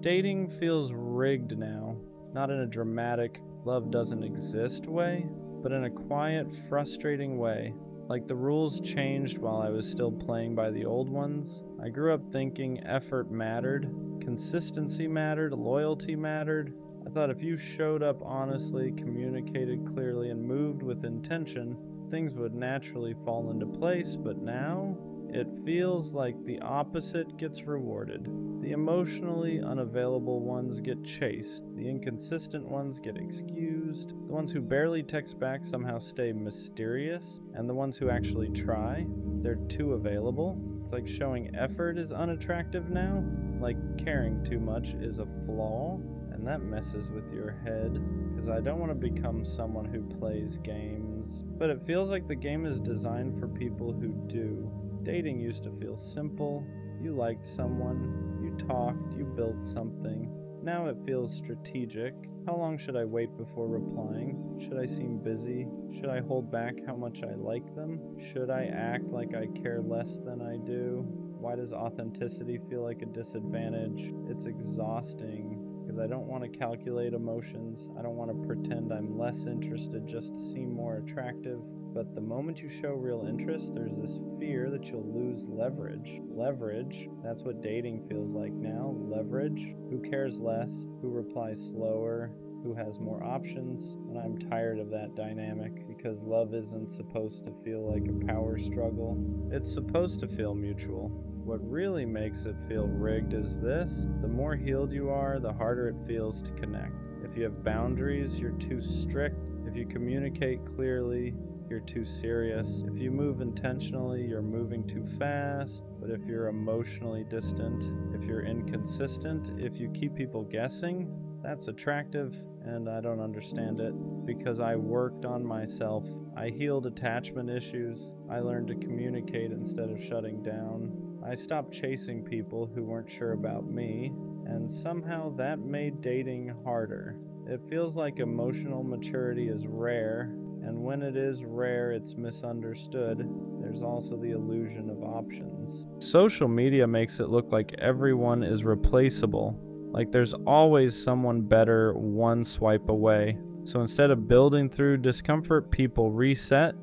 Dating feels rigged now, not in a dramatic love doesn't exist way, but in a quiet, frustrating way. Like the rules changed while I was still playing by the old ones. I grew up thinking effort mattered, consistency mattered, loyalty mattered. I thought if you showed up honestly, communicated clearly, and moved with intention, things would naturally fall into place, but now it feels like the opposite gets rewarded. The emotionally unavailable ones get chased. The inconsistent ones get excused. The ones who barely text back somehow stay mysterious. And the ones who actually try, they're too available. It's like showing effort is unattractive now. Like caring too much is a flaw. And that messes with your head, because I don't want to become someone who plays games. But it feels like the game is designed for people who do. Dating used to feel simple. You liked someone, you talked, you built something. Now it feels strategic. How long should I wait before replying? Should I seem busy? Should I hold back how much I like them? Should I act like I care less than I do? Why does authenticity feel like a disadvantage? It's exhausting because I don't want to calculate emotions. I don't want to pretend I'm less interested just to seem more attractive. But the moment you show real interest, there's this fear that you'll lose leverage. Leverage, that's what dating feels like now. Leverage. Who cares less? Who replies slower? Who has more options? And I'm tired of that dynamic, because love isn't supposed to feel like a power struggle. It's supposed to feel mutual. What really makes it feel rigged is this: the more healed you are, the harder it feels to connect. If you have boundaries, you're too strict. If you communicate clearly, you're too serious. If you move intentionally, you're moving too fast. But if you're emotionally distant, if you're inconsistent, if you keep people guessing, that's attractive, and I don't understand it, because I worked on myself. I healed attachment issues. I learned to communicate instead of shutting down. I stopped chasing people who weren't sure about me, and somehow that made dating harder. It feels like emotional maturity is rare, and when it is rare, it's misunderstood. There's also the illusion of options. Social media makes it look like everyone is replaceable, like there's always someone better one swipe away. So instead of building through discomfort, people reset.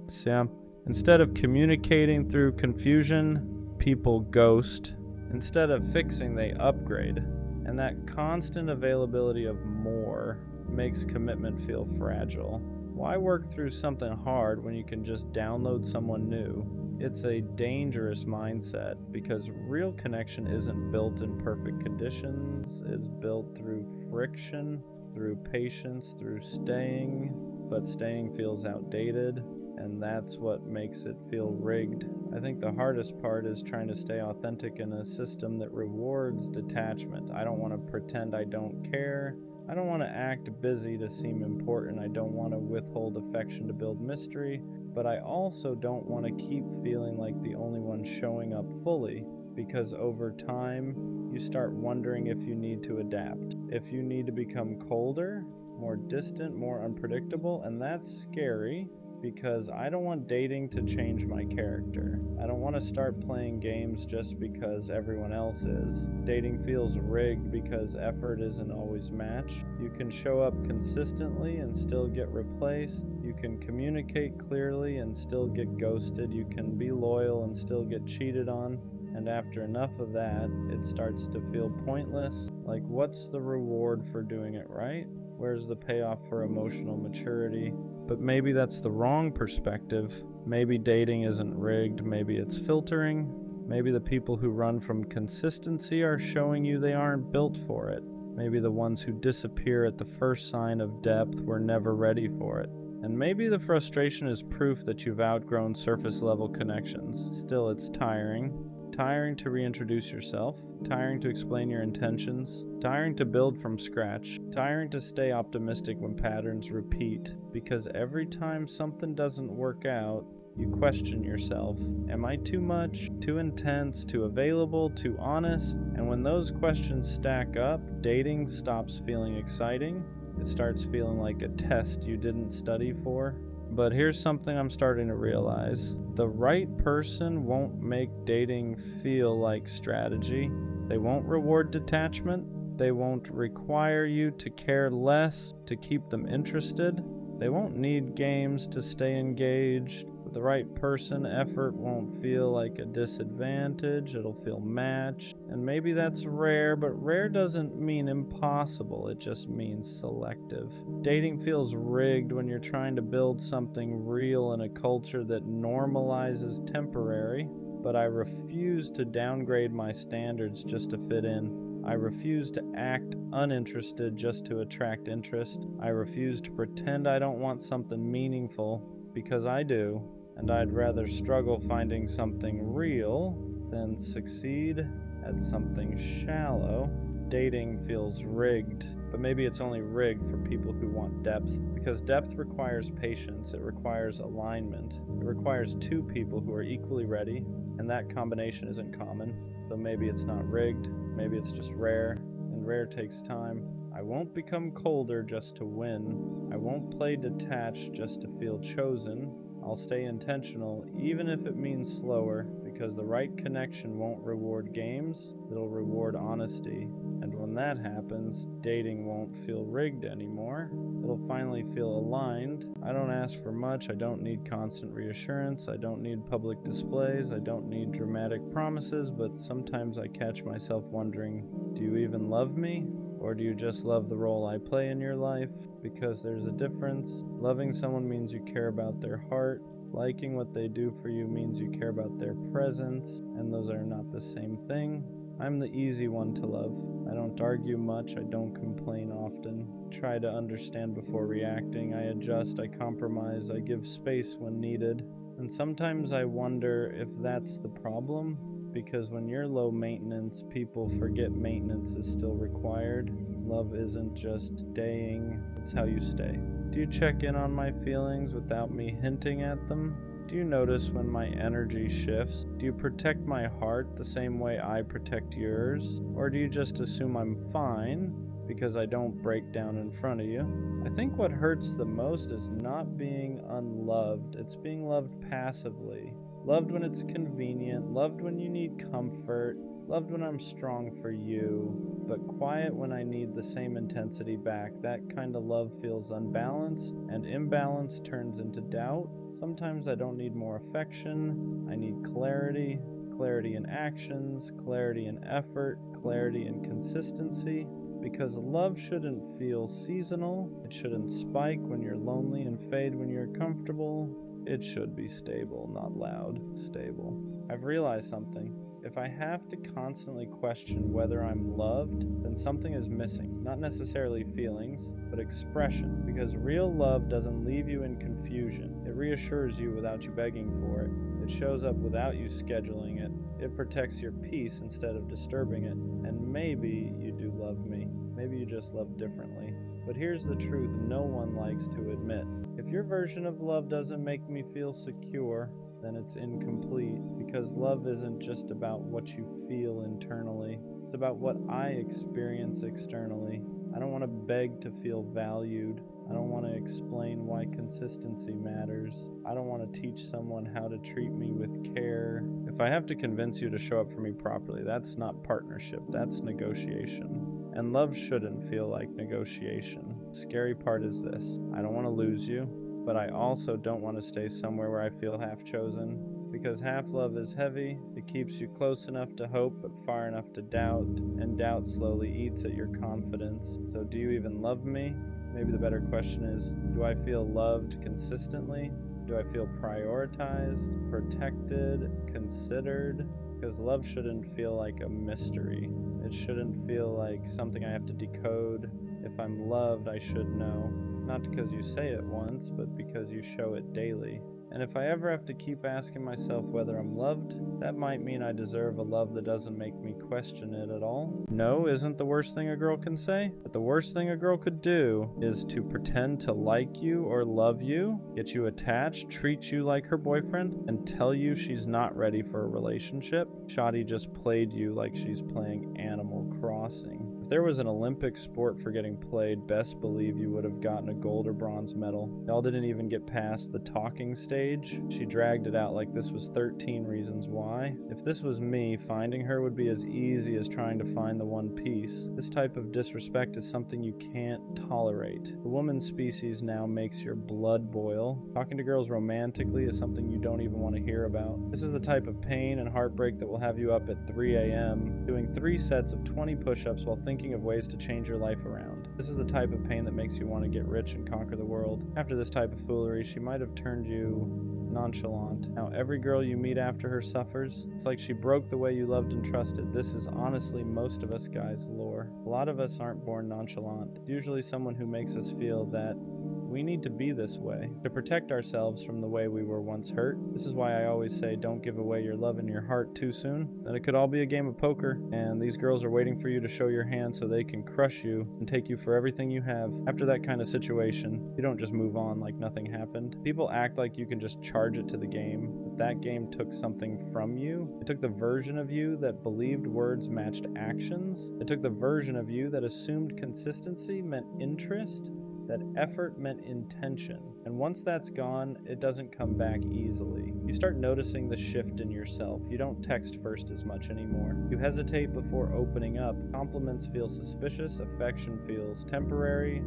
Instead of communicating through confusion, people ghost. Instead of fixing, they upgrade. And that constant availability of more makes commitment feel fragile. Why work through something hard when you can just download someone new? It's a dangerous mindset, because real connection isn't built in perfect conditions. It's built through friction, through patience, through staying. But staying feels outdated, and that's what makes it feel rigged. I think the hardest part is trying to stay authentic in a system that rewards detachment. I don't want to pretend I don't care. I don't want to act busy to seem important. I don't want to withhold affection to build mystery. But I also don't want to keep feeling like the only one showing up fully, because over time, you start wondering if you need to adapt, if you need to become colder, more distant, more unpredictable, and that's scary, because I don't want dating to change my character. I don't want to start playing games just because everyone else is. Dating feels rigged because effort isn't always matched. You can show up consistently and still get replaced. You can communicate clearly and still get ghosted. You can be loyal and still get cheated on. And after enough of that, it starts to feel pointless. Like, what's the reward for doing it right? Where's the payoff for emotional maturity? But maybe that's the wrong perspective. Maybe dating isn't rigged. Maybe it's filtering. Maybe the people who run from consistency are showing you they aren't built for it. Maybe the ones who disappear at the first sign of depth were never ready for it. And maybe the frustration is proof that you've outgrown surface level connections. Still, it's tiring. Tiring to reintroduce yourself, tiring to explain your intentions, tiring to build from scratch, tiring to stay optimistic when patterns repeat, because every time something doesn't work out, you question yourself. Am I too much, too intense, too available, too honest? And when those questions stack up, dating stops feeling exciting. It starts feeling like a test you didn't study for. But here's something I'm starting to realize. The right person won't make dating feel like strategy. They won't reward detachment. They won't require you to care less to keep them interested. They won't need games to stay engaged. With the right person, effort won't feel like a disadvantage, it'll feel matched. And maybe that's rare, but rare doesn't mean impossible, it just means selective. Dating feels rigged when you're trying to build something real in a culture that normalizes temporary, but I refuse to downgrade my standards just to fit in. I refuse to act uninterested just to attract interest. I refuse to pretend I don't want something meaningful, because I do, and I'd rather struggle finding something real than succeed at something shallow. Dating feels rigged, but maybe it's only rigged for people who want depth, because depth requires patience, it requires alignment, it requires two people who are equally ready, and that combination isn't common. So maybe it's not rigged, maybe it's just rare, and rare takes time. I won't become colder just to win. I won't play detached just to feel chosen. I'll stay intentional, even if it means slower, because the right connection won't reward games, it'll reward honesty. And when that happens, dating won't feel rigged anymore. It'll finally feel aligned. I don't ask for much, I don't need constant reassurance, I don't need public displays, I don't need dramatic promises, but sometimes I catch myself wondering, do you even love me? Or do you just love the role I play in your life? Because there's a difference. Loving someone means you care about their heart. Liking what they do for you means you care about their presence, and those are not the same thing. I'm the easy one to love. I don't argue much, I don't complain often. Try to understand before reacting, I adjust, I compromise, I give space when needed. And sometimes I wonder if that's the problem, because when you're low maintenance, people forget maintenance is still required. Love isn't just staying, it's how you stay. Do you check in on my feelings without me hinting at them? Do you notice when my energy shifts? Do you protect my heart the same way I protect yours? Or do you just assume I'm fine because I don't break down in front of you? I think what hurts the most is not being unloved, it's being loved passively. Loved when it's convenient, loved when you need comfort, loved when I'm strong for you, but quiet when I need the same intensity back. That kind of love feels unbalanced, and imbalance turns into doubt. Sometimes I don't need more affection, I need clarity. Clarity in actions, clarity in effort, clarity in consistency. Because love shouldn't feel seasonal, it shouldn't spike when you're lonely and fade when you're comfortable. It should be stable, not loud, stable. I've realized something. If I have to constantly question whether I'm loved, then something is missing. Not necessarily feelings, but expression. Because real love doesn't leave you in confusion. It reassures you without you begging for it. It shows up without you scheduling it. It protects your peace instead of disturbing it. And maybe you do love me. Maybe you just love differently. But here's the truth no one likes to admit. If your version of love doesn't make me feel secure, then it's incomplete, because love isn't just about what you feel internally. It's about what I experience externally. I don't want to beg to feel valued. I don't want to explain why consistency matters. I don't want to teach someone how to treat me with care. If I have to convince you to show up for me properly, that's not partnership, that's negotiation. And love shouldn't feel like negotiation. The scary part is this: I don't want to lose you, but I also don't want to stay somewhere where I feel half chosen. Because half love is heavy, it keeps you close enough to hope but far enough to doubt, and doubt slowly eats at your confidence. So do you even love me? Maybe the better question is, do I feel loved consistently? Do I feel prioritized, protected, considered? Because love shouldn't feel like a mystery. It shouldn't feel like something I have to decode. If I'm loved, I should know. Not because you say it once, but because you show it daily. And if I ever have to keep asking myself whether I'm loved, that might mean I deserve a love that doesn't make me question it at all. No isn't the worst thing a girl can say, but the worst thing a girl could do is to pretend to like you or love you, get you attached, treat you like her boyfriend, and tell you she's not ready for a relationship. Shawty just played you like she's playing Animal Crossing. there was an Olympic sport for getting played, best believe you would have gotten a gold or bronze medal. Y'all didn't even get past the talking stage. She dragged it out like this was 13 reasons why. If this was me, finding her would be as easy as trying to find the one piece. This type of disrespect is something you can't tolerate. The woman species now makes your blood boil. Talking to girls romantically is something you don't even want to hear about. This is the type of pain and heartbreak that will have you up at 3 a.m. doing 3 sets of 20 push-ups while thinking of ways to change your life around. This is the type of pain that makes you want to get rich and conquer the world. After this type of foolery, she might have turned you nonchalant. Now every girl you meet after her suffers. It's like she broke the way you loved and trusted. This is honestly most of us guys' lore. A lot of us aren't born nonchalant. It's usually someone who makes us feel that we need to be this way to protect ourselves from the way we were once hurt. This is why I always say don't give away your love and your heart too soon. Then it could all be a game of poker, and these girls are waiting for you to show your hand so they can crush you and take you for everything you have. After that kind of situation, you don't just move on like nothing happened. People act like you can just charge it to the game, but that game took something from you. It took the version of you that believed words matched actions. It took the version of you that assumed consistency meant interest, that effort meant intention. And once that's gone, it doesn't come back easily. You start noticing the shift in yourself. You don't text first as much anymore. You hesitate before opening up. Compliments feel suspicious. Affection feels temporary.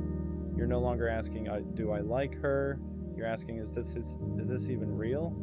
You're no longer asking, do I like her? You're asking, is this even real?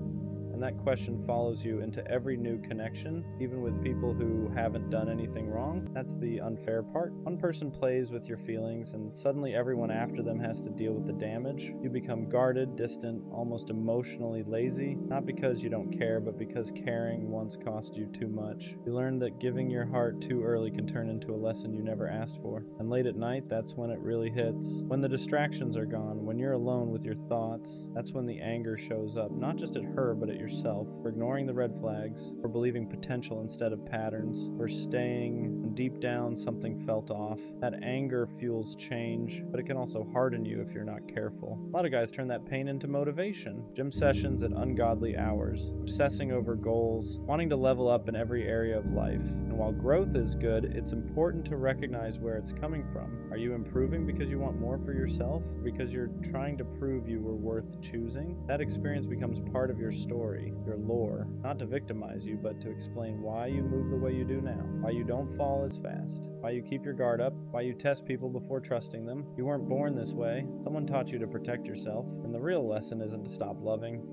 And that question follows you into every new connection, even with people who haven't done anything wrong. That's the unfair part. One person plays with your feelings, and suddenly everyone after them has to deal with the damage. You become guarded, distant, almost emotionally lazy, not because you don't care, but because caring once cost you too much. You learn that giving your heart too early can turn into a lesson you never asked for. And late at night, that's when it really hits. When the distractions are gone, when you're alone with your thoughts, that's when the anger shows up, not just at her, but at yourself, for ignoring the red flags, for believing potential instead of patterns, for staying when deep down something felt off. That anger fuels change, but it can also harden you if you're not careful. A lot of guys turn that pain into motivation. Gym sessions at ungodly hours, obsessing over goals, wanting to level up in every area of life. And while growth is good, it's important to recognize where it's coming from. Are you improving because you want more for yourself? Because you're trying to prove you were worth choosing? That experience becomes part of your story, your lore, not to victimize you, but to explain why you move the way you do now, why you don't fall as fast, why you keep your guard up, why you test people before trusting them. You weren't born this way. Someone taught you to protect yourself, and the real lesson isn't to stop loving.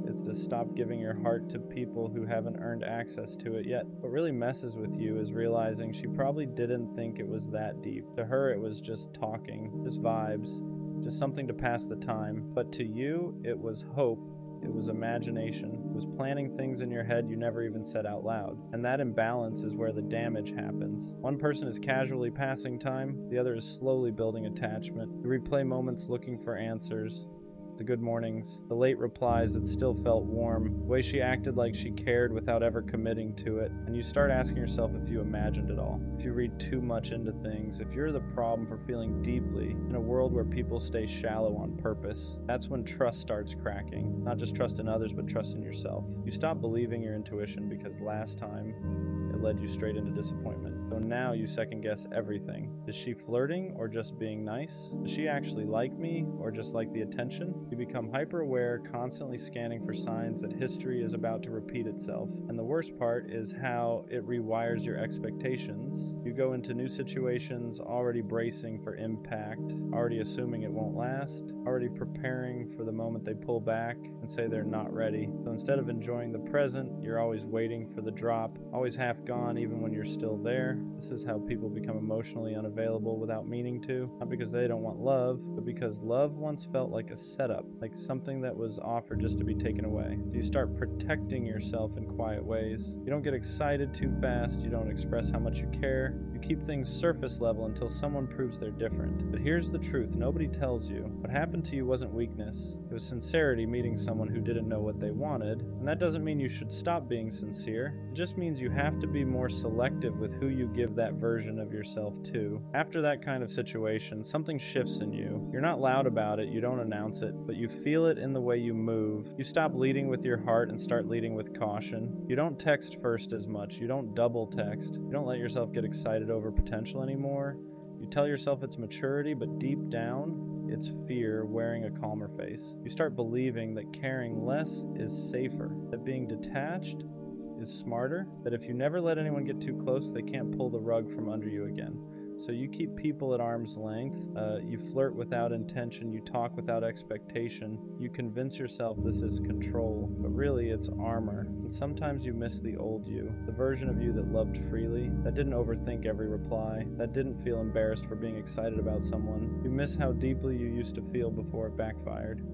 It's to stop giving your heart to people who haven't earned access to it yet. What really messes with you is realizing she probably didn't think it was that deep. To her, it was just talking, just vibes, just something to pass the time. But to you, it was hope. It was imagination. It was planning things in your head you never even said out loud. And that imbalance is where the damage happens. One person is casually passing time, the other is slowly building attachment. You replay moments looking for answers. The good mornings, the late replies that still felt warm, the way she acted like she cared without ever committing to it, and you start asking yourself if you imagined it all, if you read too much into things, if you're the problem for feeling deeply in a world where people stay shallow on purpose. That's when trust starts cracking, not just trust in others, but trust in yourself. You stop believing your intuition because last time it led you straight into disappointment. So now you second guess everything. Is she flirting or just being nice? Does she actually like me or just like the attention? You become hyper-aware, constantly scanning for signs that history is about to repeat itself. And the worst part is how it rewires your expectations. You go into new situations already bracing for impact, already assuming it won't last, already preparing for the moment they pull back and say they're not ready. So instead of enjoying the present, you're always waiting for the drop, always half gone even when you're still there. This is how people become emotionally unavailable without meaning to, not because they don't want love, but because love once felt like a setup, like something that was offered just to be taken away. So you start protecting yourself in quiet ways. You don't get excited too fast, you don't express how much you care. You keep things surface level until someone proves they're different. But here's the truth, nobody tells you. What happened to you wasn't weakness. It was sincerity meeting someone who didn't know what they wanted. And that doesn't mean you should stop being sincere. It just means you have to be be more selective with who you give that version of yourself to. After that kind of situation, something shifts in you. You're not loud about it, you don't announce it, but you feel it in the way you move. You stop leading with your heart and start leading with caution. You don't text first as much, you don't double text. You don't let yourself get excited over potential anymore. You tell yourself it's maturity, but deep down, it's fear wearing a calmer face. You start believing that caring less is safer, that being detached is smarter, that if you never let anyone get too close, they can't pull the rug from under you again. So you keep people at arm's length, you flirt without intention, you talk without expectation, you convince yourself this is control, but really it's armor. And sometimes you miss the old you, the version of you that loved freely, that didn't overthink every reply, that didn't feel embarrassed for being excited about someone. You miss how deeply you used to feel before it backfired.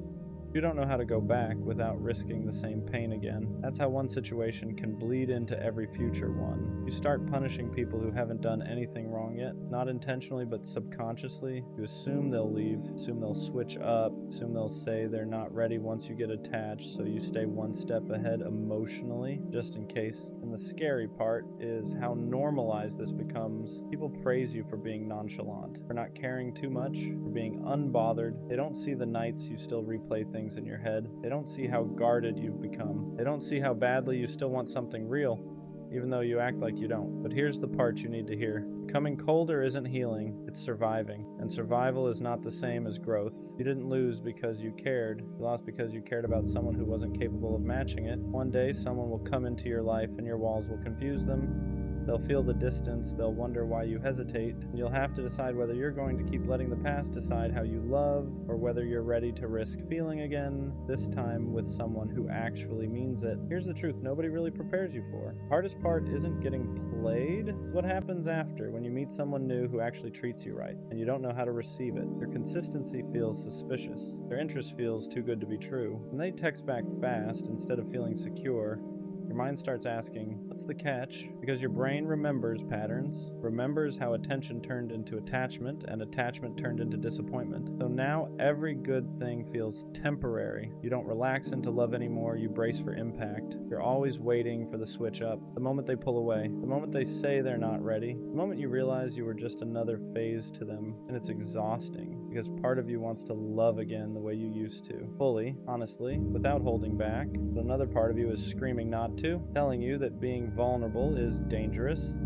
You don't know how to go back without risking the same pain again. That's how one situation can bleed into every future one. You start punishing people who haven't done anything wrong yet, not intentionally but subconsciously. You assume they'll leave, assume they'll switch up, assume they'll say they're not ready once you get attached, so you stay one step ahead emotionally, just in case. And the scary part is how normalized this becomes. People praise you for being nonchalant, for not caring too much, for being unbothered. They don't see the nights you still replay things in your head. They don't see how guarded you've become. They don't see how badly you still want something real, even though you act like you don't. But here's the part you need to hear. Becoming colder isn't healing, it's surviving. And survival is not the same as growth. You didn't lose because you cared. You lost because you cared about someone who wasn't capable of matching it. One day, someone will come into your life and your walls will confuse them. They'll feel the distance, they'll wonder why you hesitate, and you'll have to decide whether you're going to keep letting the past decide how you love, or whether you're ready to risk feeling again, this time with someone who actually means it. Here's the truth nobody really prepares you for. Hardest part isn't getting played. What happens after, when you meet someone new who actually treats you right, and you don't know how to receive it? Their consistency feels suspicious. Their interest feels too good to be true. When they text back fast instead of feeling secure, your mind starts asking, what's the catch? Because your brain remembers patterns, remembers how attention turned into attachment, and attachment turned into disappointment. So now every good thing feels temporary. You don't relax into love anymore, you brace for impact. You're always waiting for the switch up, the moment they pull away, the moment they say they're not ready, the moment you realize you were just another phase to them. And it's exhausting, because part of you wants to love again the way you used to. Fully, honestly, without holding back. But another part of you is screaming not to, telling you that being vulnerable is dangerous,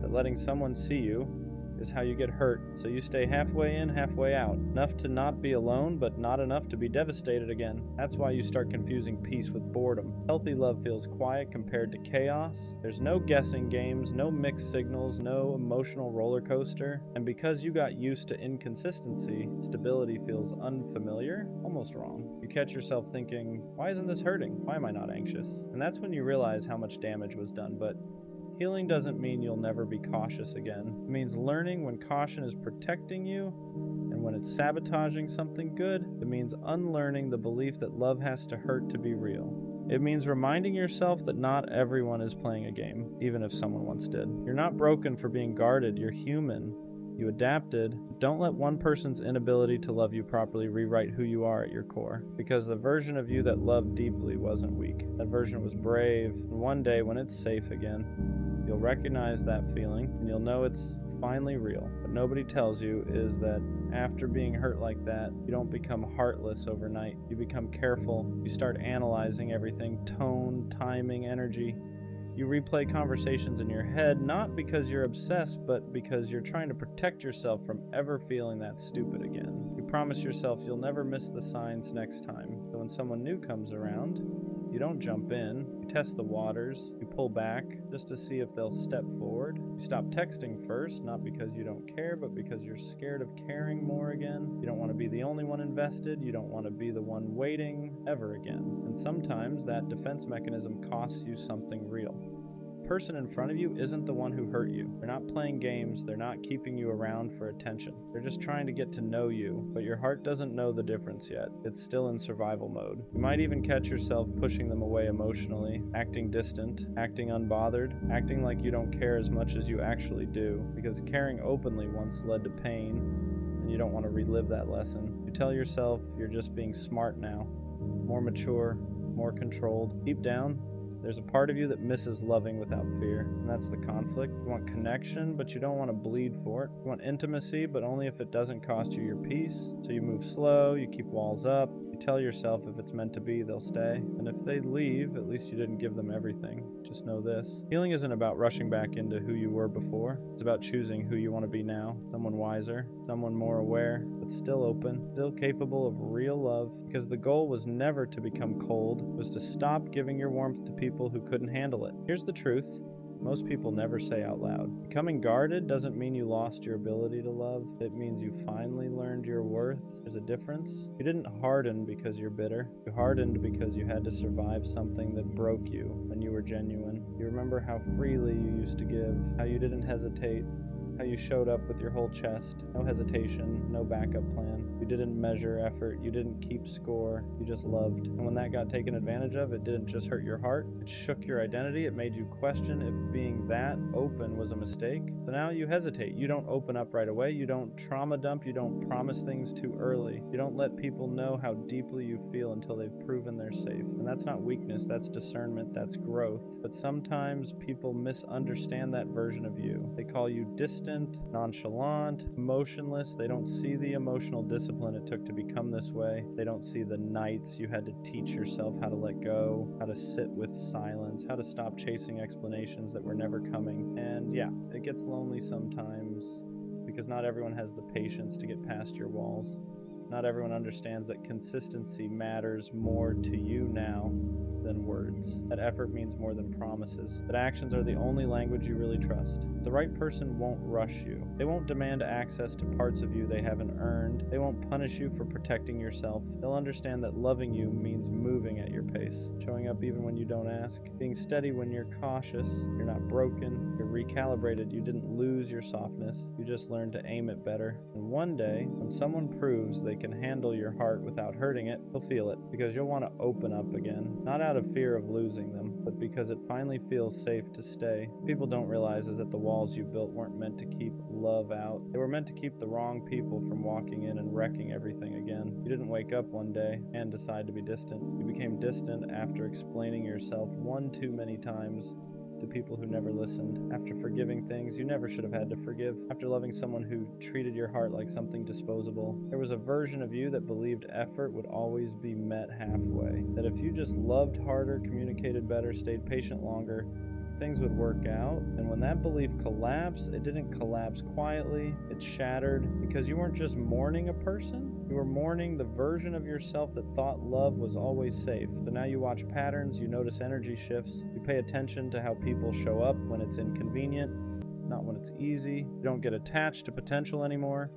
that letting someone see you is how you get hurt, so you stay halfway in, halfway out. Enough to not be alone, but not enough to be devastated again. That's why you start confusing peace with boredom. Healthy love feels quiet compared to chaos. There's no guessing games, no mixed signals, no emotional roller coaster. And because you got used to inconsistency, stability feels unfamiliar, almost wrong. You catch yourself thinking, why isn't this hurting? Why am I not anxious? And that's when you realize how much damage was done. But healing doesn't mean you'll never be cautious again. It means learning when caution is protecting you and when it's sabotaging something good. It means unlearning the belief that love has to hurt to be real. It means reminding yourself that not everyone is playing a game, even if someone once did. You're not broken for being guarded, you're human. You adapted. Don't let one person's inability to love you properly rewrite who you are at your core, because the version of you that loved deeply wasn't weak. That version was brave, and one day when it's safe again, you'll recognize that feeling, and you'll know it's finally real. What nobody tells you is that after being hurt like that, you don't become heartless overnight. You become careful. You start analyzing everything, tone, timing, energy. You replay conversations in your head, not because you're obsessed, but because you're trying to protect yourself from ever feeling that stupid again. You promise yourself you'll never miss the signs next time. So when someone new comes around, you don't jump in. You test the waters. You pull back just to see if they'll step forward. You stop texting first, not because you don't care, but because you're scared of caring more again. You don't want to be the only one invested. You don't want to be the one waiting ever again. And sometimes that defense mechanism costs you something real. The person in front of you isn't the one who hurt you. They're not playing games. They're not keeping you around for attention. They're just trying to get to know you, but your heart doesn't know the difference yet. It's still in survival mode. You might even catch yourself pushing them away emotionally, acting distant, acting unbothered, acting like you don't care as much as you actually do, because caring openly once led to pain, and you don't want to relive that lesson. You tell yourself you're just being smart now, more mature, more controlled. Deep down, There's a part of you that misses loving without fear, and that's the conflict. You want connection, but you don't want to bleed for it. You want intimacy, but only if it doesn't cost you your peace. So you move slow, you keep walls up, you tell yourself if it's meant to be, they'll stay. And if they leave, at least you didn't give them everything. Just know this. Healing isn't about rushing back into who you were before. It's about choosing who you want to be now. Someone wiser, someone more aware, but still open, still capable of real love. Because the goal was never to become cold, it was to stop giving your warmth to people who couldn't handle it. Here's the truth. Most people never say out loud. Becoming guarded doesn't mean you lost your ability to love. It means you finally learned your worth. There's a difference. You didn't harden because you're bitter. You hardened because you had to survive something that broke you when you were genuine. You remember how freely you used to give, how you didn't hesitate, how you showed up with your whole chest. No hesitation, no backup plan. You didn't measure effort, you didn't keep score, you just loved. And when that got taken advantage of, it didn't just hurt your heart, it shook your identity, it made you question if being that open was a mistake. So now you hesitate, you don't open up right away, you don't trauma dump, you don't promise things too early. You don't let people know how deeply you feel until they've proven they're safe. And that's not weakness, that's discernment, that's growth. But sometimes people misunderstand that version of you. They call you distant, nonchalant, emotionless. They don't see the emotional discipline it took to become this way. They don't see the nights you had to teach yourself how to let go, how to sit with silence, how to stop chasing explanations that were never coming. And yeah, it gets lonely sometimes because not everyone has the patience to get past your walls. Not everyone understands that consistency matters more to you now than words. That effort means more than promises. That actions are the only language you really trust. The right person won't rush you. They won't demand access to parts of you they haven't earned. They won't punish you for protecting yourself. They'll understand that loving you means moving at your pace, showing up even when you don't ask, being steady when you're cautious. You're not broken. You're recalibrated. You didn't lose your softness. You just learned to aim it better. And one day, when someone proves they can handle your heart without hurting it, you'll feel it, because you'll want to open up again. Not out of fear of losing them, but because it finally feels safe to stay. What people don't realize is that the walls you built weren't meant to keep love out. They were meant to keep the wrong people from walking in and wrecking everything again. You didn't wake up one day and decide to be distant. You became distant after explaining yourself one too many times to people who never listened, after forgiving things you never should have had to forgive, after loving someone who treated your heart like something disposable. There was a version of you that believed effort would always be met halfway, that if you just loved harder, communicated better, stayed patient longer, things would work out. And when that belief collapsed, it didn't collapse quietly, it shattered, because you weren't just mourning a person, you were mourning the version of yourself that thought love was always safe. So now you watch patterns, you notice energy shifts, you pay attention to how people show up when it's inconvenient, not when it's easy. You don't get attached to potential anymore.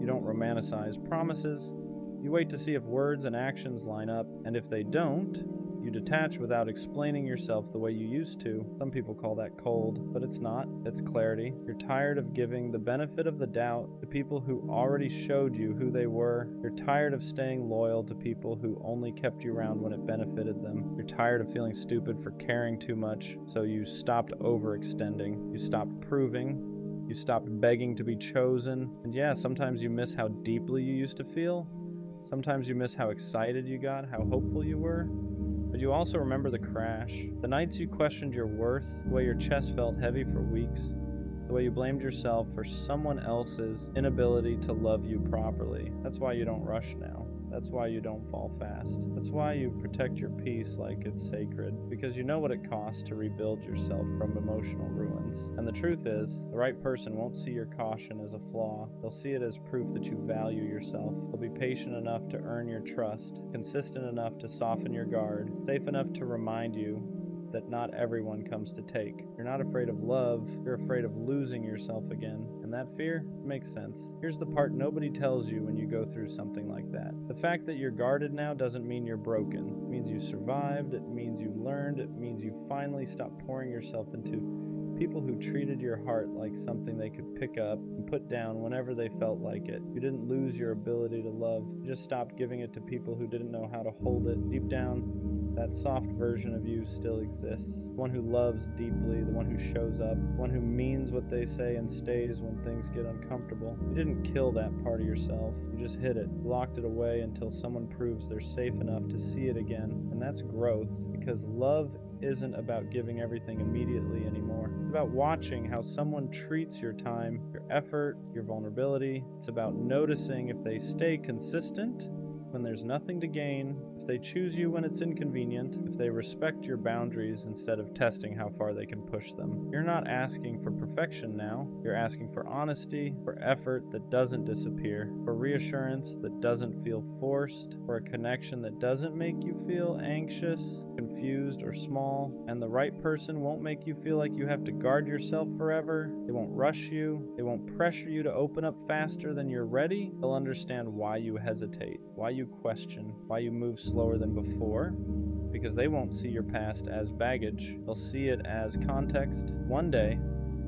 You don't romanticize promises. You wait to see if words and actions line up, and if they don't, you detach without explaining yourself the way you used to. Some people call that cold, but it's not. It's clarity. You're tired of giving the benefit of the doubt to people who already showed you who they were. You're tired of staying loyal to people who only kept you around when it benefited them. You're tired of feeling stupid for caring too much, so you stopped overextending. You stopped proving. You stopped begging to be chosen. And yeah, sometimes you miss how deeply you used to feel. Sometimes you miss how excited you got, how hopeful you were. But you also remember the crash, the nights you questioned your worth, the way your chest felt heavy for weeks, the way you blamed yourself for someone else's inability to love you properly. That's why you don't rush now. That's why you don't fall fast. That's why you protect your peace like it's sacred, because you know what it costs to rebuild yourself from emotional ruins. And the truth is, the right person won't see your caution as a flaw. They'll see it as proof that you value yourself. They'll be patient enough to earn your trust, consistent enough to soften your guard, safe enough to remind you that not everyone comes to take. You're not afraid of love, you're afraid of losing yourself again. And that fear makes sense. Here's the part nobody tells you when you go through something like that. The fact that you're guarded now doesn't mean you're broken. It means you survived, it means you learned, it means you finally stopped pouring yourself into people who treated your heart like something they could pick up and put down whenever they felt like it. You didn't lose your ability to love. You just stopped giving it to people who didn't know how to hold it. Deep down, that soft version of you still exists. The one who loves deeply, the one who shows up, the one who means what they say and stays when things get uncomfortable. You didn't kill that part of yourself. You just hid it, locked it away until someone proves they're safe enough to see it again. And that's growth, because love isn't about giving everything immediately anymore. It's about watching how someone treats your time, your effort, your vulnerability. It's about noticing if they stay consistent when there's nothing to gain, if they choose you when it's inconvenient, if they respect your boundaries instead of testing how far they can push them. You're not asking for perfection now. You're asking for honesty, for effort that doesn't disappear, for reassurance that doesn't feel forced, for a connection that doesn't make you feel anxious, confused, or small. And the right person won't make you feel like you have to guard yourself forever. They won't rush you. They won't pressure you to open up faster than you're ready. They'll understand why you hesitate, why you question, why you move slower than before, because they won't see your past as baggage. They'll see it as context. One day,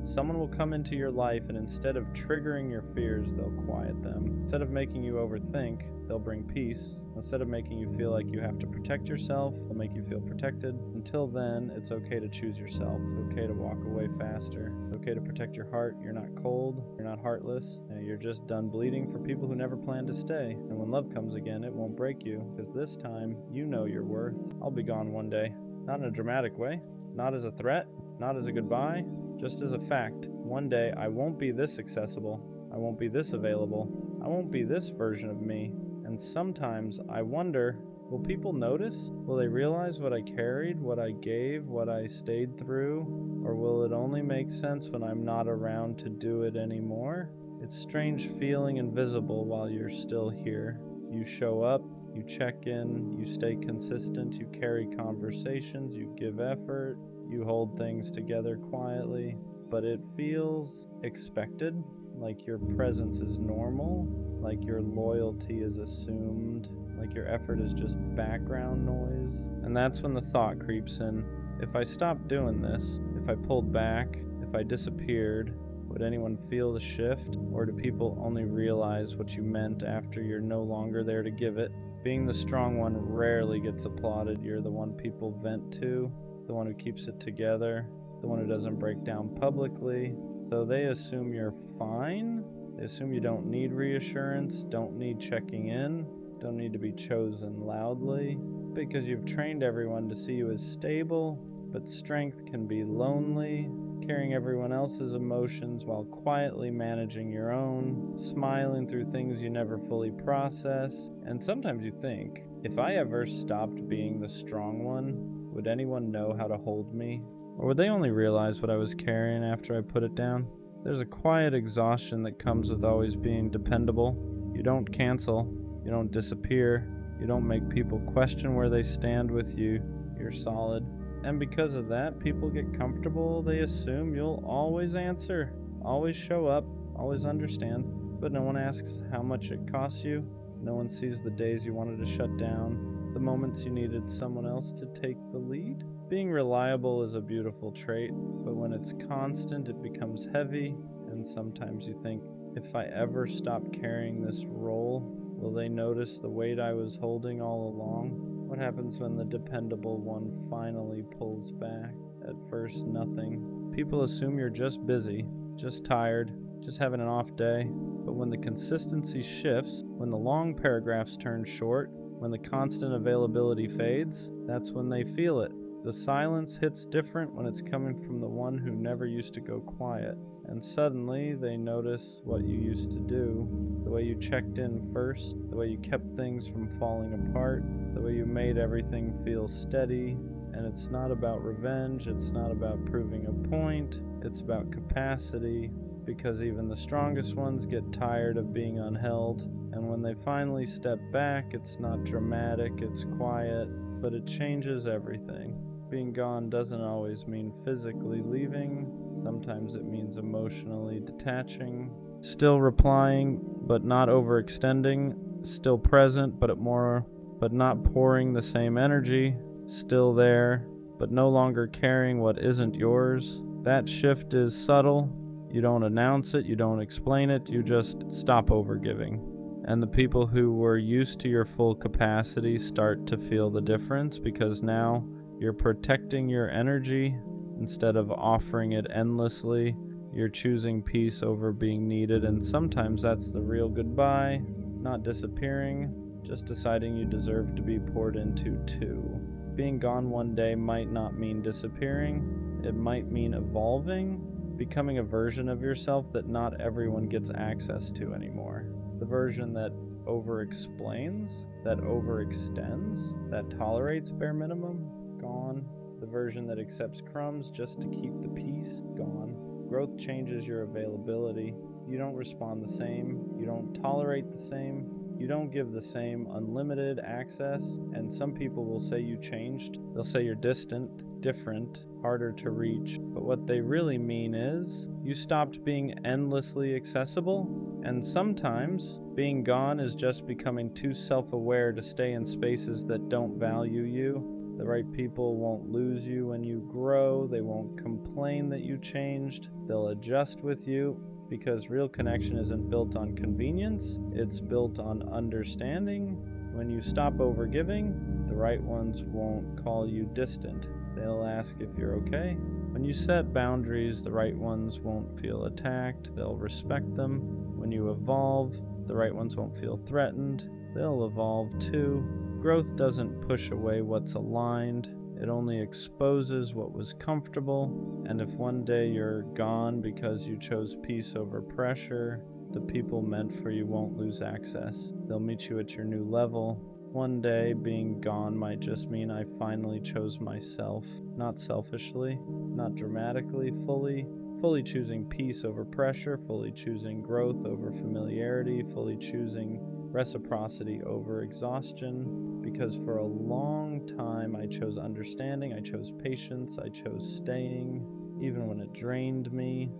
someone will come into your life, and instead of triggering your fears, they'll quiet them. Instead of making you overthink, they'll bring peace. Instead of making you feel like you have to protect yourself, they'll make you feel protected. Until then, it's okay to choose yourself. It's okay to walk away faster. It's okay to protect your heart. You're not cold. You're not heartless. You're just done bleeding for people who never planned to stay. And when love comes again, it won't break you, because this time, you know your worth. I'll be gone one day. Not in a dramatic way. Not as a threat. Not as a goodbye. Just as a fact. One day, I won't be this accessible. I won't be this available. I won't be this version of me. And sometimes I wonder, will people notice? Will they realize what I carried, what I gave, what I stayed through? Or will it only make sense when I'm not around to do it anymore? It's strange feeling invisible while you're still here. You show up, you check in, you stay consistent, you carry conversations, you give effort, you hold things together quietly, but it feels expected, like your presence is normal, like your loyalty is assumed, like your effort is just background noise. And that's when the thought creeps in. If I stopped doing this, if I pulled back, if I disappeared, would anyone feel the shift? Or do people only realize what you meant after you're no longer there to give it? Being the strong one rarely gets applauded. You're the one people vent to, the one who keeps it together, the one who doesn't break down publicly. So they assume you're fine. They assume you don't need reassurance, don't need checking in, don't need to be chosen loudly, because you've trained everyone to see you as stable. But strength can be lonely, carrying everyone else's emotions while quietly managing your own, smiling through things you never fully process. And sometimes you think, if I ever stopped being the strong one, would anyone know how to hold me? Or would they only realize what I was carrying after I put it down? There's a quiet exhaustion that comes with always being dependable. You don't cancel, you don't disappear, you don't make people question where they stand with you. You're solid. And because of that, people get comfortable. They assume you'll always answer, always show up, always understand. But no one asks how much it costs you. No one sees the days you wanted to shut down, the moments you needed someone else to take the lead. Being reliable is a beautiful trait, but when it's constant, it becomes heavy, and sometimes you think, if I ever stop carrying this role, will they notice the weight I was holding all along? What happens when the dependable one finally pulls back? At first, nothing. People assume you're just busy, just tired, just having an off day. But when the consistency shifts, when the long paragraphs turn short, when the constant availability fades, that's when they feel it. The silence hits different when it's coming from the one who never used to go quiet. And suddenly they notice what you used to do, the way you checked in first, the way you kept things from falling apart, the way you made everything feel steady. And it's not about revenge, it's not about proving a point, it's about capacity, because even the strongest ones get tired of being unheld. And when they finally step back, it's not dramatic, it's quiet, but it changes everything. Being gone doesn't always mean physically leaving. Sometimes it means emotionally detaching. Still replying, but not overextending. Still present, but not pouring the same energy. Still there, but no longer carrying what isn't yours. That shift is subtle. You don't announce it, you don't explain it, you just stop overgiving. And the people who were used to your full capacity start to feel the difference, because now you're protecting your energy instead of offering it endlessly. You're choosing peace over being needed, and sometimes that's the real goodbye. Not disappearing, just deciding you deserve to be poured into too. Being gone one day might not mean disappearing. It might mean evolving, becoming a version of yourself that not everyone gets access to anymore. The version that over-explains, that overextends, that tolerates bare minimum, gone. The version that accepts crumbs just to keep the peace, gone. Growth changes your availability. You don't respond the same. You don't tolerate the same. You don't give the same unlimited access. And some people will say you changed. They'll say you're distant, different, harder to reach. But what they really mean is you stopped being endlessly accessible. And sometimes being gone is just becoming too self-aware to stay in spaces that don't value you. The right people won't lose you when you grow. They won't complain that you changed. They'll adjust with you, because real connection isn't built on convenience. It's built on understanding. When you stop overgiving, the right ones won't call you distant. They'll ask if you're okay. When you set boundaries, the right ones won't feel attacked. They'll respect them. When you evolve, the right ones won't feel threatened. They'll evolve too. Growth doesn't push away what's aligned. It only exposes what was comfortable. And if one day you're gone because you chose peace over pressure, the people meant for you won't lose access. They'll meet you at your new level. One day, being gone might just mean I finally chose myself, not selfishly, not dramatically, fully choosing peace over pressure, fully choosing growth over familiarity, fully choosing reciprocity over exhaustion, because for a long time I chose understanding, I chose patience, I chose staying, even when it drained me.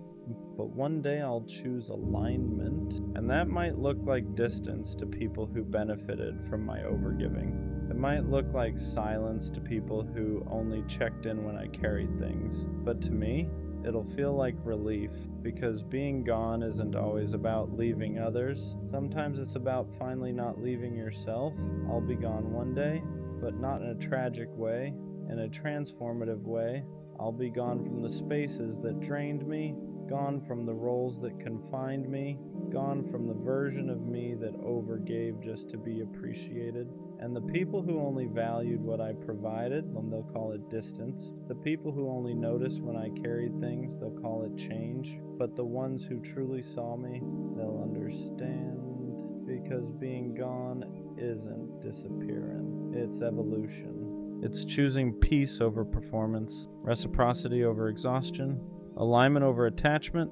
But one day I'll choose alignment, and that might look like distance to people who benefited from my overgiving. It might look like silence to people who only checked in when I carried things. But to me, it'll feel like relief, because being gone isn't always about leaving others. Sometimes it's about finally not leaving yourself. I'll be gone one day, but not in a tragic way, in a transformative way. I'll be gone from the spaces that drained me, gone from the roles that confined me, gone from the version of me that overgave just to be appreciated. And the people who only valued what I provided, they'll call it distance. The people who only noticed when I carried things, they'll call it change. But the ones who truly saw me, they'll understand. Because being gone isn't disappearing, it's evolution. It's choosing peace over performance, reciprocity over exhaustion, alignment over attachment.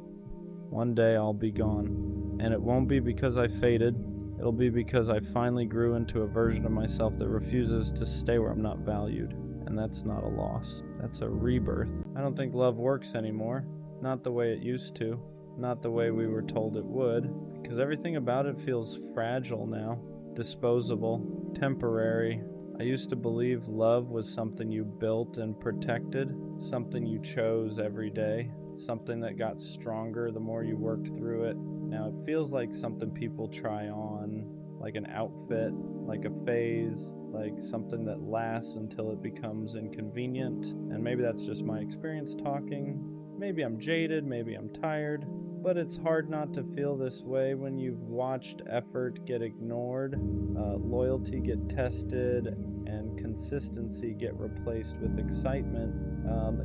One day I'll be gone. And it won't be because I faded. It'll be because I finally grew into a version of myself that refuses to stay where I'm not valued. And that's not a loss. That's a rebirth. I don't think love works anymore. Not the way it used to. Not the way we were told it would. Because everything about it feels fragile now. Disposable. Temporary. I used to believe love was something you built and protected. Something you chose every day. Something that got stronger the more you worked through it. Now it feels like something people try on, like an outfit, like a phase, like something that lasts until it becomes inconvenient. And maybe that's just my experience talking. Maybe I'm jaded, maybe I'm tired. But it's hard not to feel this way when you've watched effort get ignored, loyalty get tested, and consistency get replaced with excitement.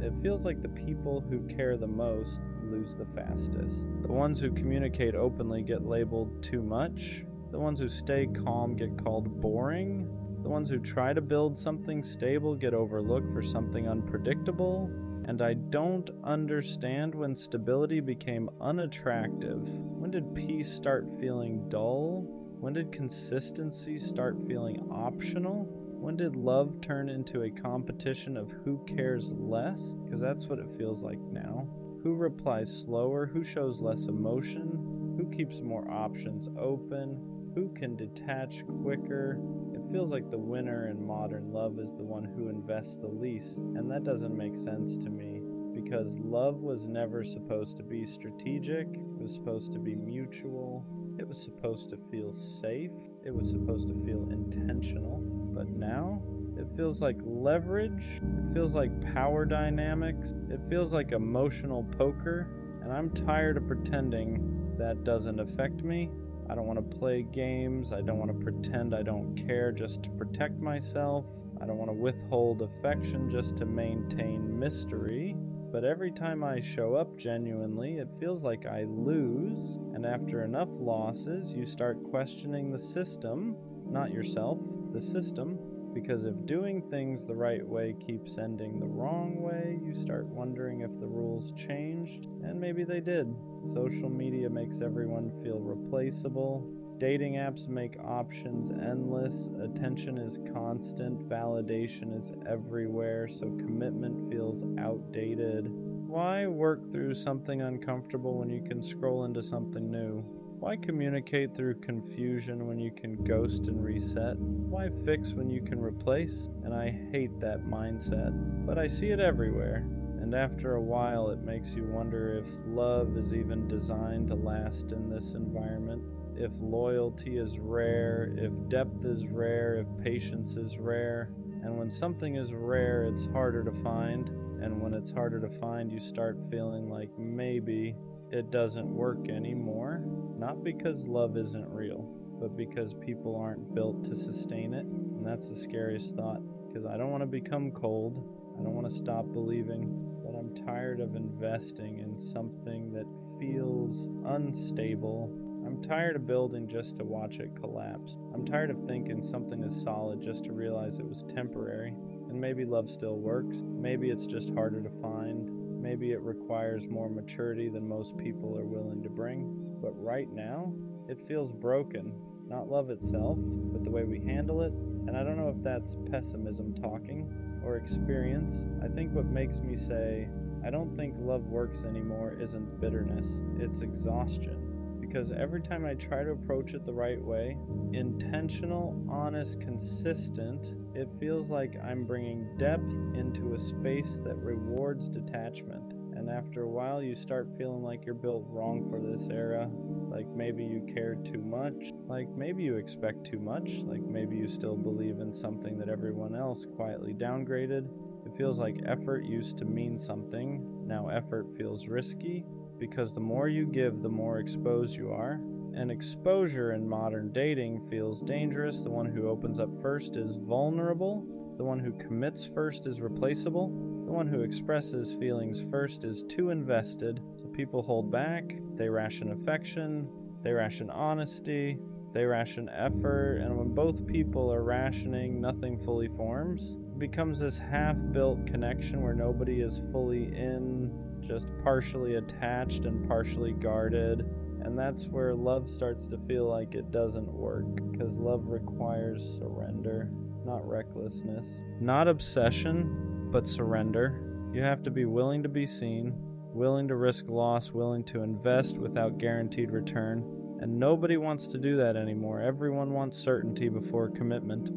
It feels like the people who care the most lose the fastest. The ones who communicate openly get labeled too much. The ones who stay calm get called boring. The ones who try to build something stable get overlooked for something unpredictable. And I don't understand when stability became unattractive. When did peace start feeling dull? When did consistency start feeling optional? When did love turn into a competition of who cares less? Because that's what it feels like now. Who replies slower? Who shows less emotion? Who keeps more options open? Who can detach quicker? It feels like the winner in modern love is the one who invests the least, and that doesn't make sense to me, because love was never supposed to be strategic. It was supposed to be mutual. It was supposed to feel safe. It was supposed to feel intentional. But now, it feels like leverage. It feels like power dynamics. It feels like emotional poker, and I'm tired of pretending that doesn't affect me. I don't want to play games. I don't want to pretend I don't care just to protect myself. I don't want to withhold affection just to maintain mystery. But every time I show up genuinely, it feels like I lose. And after enough losses, you start questioning the system, not yourself, the system. Because if doing things the right way keeps ending the wrong way, you start wondering if the rules changed, and maybe they did. Social media makes everyone feel replaceable. Dating apps make options endless. Attention is constant. Validation is everywhere, so commitment feels outdated. Why work through something uncomfortable when you can scroll into something new? Why communicate through confusion when you can ghost and reset? Why fix when you can replace? And I hate that mindset, but I see it everywhere. And after a while, it makes you wonder if love is even designed to last in this environment. If loyalty is rare, if depth is rare, if patience is rare. And when something is rare, it's harder to find. And when it's harder to find, you start feeling like maybe it doesn't work anymore. Not because love isn't real, but because people aren't built to sustain it. And that's the scariest thought, because I don't want to become cold. I don't want to stop believing, but I'm tired of investing in something that feels unstable. I'm tired of building just to watch it collapse. I'm tired of thinking something is solid just to realize it was temporary. And maybe love still works. Maybe it's just harder to find. Maybe it requires more maturity than most people are willing to bring. But right now, it feels broken. Not love itself, but the way we handle it. And I don't know if that's pessimism talking or experience. I think what makes me say, I don't think love works anymore isn't bitterness. It's exhaustion. Because every time I try to approach it the right way, intentional, honest, consistent, it feels like I'm bringing depth into a space that rewards detachment. And after a while, you start feeling like you're built wrong for this era. Like maybe you care too much. Like maybe you expect too much. Like maybe you still believe in something that everyone else quietly downgraded. It feels like effort used to mean something. Now effort feels risky. Because the more you give, the more exposed you are. And exposure in modern dating feels dangerous. The one who opens up first is vulnerable. The one who commits first is replaceable. The one who expresses feelings first is too invested. So people hold back. They ration affection. They ration honesty. They ration effort. And when both people are rationing, nothing fully forms. It becomes this half-built connection where nobody is fully in, just partially attached and partially guarded. And that's where love starts to feel like it doesn't work, because love requires surrender, not recklessness. Not obsession, but surrender. You have to be willing to be seen, willing to risk loss, willing to invest without guaranteed return. And nobody wants to do that anymore. Everyone wants certainty before commitment,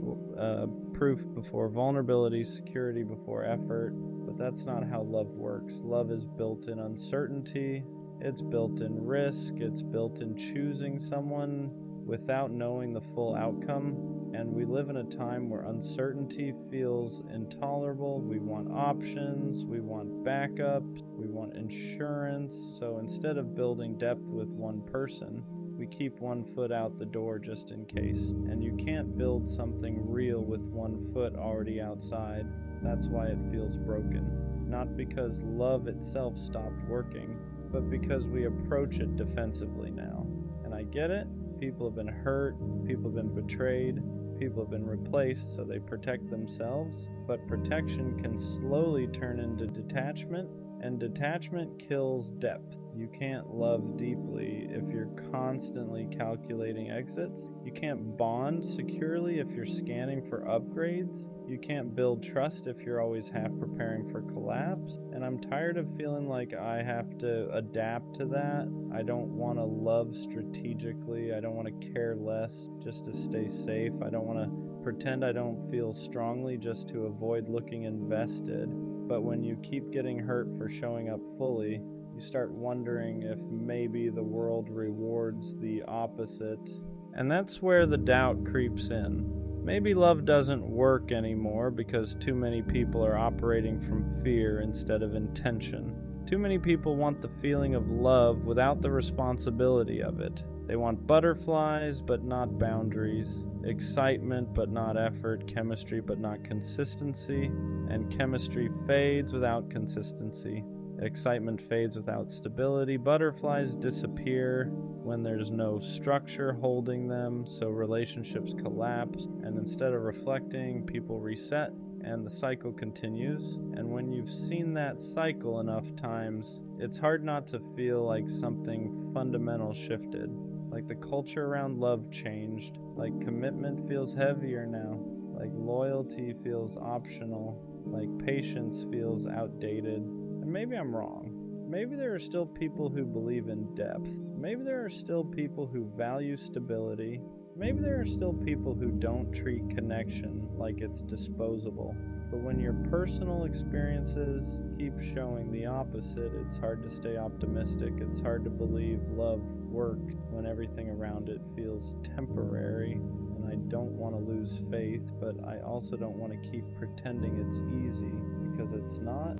proof before vulnerability, security before effort. But that's not how love works. Love is built in uncertainty. It's built in risk. It's built in choosing someone without knowing the full outcome. And we live in a time where uncertainty feels intolerable. We want options. We want backups. We want insurance. So instead of building depth with one person, we keep one foot out the door just in case. And you can't build something real with one foot already outside. That's why it feels broken. Not because love itself stopped working, but because we approach it defensively now. And I get it. People have been hurt. People have been betrayed. People have been replaced, so they protect themselves. But protection can slowly turn into detachment, and detachment kills depth. You can't love deeply if you're constantly calculating exits. You can't bond securely if you're scanning for upgrades. You can't build trust if you're always half preparing for collapse. And I'm tired of feeling like I have to adapt to that. I don't want to love strategically. I don't want to care less just to stay safe. I don't want to pretend I don't feel strongly just to avoid looking invested. But when you keep getting hurt for showing up fully, you start wondering if maybe the world rewards the opposite. And that's where the doubt creeps in. Maybe love doesn't work anymore because too many people are operating from fear instead of intention. Too many people want the feeling of love without the responsibility of it. They want butterflies, but not boundaries, excitement, but not effort, chemistry, but not consistency, and chemistry fades without consistency. Excitement fades without stability. Butterflies disappear when there's no structure holding them, so relationships collapse, and instead of reflecting, people reset, and the cycle continues. And when you've seen that cycle enough times, it's hard not to feel like something fundamental shifted. Like the culture around love changed. Like commitment feels heavier now. Like loyalty feels optional. Like patience feels outdated. And maybe I'm wrong. Maybe there are still people who believe in depth. Maybe there are still people who value stability. Maybe there are still people who don't treat connection like it's disposable. But when your personal experiences keep showing the opposite, it's hard to stay optimistic. It's hard to believe love worked when everything around it feels temporary. And I don't want to lose faith, but I also don't want to keep pretending it's easy, because it's not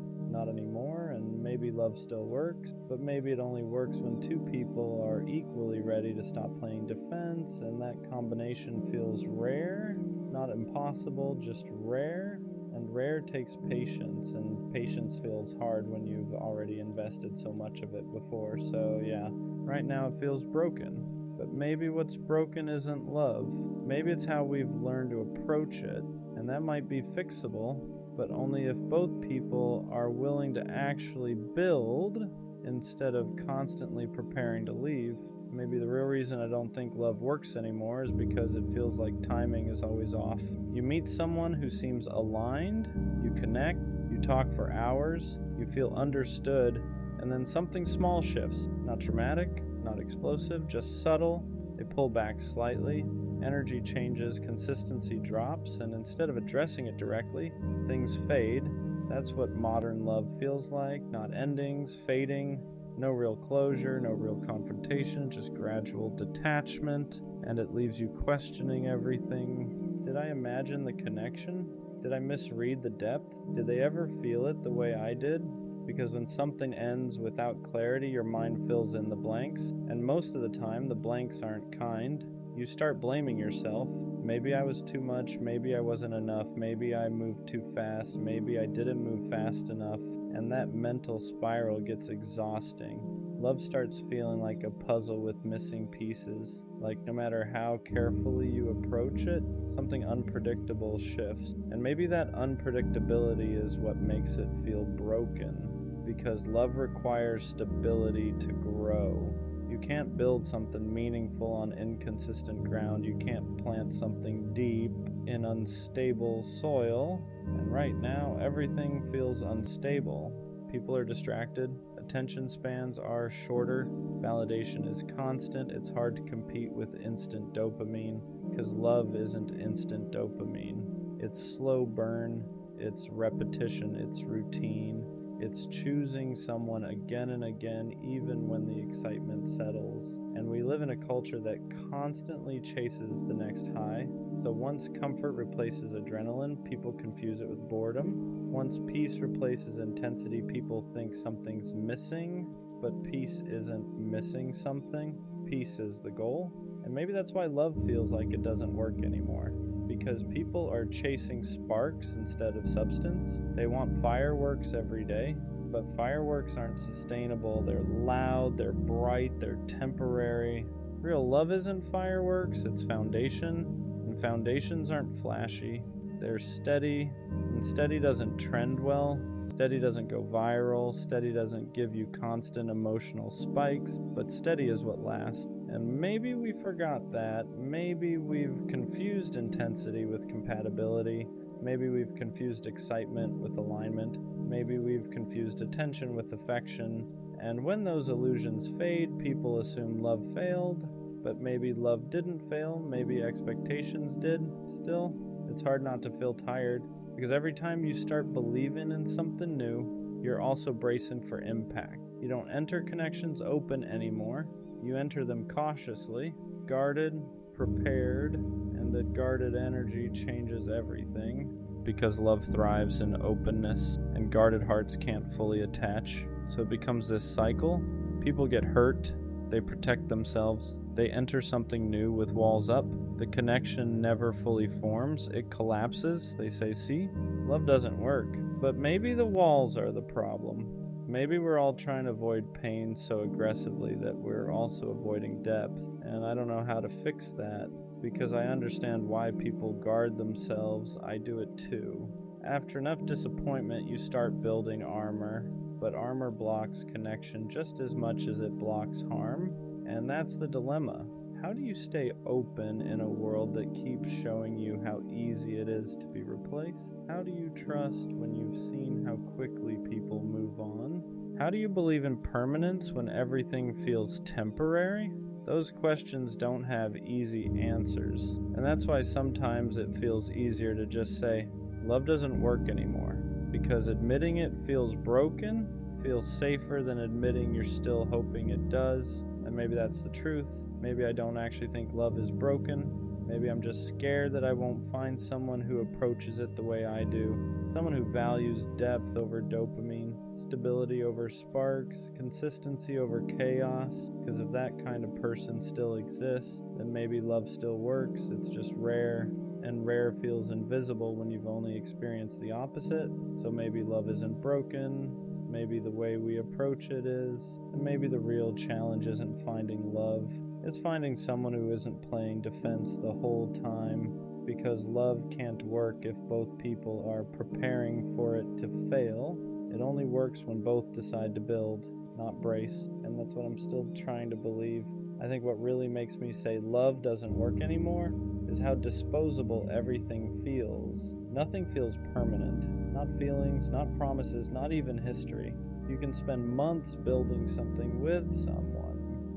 anymore, and maybe love still works, but maybe it only works when two people are equally ready to stop playing defense, and that combination feels rare, not impossible, just rare, and rare takes patience, and patience feels hard when you've already invested so much of it before. So yeah, right now it feels broken, but maybe what's broken isn't love. Maybe it's how we've learned to approach it, and that might be fixable, but only if both people are willing to actually build instead of constantly preparing to leave. Maybe the real reason I don't think love works anymore is because it feels like timing is always off. You meet someone who seems aligned, you connect, you talk for hours, you feel understood, and then something small shifts. Not dramatic, not explosive, just subtle. They pull back slightly. Energy changes, consistency drops, and instead of addressing it directly, things fade. That's what modern love feels like. Not endings, fading, no real closure, no real confrontation, just gradual detachment, and it leaves you questioning everything. Did I imagine the connection? Did I misread the depth? Did they ever feel it the way I did? Because when something ends without clarity, your mind fills in the blanks, and most of the time the blanks aren't kind. You start blaming yourself. Maybe I was too much, maybe I wasn't enough, maybe I moved too fast, maybe I didn't move fast enough, and that mental spiral gets exhausting. Love starts feeling like a puzzle with missing pieces. Like no matter how carefully you approach it, something unpredictable shifts. And maybe that unpredictability is what makes it feel broken, because love requires stability to grow. You can't build something meaningful on inconsistent ground. You can't plant something deep in unstable soil. And right now, everything feels unstable. People are distracted. Attention spans are shorter. Validation is constant. It's hard to compete with instant dopamine, because love isn't instant dopamine. It's slow burn. It's repetition. It's routine. It's choosing someone again and again, even when the excitement settles. And we live in a culture that constantly chases the next high. So once comfort replaces adrenaline, people confuse it with boredom. Once peace replaces intensity, people think something's missing. But peace isn't missing something. Peace is the goal. And maybe that's why love feels like it doesn't work anymore. Because people are chasing sparks instead of substance. They want fireworks every day, but fireworks aren't sustainable. They're loud, they're bright, they're temporary. Real love isn't fireworks, it's foundation, and foundations aren't flashy. They're steady, and steady doesn't trend well. Steady doesn't go viral. Steady doesn't give you constant emotional spikes, but steady is what lasts. And maybe we forgot that. Maybe we've confused intensity with compatibility. Maybe we've confused excitement with alignment. Maybe we've confused attention with affection. And when those illusions fade, people assume love failed, but maybe love didn't fail. Maybe expectations did. Still, it's hard not to feel tired, because every time you start believing in something new, you're also bracing for impact. You don't enter connections open anymore. You enter them cautiously, guarded, prepared, and that guarded energy changes everything, because love thrives in openness, and guarded hearts can't fully attach. So it becomes this cycle. People get hurt, they protect themselves, they enter something new with walls up. The connection never fully forms, it collapses. They say, see, love doesn't work. But maybe the walls are the problem. Maybe we're all trying to avoid pain so aggressively that we're also avoiding depth. And I don't know how to fix that, because I understand why people guard themselves. I do it too. After enough disappointment, you start building armor, but armor blocks connection just as much as it blocks harm. And that's the dilemma. How do you stay open in a world that keeps showing you how easy it is to be replaced? How do you trust when you've seen how quickly people move on? How do you believe in permanence when everything feels temporary? Those questions don't have easy answers. And that's why sometimes it feels easier to just say, love doesn't work anymore. Because admitting it feels broken, feels safer than admitting you're still hoping it does. And maybe that's the truth. Maybe I don't actually think love is broken. Maybe I'm just scared that I won't find someone who approaches it the way I do. Someone who values depth over dopamine, stability over sparks, consistency over chaos. Because if that kind of person still exists, then maybe love still works. It's just rare. And rare feels invisible when you've only experienced the opposite. So maybe love isn't broken. Maybe the way we approach it is. And maybe the real challenge isn't finding love. It's finding someone who isn't playing defense the whole time, because love can't work if both people are preparing for it to fail. It only works when both decide to build, not brace, and that's what I'm still trying to believe. I think what really makes me say love doesn't work anymore is how disposable everything feels. Nothing feels permanent. Not feelings, not promises, not even history. You can spend months building something with someone.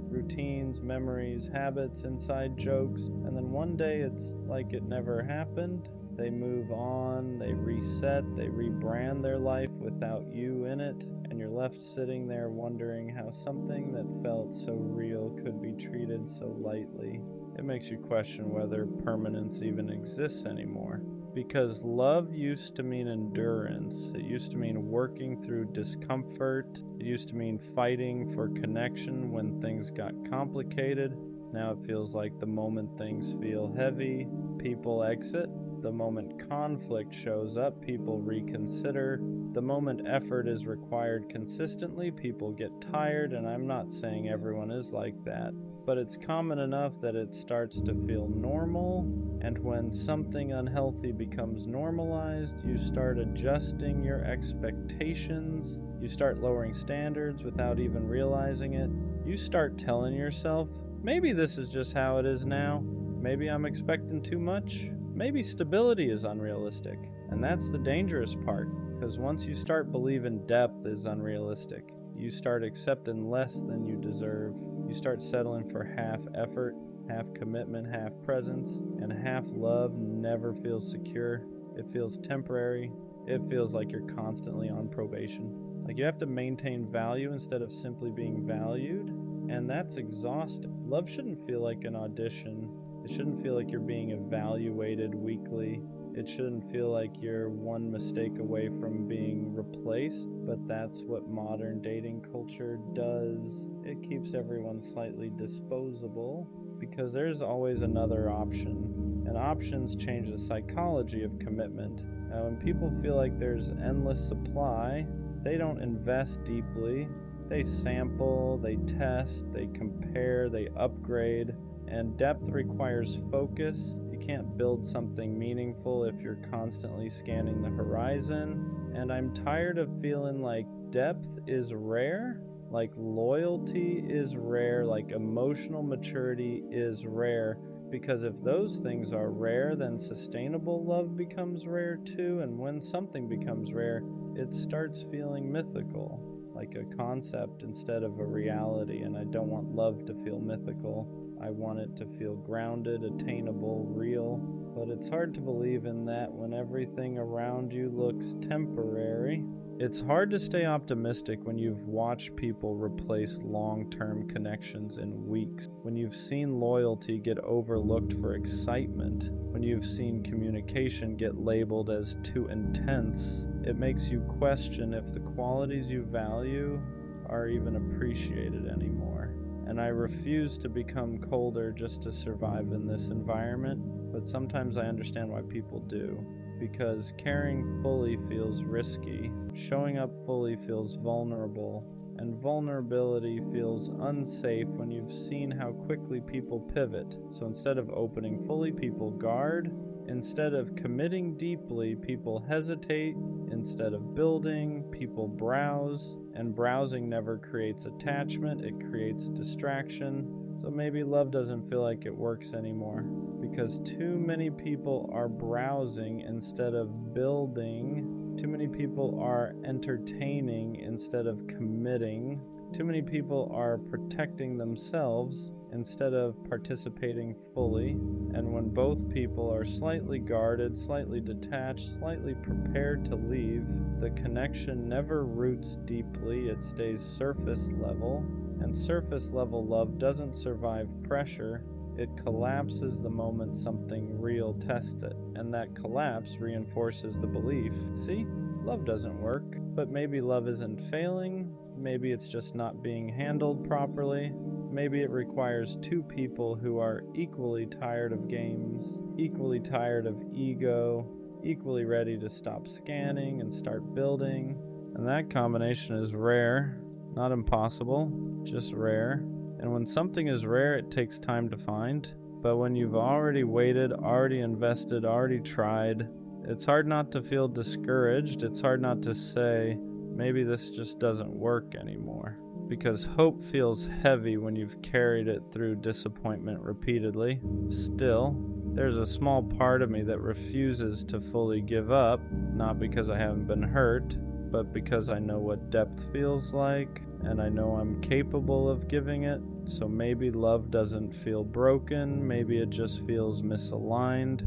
Routines, memories, habits, inside jokes, and then one day it's like it never happened. They move on, they reset, they rebrand their life without you in it, and you're left sitting there wondering how something that felt so real could be treated so lightly. It makes you question whether permanence even exists anymore. Because love used to mean endurance. It used to mean working through discomfort. It used to mean fighting for connection when things got complicated. Now it feels like the moment things feel heavy, people exit. The moment conflict shows up, people reconsider. The moment effort is required consistently, people get tired, and I'm not saying everyone is like that. But it's common enough that it starts to feel normal, and when something unhealthy becomes normalized, you start adjusting your expectations, you start lowering standards without even realizing it. You start telling yourself, maybe this is just how it is now, maybe I'm expecting too much, maybe stability is unrealistic. And that's the dangerous part, because once you start believing depth is unrealistic, you start accepting less than you deserve. You start settling for half effort, half commitment, half presence, and half love never feels secure. It feels temporary. It feels like you're constantly on probation. Like you have to maintain value instead of simply being valued, and that's exhausting. Love shouldn't feel like an audition. It shouldn't feel like you're being evaluated weekly. It shouldn't feel like you're one mistake away from being replaced, but that's what modern dating culture does. It keeps everyone slightly disposable because there's always another option, and options change the psychology of commitment. Now, when people feel like there's endless supply, they don't invest deeply. They sample, they test, they compare, they upgrade, and depth requires focus. You can't build something meaningful if you're constantly scanning the horizon. And I'm tired of feeling like depth is rare, like loyalty is rare, like emotional maturity is rare. Because if those things are rare, then sustainable love becomes rare too. And when something becomes rare, it starts feeling mythical, like a concept instead of a reality. And I don't want love to feel mythical. I want it to feel grounded, attainable, real. But it's hard to believe in that when everything around you looks temporary. It's hard to stay optimistic when you've watched people replace long-term connections in weeks, when you've seen loyalty get overlooked for excitement, when you've seen communication get labeled as too intense. It makes you question if the qualities you value are even appreciated anymore. And I refuse to become colder just to survive in this environment, but sometimes I understand why people do. Because caring fully feels risky, showing up fully feels vulnerable, and vulnerability feels unsafe when you've seen how quickly people pivot. So instead of opening fully, people guard. Instead of committing deeply, people hesitate. Instead of building, people browse. And browsing never creates attachment, it creates distraction. So maybe love doesn't feel like it works anymore, because too many people are browsing instead of building. Too many people are entertaining instead of committing. Too many people are protecting themselves instead of participating fully. And when both people are slightly guarded, slightly detached, slightly prepared to leave, the connection never roots deeply, it stays surface level. And surface level love doesn't survive pressure, it collapses the moment something real tests it. And that collapse reinforces the belief, see, love doesn't work. But maybe love isn't failing, maybe it's just not being handled properly. Maybe it requires two people who are equally tired of games, equally tired of ego, equally ready to stop scanning and start building. And that combination is rare, not impossible, just rare. And when something is rare, it takes time to find. But when you've already waited, already invested, already tried, it's hard not to feel discouraged. It's hard not to say, maybe this just doesn't work anymore. Because hope feels heavy when you've carried it through disappointment repeatedly. Still, there's a small part of me that refuses to fully give up, not because I haven't been hurt, but because I know what depth feels like, and I know I'm capable of giving it. So maybe love doesn't feel broken, maybe it just feels misaligned.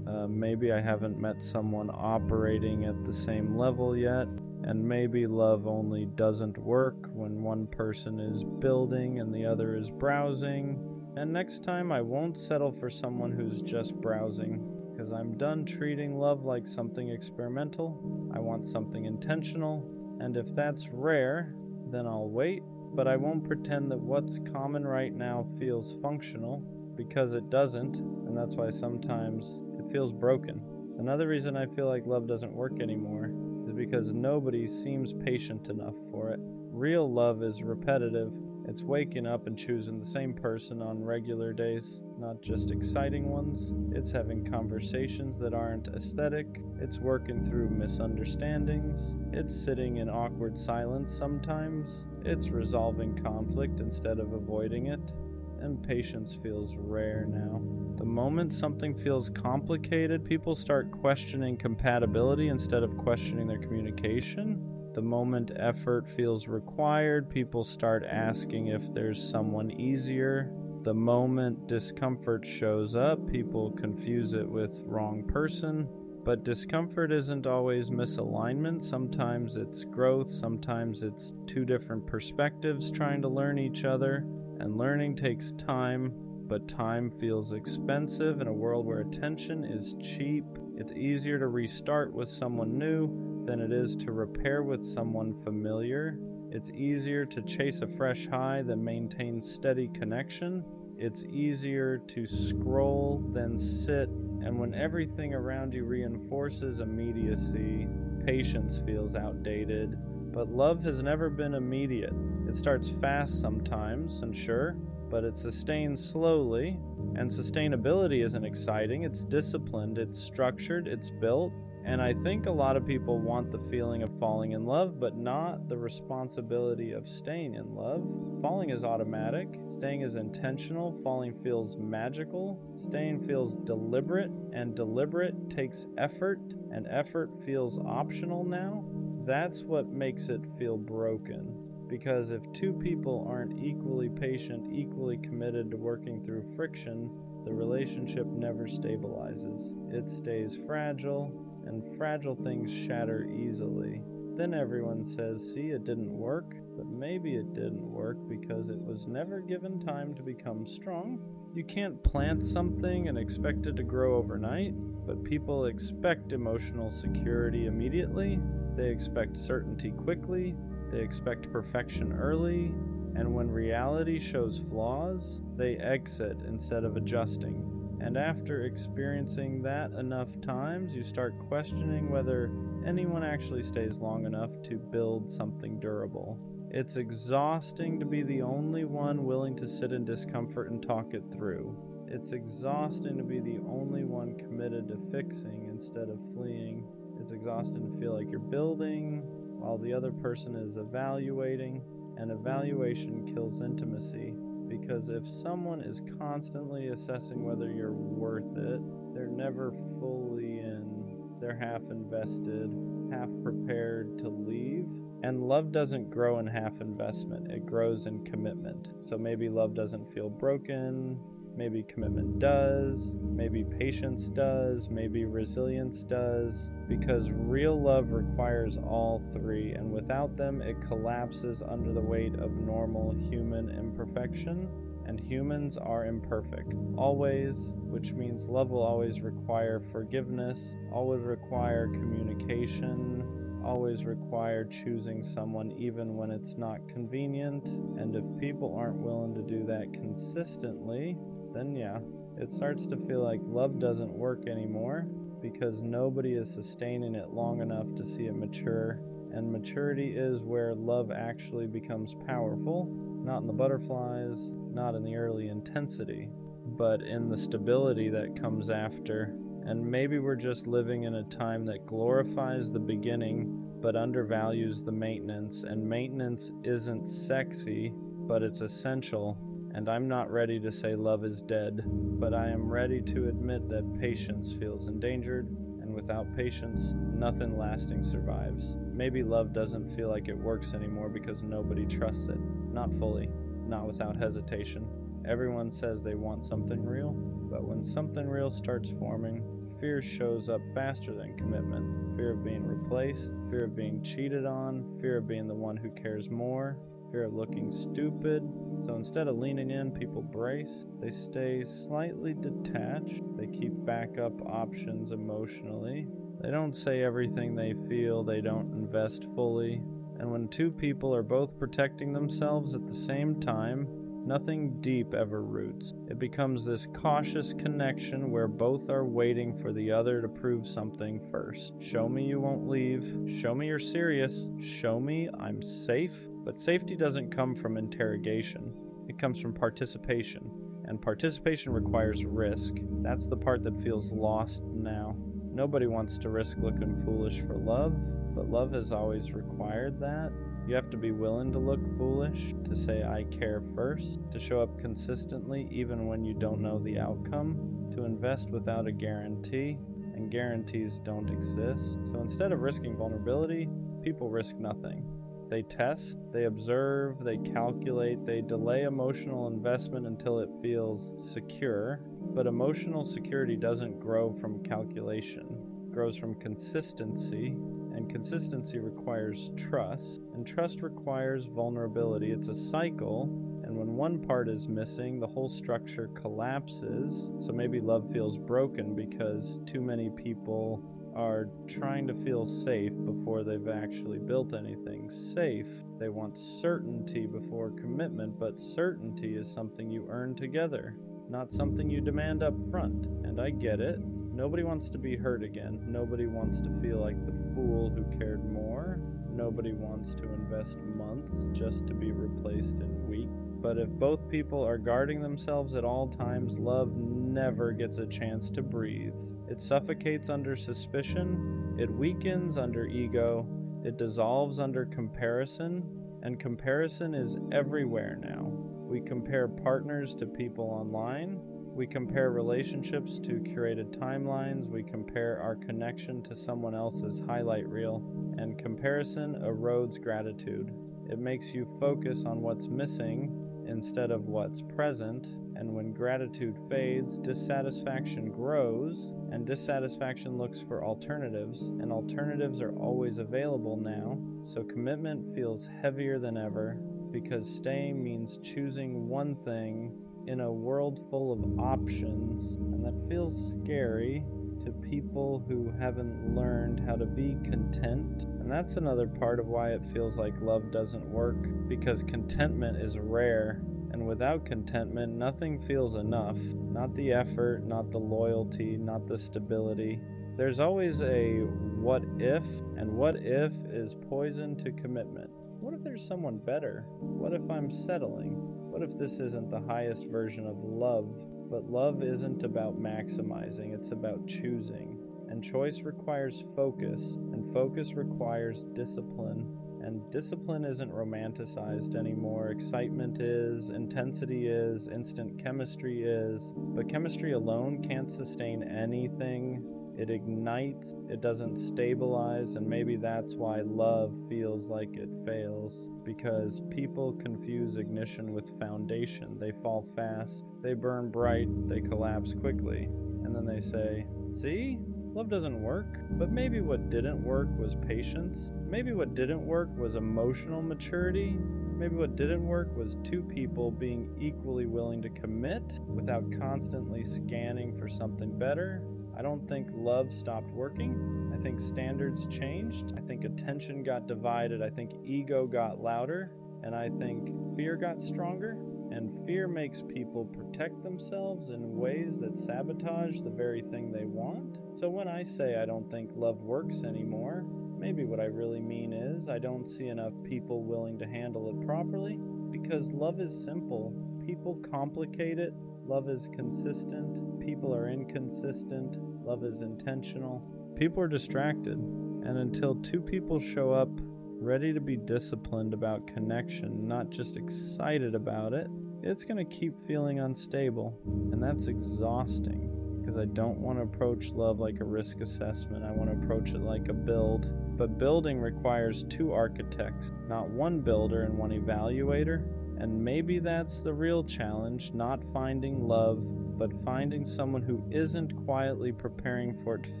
Maybe I haven't met someone operating at the same level yet, and maybe love only doesn't work when one person is building and the other is browsing. And next time I won't settle for someone who's just browsing, because I'm done treating love like something experimental. I want something intentional, and if that's rare, then I'll wait, but I won't pretend that what's common right now feels functional, because it doesn't, and that's why sometimes it feels broken. Another reason I feel like love doesn't work anymore is because nobody seems patient enough for it. Real love is repetitive. It's waking up and choosing the same person on regular days, not just exciting ones. It's having conversations that aren't aesthetic. It's working through misunderstandings. It's sitting in awkward silence sometimes. It's resolving conflict instead of avoiding it. And patience feels rare now. The moment something feels complicated, people start questioning compatibility instead of questioning their communication. The moment effort feels required, people start asking if there's someone easier. The moment discomfort shows up, people confuse it with wrong person. But discomfort isn't always misalignment. Sometimes it's growth, sometimes it's two different perspectives trying to learn each other. And learning takes time, but time feels expensive in a world where attention is cheap. It's easier to restart with someone new than it is to repair with someone familiar. It's easier to chase a fresh high than maintain steady connection. It's easier to scroll than sit, and when everything around you reinforces immediacy, patience feels outdated. But love has never been immediate. It starts fast sometimes, and sure, but it sustains slowly. And sustainability isn't exciting, it's disciplined, it's structured, it's built. And I think a lot of people want the feeling of falling in love, but not the responsibility of staying in love. Falling is automatic, staying is intentional, falling feels magical, staying feels deliberate, and deliberate takes effort, and effort feels optional now. That's what makes it feel broken. Because if two people aren't equally patient, equally committed to working through friction, the relationship never stabilizes. It stays fragile, and fragile things shatter easily. Then everyone says, see, it didn't work, but maybe it didn't work because it was never given time to become strong. You can't plant something and expect it to grow overnight, but people expect emotional security immediately. They expect certainty quickly. They expect perfection early. And when reality shows flaws, they exit instead of adjusting. And after experiencing that enough times, you start questioning whether anyone actually stays long enough to build something durable. It's exhausting to be the only one willing to sit in discomfort and talk it through. It's exhausting to be the only one committed to fixing instead of fleeing. It's exhausting to feel like you're building while the other person is evaluating, and evaluation kills intimacy. Because if someone is constantly assessing whether you're worth it, they're never fully in. They're half invested, half prepared to leave. And love doesn't grow in half investment, it grows in commitment. So maybe love doesn't feel broken, maybe commitment does, maybe patience does, maybe resilience does, because real love requires all three, and without them it collapses under the weight of normal human imperfection, and humans are imperfect, always, which means love will always require forgiveness, always require communication, always require choosing someone even when it's not convenient, and if people aren't willing to do that consistently, then yeah, it starts to feel like love doesn't work anymore because nobody is sustaining it long enough to see it mature, and maturity is where love actually becomes powerful, not in the butterflies, not in the early intensity, but in the stability that comes after. And maybe we're just living in a time that glorifies the beginning but undervalues the maintenance, and maintenance isn't sexy, but it's essential. And I'm not ready to say love is dead, but I am ready to admit that patience feels endangered, and without patience, nothing lasting survives. Maybe love doesn't feel like it works anymore because nobody trusts it. Not fully, not without hesitation. Everyone says they want something real, but when something real starts forming, fear shows up faster than commitment. Fear of being replaced, fear of being cheated on, fear of being the one who cares more, fear of looking stupid. So instead of leaning in, people brace. They stay slightly detached. They keep backup options emotionally. They don't say everything they feel. They don't invest fully. And when two people are both protecting themselves at the same time, nothing deep ever roots. It becomes this cautious connection where both are waiting for the other to prove something first. Show me you won't leave. Show me you're serious. Show me I'm safe. But safety doesn't come from interrogation. It comes from participation. And participation requires risk. That's the part that feels lost now. Nobody wants to risk looking foolish for love, but love has always required that. You have to be willing to look foolish, to say I care first, to show up consistently even when you don't know the outcome, to invest without a guarantee, and guarantees don't exist. So instead of risking vulnerability, people risk nothing. They test, they observe, they calculate, they delay emotional investment until it feels secure. But emotional security doesn't grow from calculation. It grows from consistency, and consistency requires trust, and trust requires vulnerability. It's a cycle, and when one part is missing, the whole structure collapses. So maybe love feels broken because too many people are trying to feel safe before they've actually built anything safe. They want certainty before commitment, but certainty is something you earn together, not something you demand up front. And I get it. Nobody wants to be hurt again. Nobody wants to feel like the fool who cared more. Nobody wants to invest months just to be replaced in weeks. But if both people are guarding themselves at all times, love never gets a chance to breathe. It suffocates under suspicion, it weakens under ego, it dissolves under comparison, and comparison is everywhere now. We compare partners to people online, we compare relationships to curated timelines, we compare our connection to someone else's highlight reel, and comparison erodes gratitude. It makes you focus on what's missing instead of what's present, And when gratitude fades, dissatisfaction grows, and dissatisfaction looks for alternatives, and alternatives are always available now, so commitment feels heavier than ever, because staying means choosing one thing in a world full of options, and that feels scary to people who haven't learned how to be content. And that's another part of why it feels like love doesn't work, because contentment is rare. And without contentment, nothing feels enough. Not the effort, not the loyalty, not the stability. There's always a what if, and what if is poison to commitment. What if there's someone better? What if I'm settling? What if this isn't the highest version of love? But love isn't about maximizing, it's about choosing. And choice requires focus, and focus requires discipline. And discipline isn't romanticized anymore. Excitement is, intensity is, instant chemistry is. But chemistry alone can't sustain anything. It ignites, it doesn't stabilize, and maybe that's why love feels like it fails. Because people confuse ignition with foundation. They fall fast, they burn bright, they collapse quickly. And then they say, see? Love doesn't work. But maybe what didn't work was patience. Maybe what didn't work was emotional maturity. Maybe what didn't work was two people being equally willing to commit without constantly scanning for something better. I don't think love stopped working. I think standards changed. I think attention got divided. I think ego got louder. And I think fear got stronger. And fear makes people protect themselves in ways that sabotage the very thing they want. So when I say I don't think love works anymore, maybe what I really mean is I don't see enough people willing to handle it properly, because love is simple. People complicate it. Love is consistent. People are inconsistent. Love is intentional. People are distracted. And until two people show up ready to be disciplined about connection, not just excited about it, it's going to keep feeling unstable. And that's exhausting, because I don't want to approach love like a risk assessment. I want to approach it like a build. But building requires two architects, not one builder and one evaluator. And maybe that's the real challenge, not finding love, but finding someone who isn't quietly preparing for it to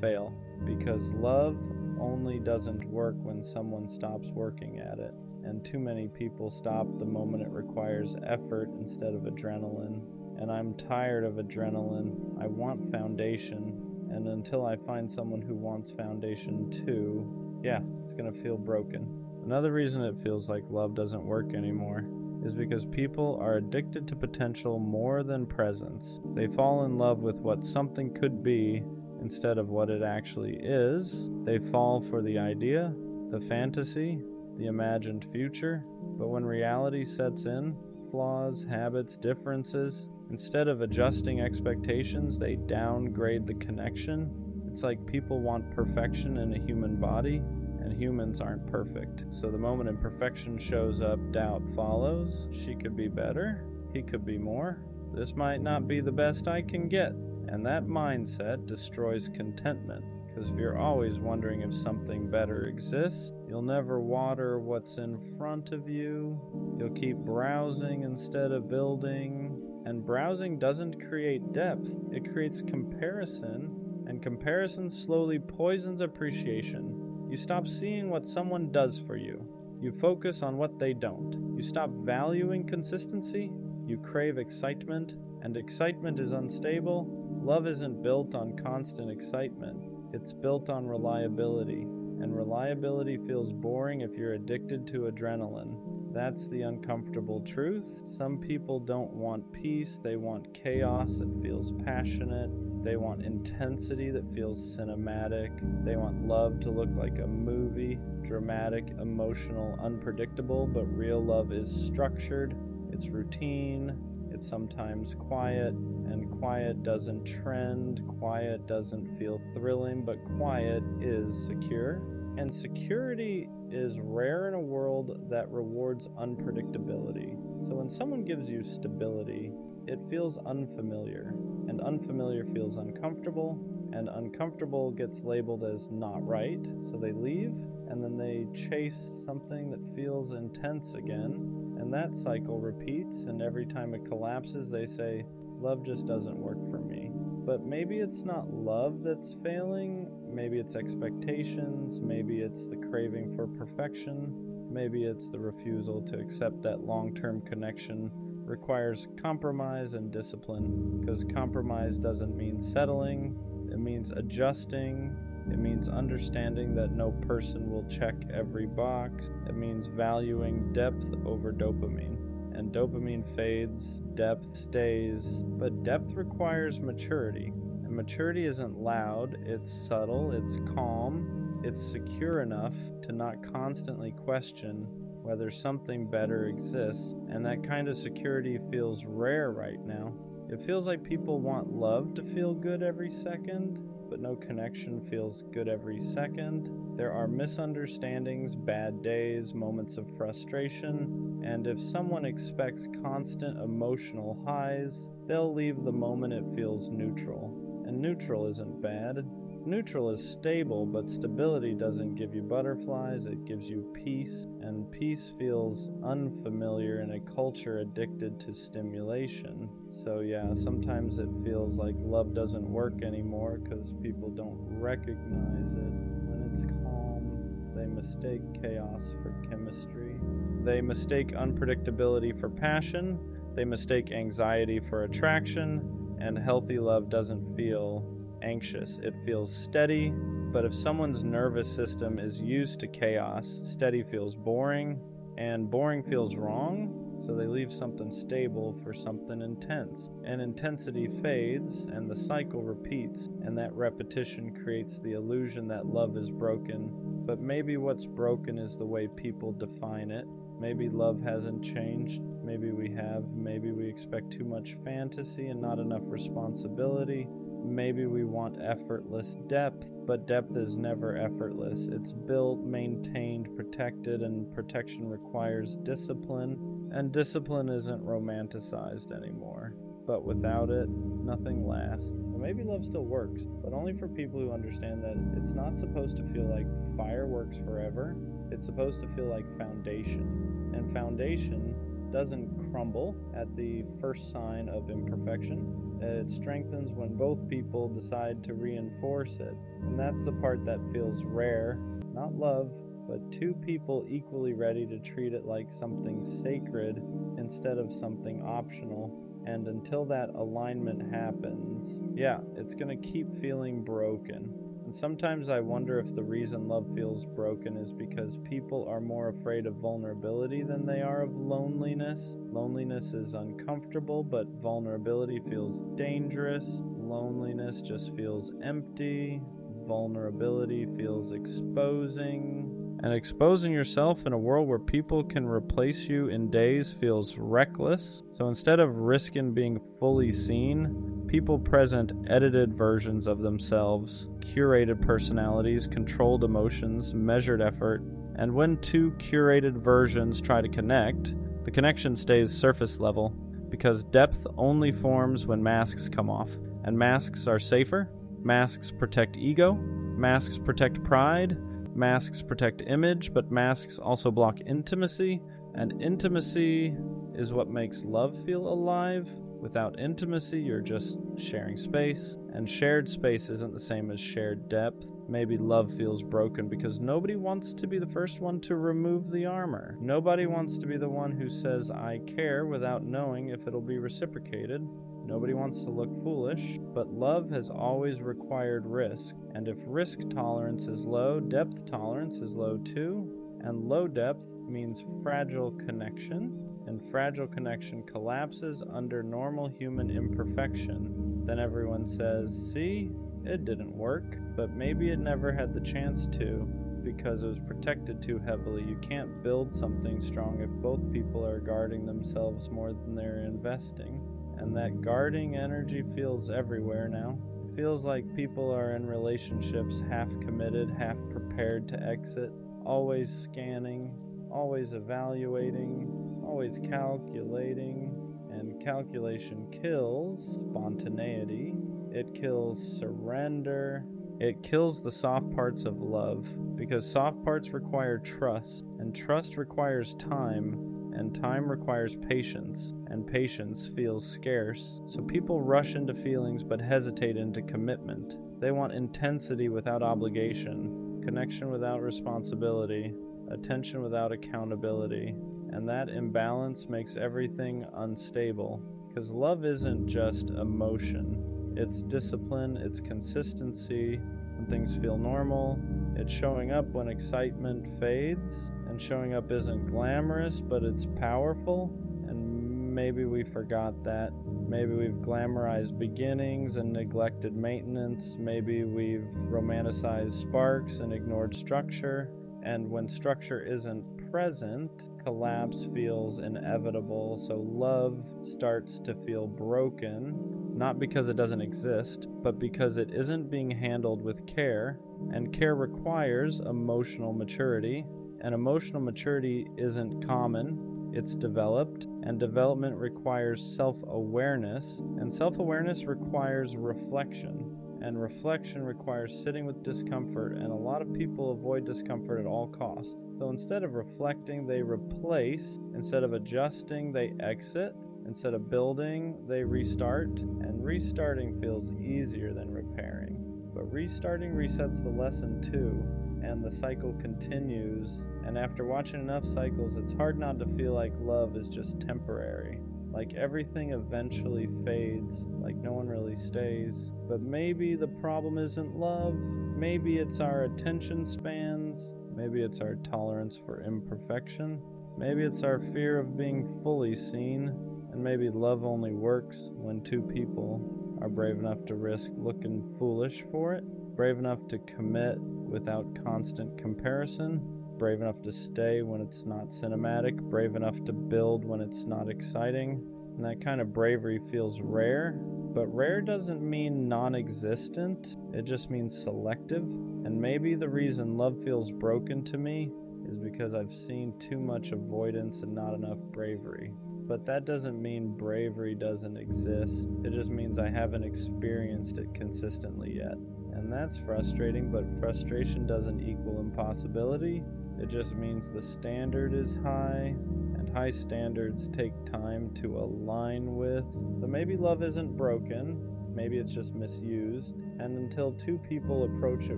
fail. Because love only doesn't work when someone stops working at it. And too many people stop the moment it requires effort instead of adrenaline. And I'm tired of adrenaline. I want foundation. And until I find someone who wants foundation too, it's gonna feel broken. Another reason it feels like love doesn't work anymore is because people are addicted to potential more than presence. They fall in love with what something could be instead of what it actually is. They fall for the idea, the fantasy, the imagined future. But when reality sets in, flaws, habits, differences, instead of adjusting expectations, they downgrade the connection. It's like people want perfection in a human body, and humans aren't perfect. So the moment imperfection shows up, doubt follows. She could be better. He could be more. This might not be the best I can get. And that mindset destroys contentment. Because if you're always wondering if something better exists, you'll never water what's in front of you. You'll keep browsing instead of building. And browsing doesn't create depth. It creates comparison. And comparison slowly poisons appreciation. You stop seeing what someone does for you. You focus on what they don't. You stop valuing consistency. You crave excitement. And excitement is unstable. Love isn't built on constant excitement. It's built on reliability. And reliability feels boring if you're addicted to adrenaline. That's the uncomfortable truth. Some people don't want peace. They want chaos that feels passionate. They want intensity that feels cinematic. They want love to look like a movie, dramatic, emotional, unpredictable, but real love is structured. It's routine. It's sometimes quiet, and quiet doesn't trend. Quiet doesn't feel thrilling, but quiet is secure. And security is rare in a world that rewards unpredictability. So when someone gives you stability, it feels unfamiliar, and unfamiliar feels uncomfortable, and uncomfortable gets labeled as not right, so they leave, and then they chase something that feels intense again, and that cycle repeats, and every time it collapses, they say, Love just doesn't work for me. But maybe it's not love that's failing. Maybe it's expectations. Maybe it's the craving for perfection. Maybe it's the refusal to accept that long-term connection requires compromise and discipline, because compromise doesn't mean settling. It means adjusting. It means understanding that no person will check every box. It means valuing depth over dopamine. And dopamine fades, depth stays, but depth requires maturity. And maturity isn't loud, it's subtle, it's calm, it's secure enough to not constantly question whether something better exists. And that kind of security feels rare right now. It feels like people want love to feel good every second, but no connection feels good every second. There are misunderstandings, bad days, moments of frustration, and if someone expects constant emotional highs, they'll leave the moment it feels neutral. And neutral isn't bad. Neutral is stable, but stability doesn't give you butterflies, it gives you peace, and peace feels unfamiliar in a culture addicted to stimulation. So yeah, sometimes it feels like love doesn't work anymore because people don't recognize it. When it's calm, they mistake chaos for chemistry. They mistake unpredictability for passion. They mistake anxiety for attraction, and healthy love doesn't feel anxious. It feels steady, but if someone's nervous system is used to chaos, steady feels boring, and boring feels wrong, so they leave something stable for something intense. And intensity fades, and the cycle repeats, and that repetition creates the illusion that love is broken. But maybe what's broken is the way people define it. Maybe love hasn't changed. Maybe we have. Maybe we expect too much fantasy and not enough responsibility. Maybe we want effortless depth, but depth is never effortless. It's built, maintained, protected, and protection requires discipline, and discipline isn't romanticized anymore. But without it, nothing lasts. Well, maybe love still works, but only for people who understand that it's not supposed to feel like fireworks forever. It's supposed to feel like foundation. And foundation doesn't crumble at the first sign of imperfection. It strengthens when both people decide to reinforce it. And that's the part that feels rare. Not love, but two people equally ready to treat it like something sacred instead of something optional. And until that alignment happens, yeah, it's gonna keep feeling broken. And sometimes I wonder if the reason love feels broken is because people are more afraid of vulnerability than they are of loneliness. Loneliness is uncomfortable, but vulnerability feels dangerous. Loneliness just feels empty. Vulnerability feels exposing. And exposing yourself in a world where people can replace you in days feels reckless. So instead of risking being fully seen, people present edited versions of themselves, curated personalities, controlled emotions, measured effort. And when two curated versions try to connect, the connection stays surface level, because depth only forms when masks come off. And masks are safer. Masks protect ego. Masks protect pride. Masks protect image, but masks also block intimacy, and intimacy is what makes love feel alive. Without intimacy, you're just sharing space, and shared space isn't the same as shared depth. Maybe love feels broken because nobody wants to be the first one to remove the armor. Nobody wants to be the one who says, I care, without knowing if it'll be reciprocated. Nobody wants to look foolish, but love has always required risk. And if risk tolerance is low, depth tolerance is low too. And low depth means fragile connection, and fragile connection collapses under normal human imperfection. Then everyone says, see, it didn't work, but maybe it never had the chance to, because it was protected too heavily. You can't build something strong if both people are guarding themselves more than they're investing. And that guarding energy feels everywhere now. It feels like people are in relationships half committed, half prepared to exit, always scanning, always evaluating, always calculating. And calculation kills spontaneity. It kills surrender. It kills the soft parts of love, because soft parts require trust, and trust requires time. and time requires patience, and patience feels scarce. So people rush into feelings but hesitate into commitment. They want intensity without obligation, connection without responsibility, attention without accountability, and that imbalance makes everything unstable. Because love isn't just emotion, it's discipline, it's consistency when things feel normal, it's showing up when excitement fades, and showing up isn't glamorous, but it's powerful. And maybe we forgot that. Maybe we've glamorized beginnings and neglected maintenance. Maybe we've romanticized sparks and ignored structure. And when structure isn't present, collapse feels inevitable. So love starts to feel broken, not because it doesn't exist, but because it isn't being handled with care. And care requires emotional maturity. And emotional maturity isn't common, it's developed. And development requires self-awareness. And self-awareness requires reflection. And reflection requires sitting with discomfort, and a lot of people avoid discomfort at all costs. So instead of reflecting, they replace. Instead of adjusting, they exit. Instead of building, they restart. And restarting feels easier than repairing. But restarting resets the lesson too, and the cycle continues. And after watching enough cycles, it's hard not to feel like love is just temporary. Like everything eventually fades, like no one really stays. But maybe the problem isn't love, maybe it's our attention spans, maybe it's our tolerance for imperfection, maybe it's our fear of being fully seen, and maybe love only works when two people are brave enough to risk looking foolish for it, brave enough to commit without constant comparison, brave enough to stay when it's not cinematic, brave enough to build when it's not exciting. And that kind of bravery feels rare, but rare doesn't mean non-existent, it just means selective. And maybe the reason love feels broken to me is because I've seen too much avoidance and not enough bravery. But that doesn't mean bravery doesn't exist, it just means I haven't experienced it consistently yet. And that's frustrating, but frustration doesn't equal impossibility. It just means the standard is high, and high standards take time to align with. So maybe love isn't broken, maybe it's just misused. And until two people approach it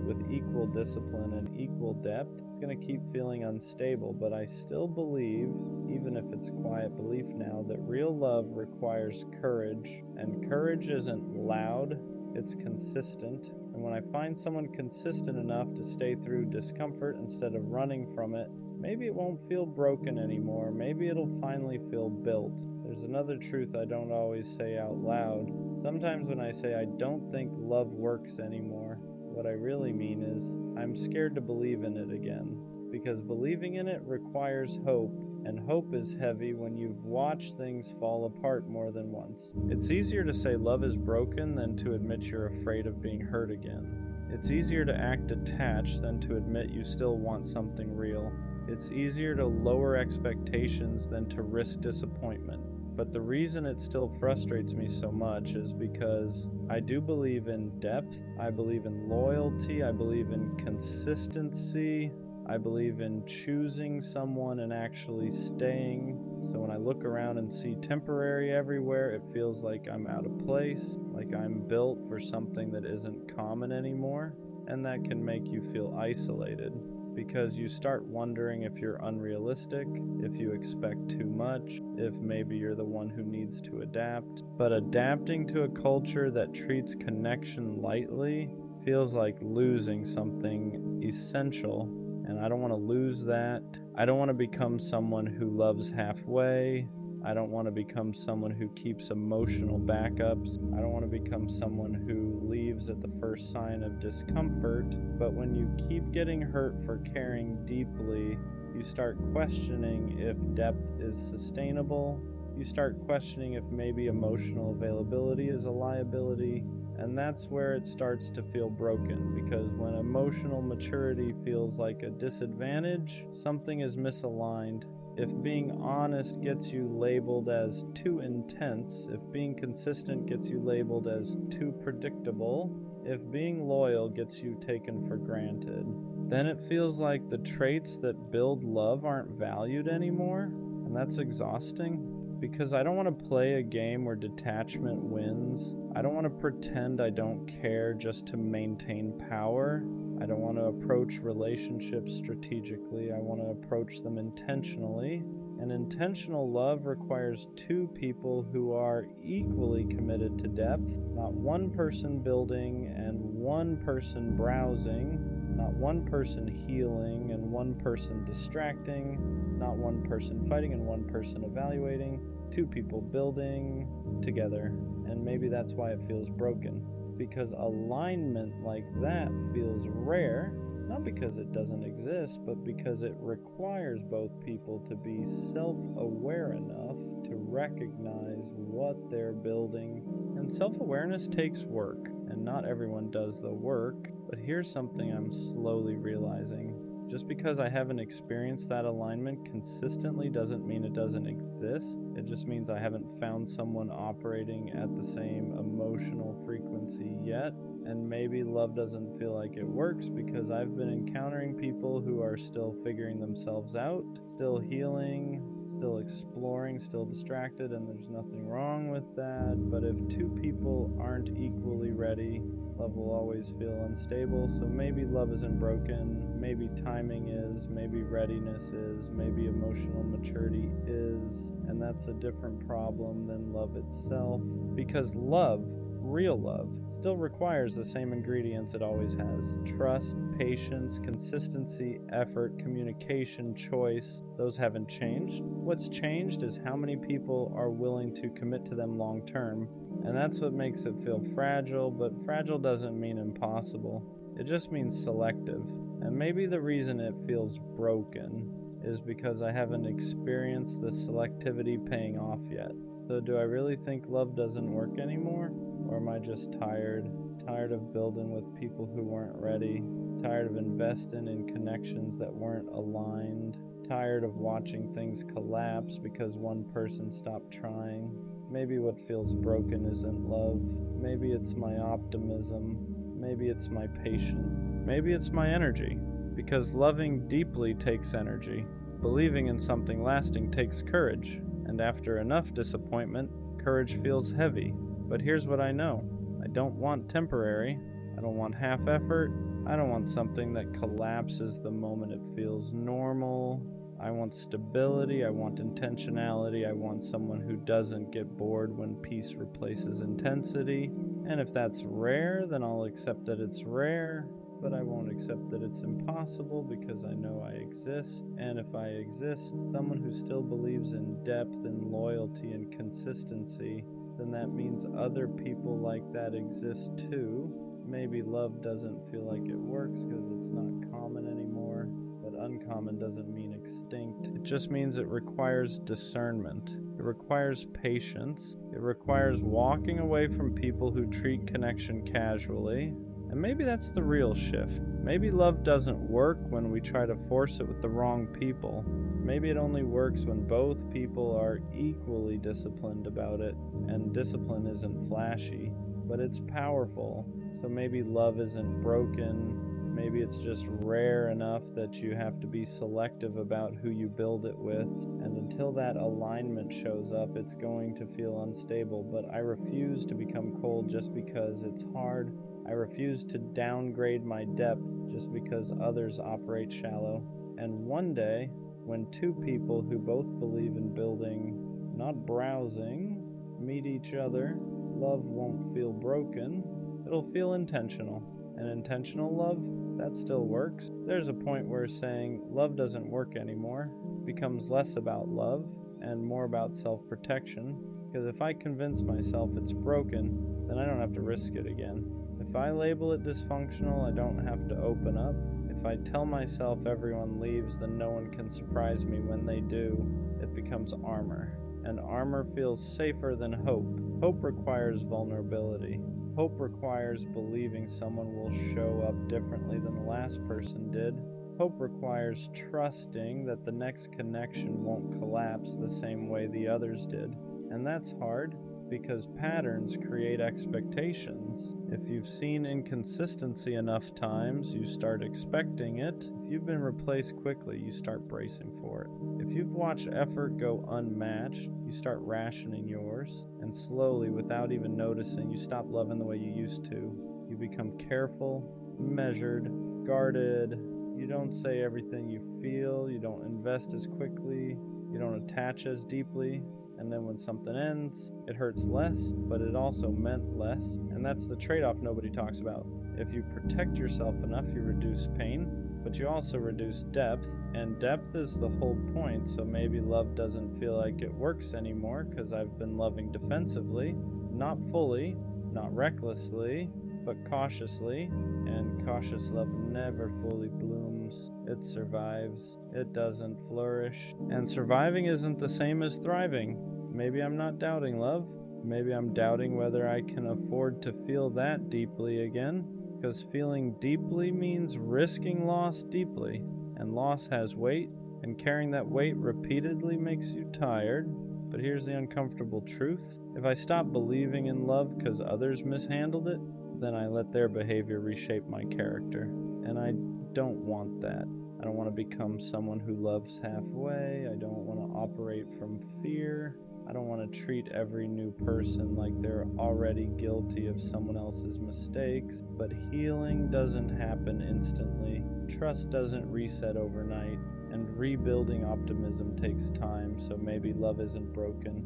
with equal discipline and equal depth, it's going to keep feeling unstable. But I still believe, even if it's quiet belief now, that real love requires courage. And courage isn't loud, it's consistent. And when I find someone consistent enough to stay through discomfort instead of running from it, maybe it won't feel broken anymore. Maybe it'll finally feel built. There's another truth I don't always say out loud. Sometimes when I say I don't think love works anymore, what I really mean is I'm scared to believe in it again. Because believing in it requires hope, and hope is heavy when you've watched things fall apart more than once. It's easier to say love is broken than to admit you're afraid of being hurt again. It's easier to act attached than to admit you still want something real. It's easier to lower expectations than to risk disappointment. But the reason it still frustrates me so much is because I do believe in depth, I believe in loyalty, I believe in consistency, I believe in choosing someone and actually staying. So when I look around and see temporary everywhere, it feels like I'm out of place, like I'm built for something that isn't common anymore. And that can make you feel isolated, because you start wondering if you're unrealistic, if you expect too much, if maybe you're the one who needs to adapt. But adapting to a culture that treats connection lightly feels like losing something essential. And I don't want to lose that. I don't want to become someone who loves halfway. I don't want to become someone who keeps emotional backups. I don't want to become someone who leaves at the first sign of discomfort. But when you keep getting hurt for caring deeply, you start questioning if depth is sustainable. You start questioning if maybe emotional availability is a liability. And that's where it starts to feel broken, because when emotional maturity feels like a disadvantage, something is misaligned. If being honest gets you labeled as too intense, if being consistent gets you labeled as too predictable, if being loyal gets you taken for granted, then it feels like the traits that build love aren't valued anymore. And that's exhausting because I don't want to play a game where detachment wins. I don't want to pretend I don't care just to maintain power. I don't want to approach relationships strategically. I want to approach them intentionally. And intentional love requires two people who are equally committed to depth, not one person building and one person browsing, not one person healing and one person distracting, not one person fighting and one person evaluating, two people building together. And maybe that's why it feels broken, because alignment like that feels rare. Not because it doesn't exist, but because it requires both people to be self-aware enough to recognize what they're building. And self-awareness takes work, and not everyone does the work. But here's something I'm slowly realizing. Just because I haven't experienced that alignment consistently doesn't mean it doesn't exist. It just means I haven't found someone operating at the same emotional frequency yet. And maybe love doesn't feel like it works because I've been encountering people who are still figuring themselves out, still healing, still exploring, still distracted, and there's nothing wrong with that. But if two people aren't equally ready, love will always feel unstable. So maybe love isn't broken, maybe timing is, maybe readiness is, maybe emotional maturity is, and that's a different problem than love itself. Because love, real love, still requires the same ingredients it always has: trust, patience, consistency, effort, communication, choice. Those haven't changed. What's changed is how many people are willing to commit to them long term. And that's what makes it feel fragile, but fragile doesn't mean impossible. It just means selective. And maybe the reason it feels broken is because I haven't experienced the selectivity paying off yet. So do I really think love doesn't work anymore? Or am I just tired? Tired of building with people who weren't ready? Tired of investing in connections that weren't aligned? Tired of watching things collapse because one person stopped trying? Maybe what feels broken isn't love. Maybe it's my optimism. Maybe it's my patience. Maybe it's my energy. Because loving deeply takes energy. Believing in something lasting takes courage. And after enough disappointment, courage feels heavy. But here's what I know. I don't want temporary. I don't want half effort. I don't want something that collapses the moment it feels normal. I want stability. I want intentionality. I want someone who doesn't get bored when peace replaces intensity. And if that's rare, then I'll accept that it's rare. But I won't accept that it's impossible because I know I exist. And if I exist, someone who still believes in depth and loyalty and consistency, then that means other people like that exist too. Maybe love doesn't feel like it works because it's not common anymore, but uncommon doesn't mean extinct. It just means it requires discernment. It requires patience. It requires walking away from people who treat connection casually. And maybe that's the real shift. Maybe love doesn't work when we try to force it with the wrong people. Maybe it only works when both people are equally disciplined about it. And discipline isn't flashy, but it's powerful. So maybe love isn't broken. Maybe it's just rare enough that you have to be selective about who you build it with. And until that alignment shows up, it's going to feel unstable. But I refuse to become cold just because it's hard. I refuse to downgrade my depth just because others operate shallow. And one day, when two people who both believe in building, not browsing, meet each other, love won't feel broken. It'll feel intentional. And intentional love, that still works. There's a point where saying love doesn't work anymore becomes less about love and more about self-protection. Because if I convince myself it's broken, then I don't have to risk it again. If I label it dysfunctional, I don't have to open up. If I tell myself everyone leaves, then no one can surprise me when they do. It becomes armor. And armor feels safer than hope. Hope requires vulnerability. Hope requires believing someone will show up differently than the last person did. Hope requires trusting that the next connection won't collapse the same way the others did. And that's hard. because patterns create expectations. If you've seen inconsistency enough times, you start expecting it. If you've been replaced quickly, you start bracing for it. If you've watched effort go unmatched, you start rationing yours, and slowly, without even noticing, you stop loving the way you used to. You become careful, measured, guarded. You don't say everything you feel, you don't invest as quickly, you don't attach as deeply. And then when something ends, it hurts less, but it also meant less. And that's the trade-off nobody talks about. If you protect yourself enough, you reduce pain, but you also reduce depth. And depth is the whole point. So maybe love doesn't feel like it works anymore because I've been loving defensively, not fully, not recklessly, but cautiously. And cautious love never fully blooms. It survives. It doesn't flourish. And surviving isn't the same as thriving. Maybe I'm not doubting love. Maybe I'm doubting whether I can afford to feel that deeply again. Because feeling deeply means risking loss deeply. And loss has weight. And carrying that weight repeatedly makes you tired. But here's the uncomfortable truth. If I stop believing in love because others mishandled it, then I let their behavior reshape my character. And I don't want that. I don't want to become someone who loves halfway. I don't want to operate from fear. I don't want to treat every new person like they're already guilty of someone else's mistakes. But healing doesn't happen instantly. Trust doesn't reset overnight. And rebuilding optimism takes time, so maybe love isn't broken.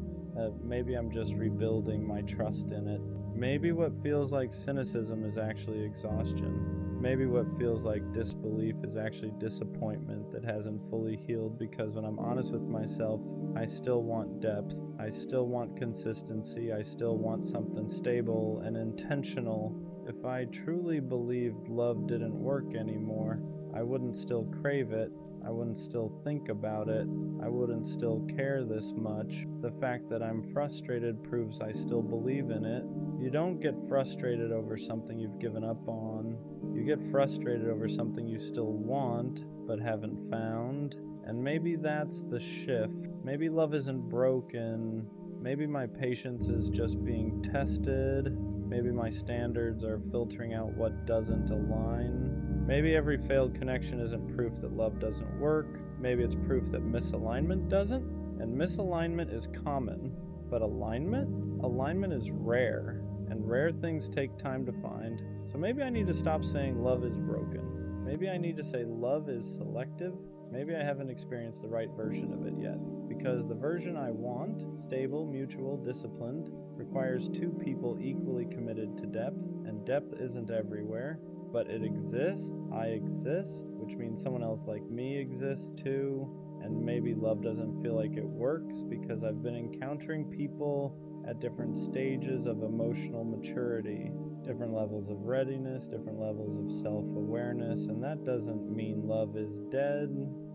Maybe I'm just rebuilding my trust in it. Maybe what feels like cynicism is actually exhaustion. Maybe what feels like disbelief is actually disappointment that hasn't fully healed, because when I'm honest with myself, I still want depth. I still want consistency. I still want something stable and intentional. If I truly believed love didn't work anymore, I wouldn't still crave it. I wouldn't still think about it. I wouldn't still care this much. The fact that I'm frustrated proves I still believe in it. You don't get frustrated over something you've given up on. You get frustrated over something you still want, but haven't found. And maybe that's the shift. Maybe love isn't broken. Maybe my patience is just being tested. Maybe my standards are filtering out what doesn't align. Maybe every failed connection isn't proof that love doesn't work. Maybe it's proof that misalignment doesn't. And misalignment is common, but alignment is rare. And rare things take time to find. So maybe I need to stop saying love is broken. Maybe I need to say love is selective. Maybe I haven't experienced the right version of it yet. Because the version I want, stable, mutual, disciplined, requires two people equally committed to depth. And depth isn't everywhere. But it exists, I exist, which means someone else like me exists too. And maybe love doesn't feel like it works because I've been encountering people at different stages of emotional maturity, different levels of readiness, different levels of self-awareness, and that doesn't mean love is dead.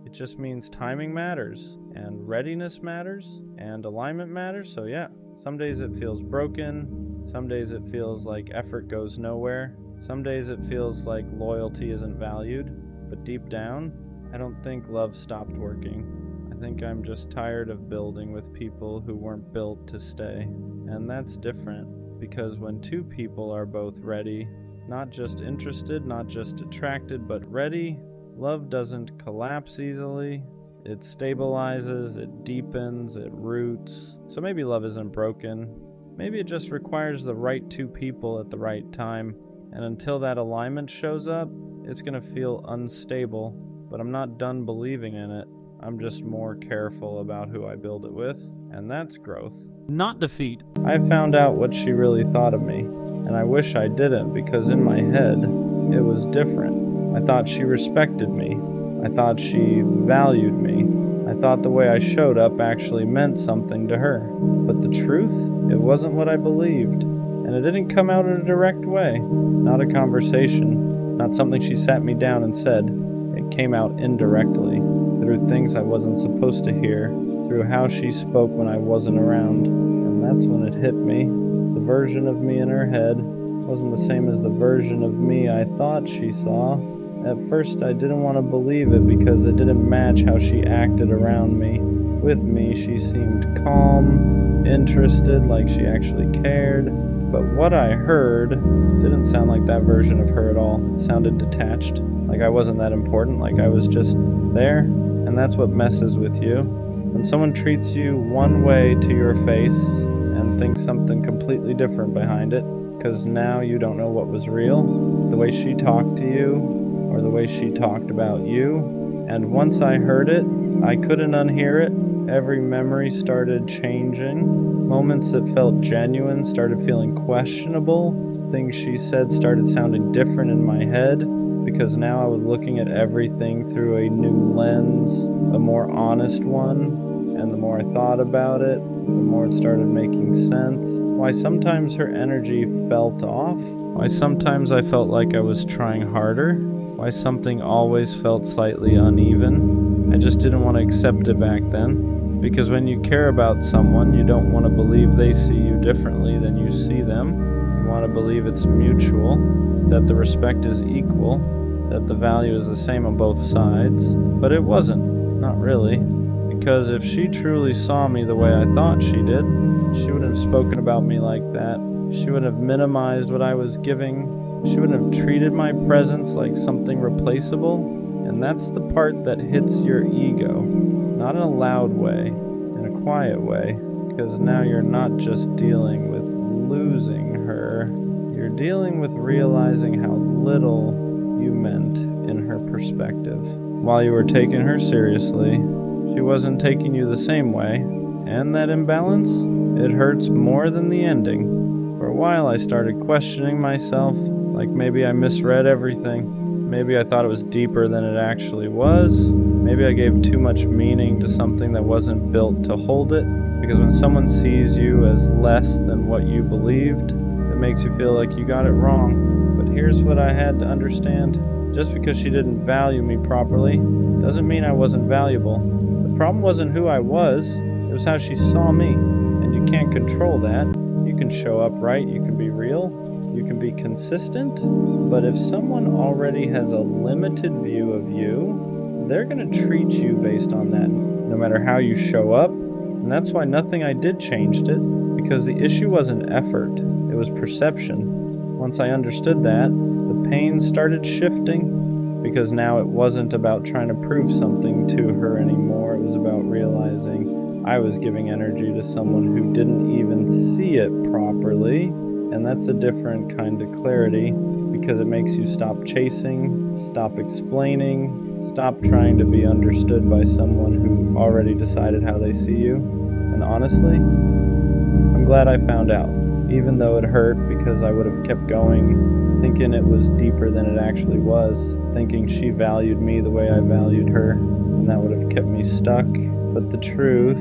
It just means timing matters, and readiness matters, and alignment matters. So yeah, some days it feels broken, some days it feels like effort goes nowhere. Some days it feels like loyalty isn't valued, but deep down, I don't think love stopped working. I think I'm just tired of building with people who weren't built to stay. And that's different, because when two people are both ready, not just interested, not just attracted, but ready, love doesn't collapse easily. It stabilizes, it deepens, it roots. So maybe love isn't broken. Maybe it just requires the right two people at the right time. And until that alignment shows up, it's going to feel unstable. But I'm not done believing in it. I'm just more careful about who I build it with. And that's growth, not defeat. I found out what she really thought of me. And I wish I didn't, because in my head, it was different. I thought she respected me. I thought she valued me. I thought the way I showed up actually meant something to her. But the truth, it wasn't what I believed. And it didn't come out in a direct way. Not a conversation. Not something she sat me down and said. It came out indirectly. Through things I wasn't supposed to hear. Through how she spoke when I wasn't around. And that's when it hit me. The version of me in her head wasn't the same as the version of me I thought she saw. At first I didn't want to believe it because it didn't match how she acted around me. with me, she seemed calm, interested, like she actually cared. But what I heard didn't sound like that version of her at all. It sounded detached, like I wasn't that important, like I was just there. And that's what messes with you. When someone treats you one way to your face and thinks something completely different behind it, because now you don't know what was real, the way she talked to you or the way she talked about you. And once I heard it, I couldn't unhear it. Every memory started changing. Moments that felt genuine started feeling questionable. Things she said started sounding different in my head, because now I was looking at everything through a new lens, a more honest one. And the more I thought about it, the more it started making sense. Why sometimes her energy felt off. Why sometimes I felt like I was trying harder. Why something always felt slightly uneven. I just didn't want to accept it back then. Because when you care about someone, you don't want to believe they see you differently than you see them. You want to believe it's mutual, that the respect is equal, that the value is the same on both sides. But it wasn't. Not really. Because if she truly saw me the way I thought she did, she wouldn't have spoken about me like that. She wouldn't have minimized what I was giving. She wouldn't have treated my presence like something replaceable. And that's the part that hits your ego. Not in a loud way, in a quiet way. Because now you're not just dealing with losing her. You're dealing with realizing how little you meant in her perspective. While you were taking her seriously, she wasn't taking you the same way, and that imbalance, it hurts more than the ending. For a while I started questioning myself, like maybe I misread everything. Maybe I thought it was deeper than it actually was. Maybe I gave too much meaning to something that wasn't built to hold it. Because when someone sees you as less than what you believed, it makes you feel like you got it wrong. But here's what I had to understand. Just because she didn't value me properly doesn't mean I wasn't valuable. The problem wasn't who I was, it was how she saw me. And you can't control that. You can show up right, you can be real, you can be consistent, but if someone already has a limited view of you, they're going to treat you based on that, no matter how you show up. And that's why nothing I did changed it, because the issue wasn't effort, it was perception. Once I understood that, the pain started shifting, because now it wasn't about trying to prove something to her anymore. It was about realizing I was giving energy to someone who didn't even see it properly. And that's a different kind of clarity, because it makes you stop chasing, stop explaining, stop trying to be understood by someone who already decided how they see you. And honestly, I'm glad I found out, even though it hurt, because I would have kept going, thinking it was deeper than it actually was, thinking she valued me the way I valued her, and that would have kept me stuck. But the truth,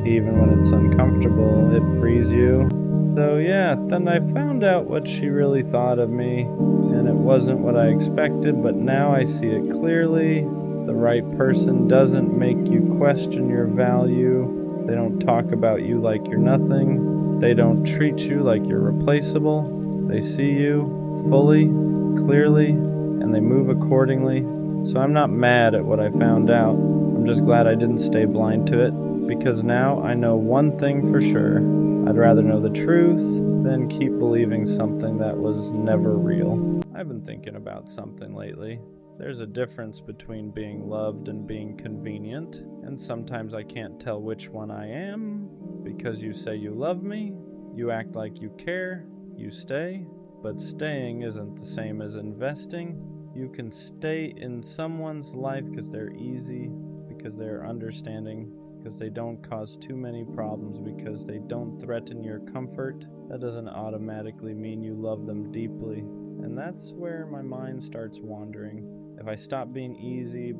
even when it's uncomfortable, it frees you. So yeah, then I found out what she really thought of me, and it wasn't what I expected, but now I see it clearly. The right person doesn't make you question your value. They don't talk about you like you're nothing. They don't treat you like you're replaceable. They see you fully, clearly, and they move accordingly. So I'm not mad at what I found out. I'm just glad I didn't stay blind to it, because now I know one thing for sure. I'd rather know the truth than keep believing something that was never real. I've been thinking about something lately. There's a difference between being loved and being convenient, and sometimes I can't tell which one I am, because you say you love me, you act like you care, you stay, but staying isn't the same as investing. You can stay in someone's life because they're easy, because they're understanding, because they don't cause too many problems, because they don't threaten your comfort. That doesn't automatically mean you love them deeply. And that's where my mind starts wandering. If I stopped being easy,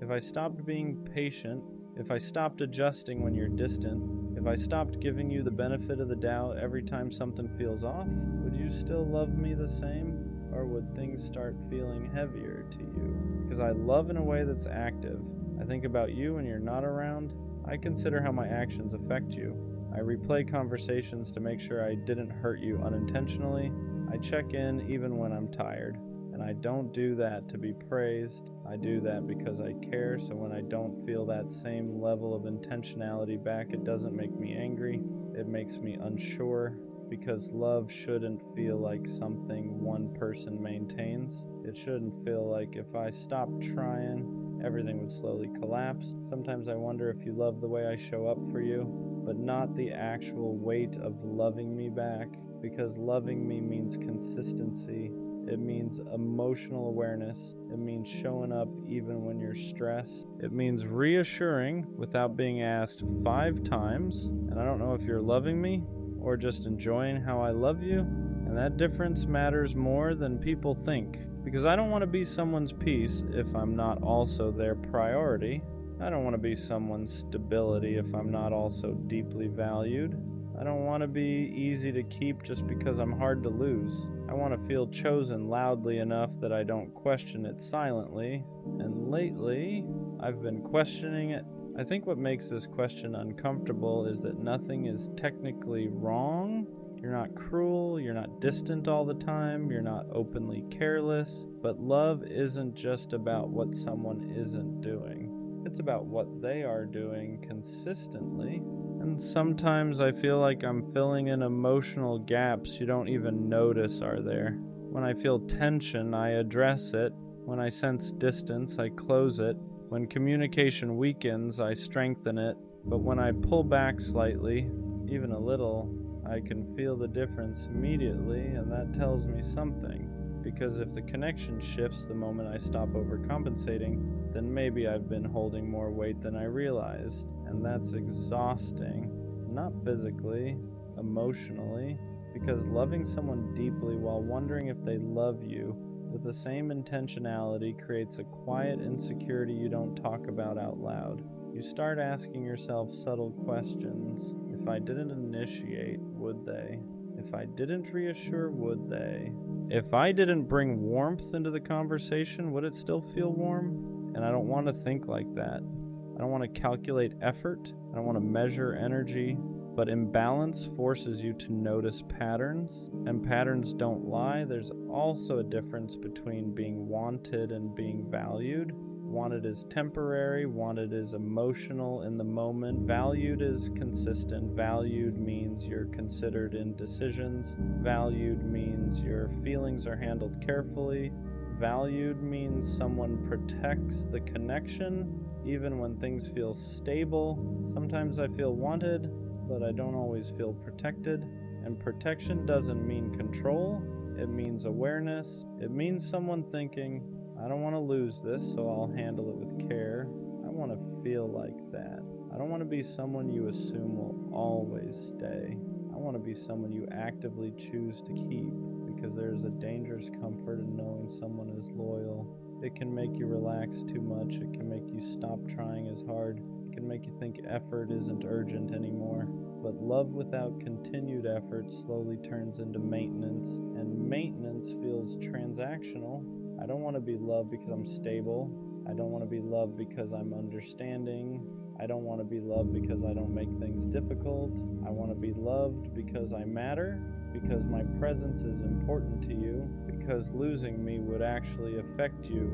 if I stopped being patient, if I stopped adjusting when you're distant, if I stopped giving you the benefit of the doubt every time something feels off, would you still love me the same? Or would things start feeling heavier to you? Because I love in a way that's active. I think about you when you're not around. I consider how my actions affect you. I replay conversations to make sure I didn't hurt you unintentionally. I check in even when I'm tired. And And I don't do that to be praised. I do that because I care. So when I don't feel that same level of intentionality back, it doesn't make me angry. It makes me unsure, because love shouldn't feel like something one person maintains. It shouldn't feel like if I stopped trying, everything would slowly collapse. Sometimes I wonder if you love the way I show up for you, but not the actual weight of loving me back, because loving me means consistency. It means emotional awareness. It means showing up even when you're stressed. It means reassuring without being asked 5 times. And I don't know if you're loving me or just enjoying how I love you. And that difference matters more than people think. Because I don't want to be someone's peace if I'm not also their priority. I don't want to be someone's stability if I'm not also deeply valued. I don't want to be easy to keep just because I'm hard to lose. I want to feel chosen loudly enough that I don't question it silently. And lately, I've been questioning it. I think what makes this question uncomfortable is that nothing is technically wrong. You're not cruel, you're not distant all the time, you're not openly careless. But love isn't just about what someone isn't doing. It's about what they are doing consistently. And sometimes I feel like I'm filling in emotional gaps you don't even notice are there. When I feel tension, I address it. When I sense distance, I close it. When communication weakens, I strengthen it. But when I pull back slightly, even a little, I can feel the difference immediately, and that tells me something. Because if the connection shifts the moment I stop overcompensating, then maybe I've been holding more weight than I realized. And that's exhausting. Not physically, emotionally. Because loving someone deeply while wondering if they love you with the same intentionality creates a quiet insecurity you don't talk about out loud. You start asking yourself subtle questions. If I didn't initiate, would they? If I didn't reassure, would they? If I didn't bring warmth into the conversation, would it still feel warm? And I don't want to think like that. I don't want to calculate effort. I don't want to measure energy. But imbalance forces you to notice patterns, and patterns don't lie. There's also a difference between being wanted and being valued. Wanted is temporary, wanted is emotional in the moment, valued is consistent. Valued means you're considered in decisions, valued means your feelings are handled carefully, valued means someone protects the connection even when things feel stable. Sometimes I feel wanted, but I don't always feel protected. And protection doesn't mean control, it means awareness. It means someone thinking, I don't want to lose this, so I'll handle it with care. I want to feel like that. I don't want to be someone you assume will always stay. I want to be someone you actively choose to keep, because there's a dangerous comfort in knowing someone is loyal. It can make you relax too much. It can make you stop trying as hard. It can make you think effort isn't urgent anymore. But love without continued effort slowly turns into maintenance, and maintenance feels transactional. I don't want to be loved because I'm stable. I don't want to be loved because I'm understanding. I don't want to be loved because I don't make things difficult. I want to be loved because I matter, because my presence is important to you, because losing me would actually affect you,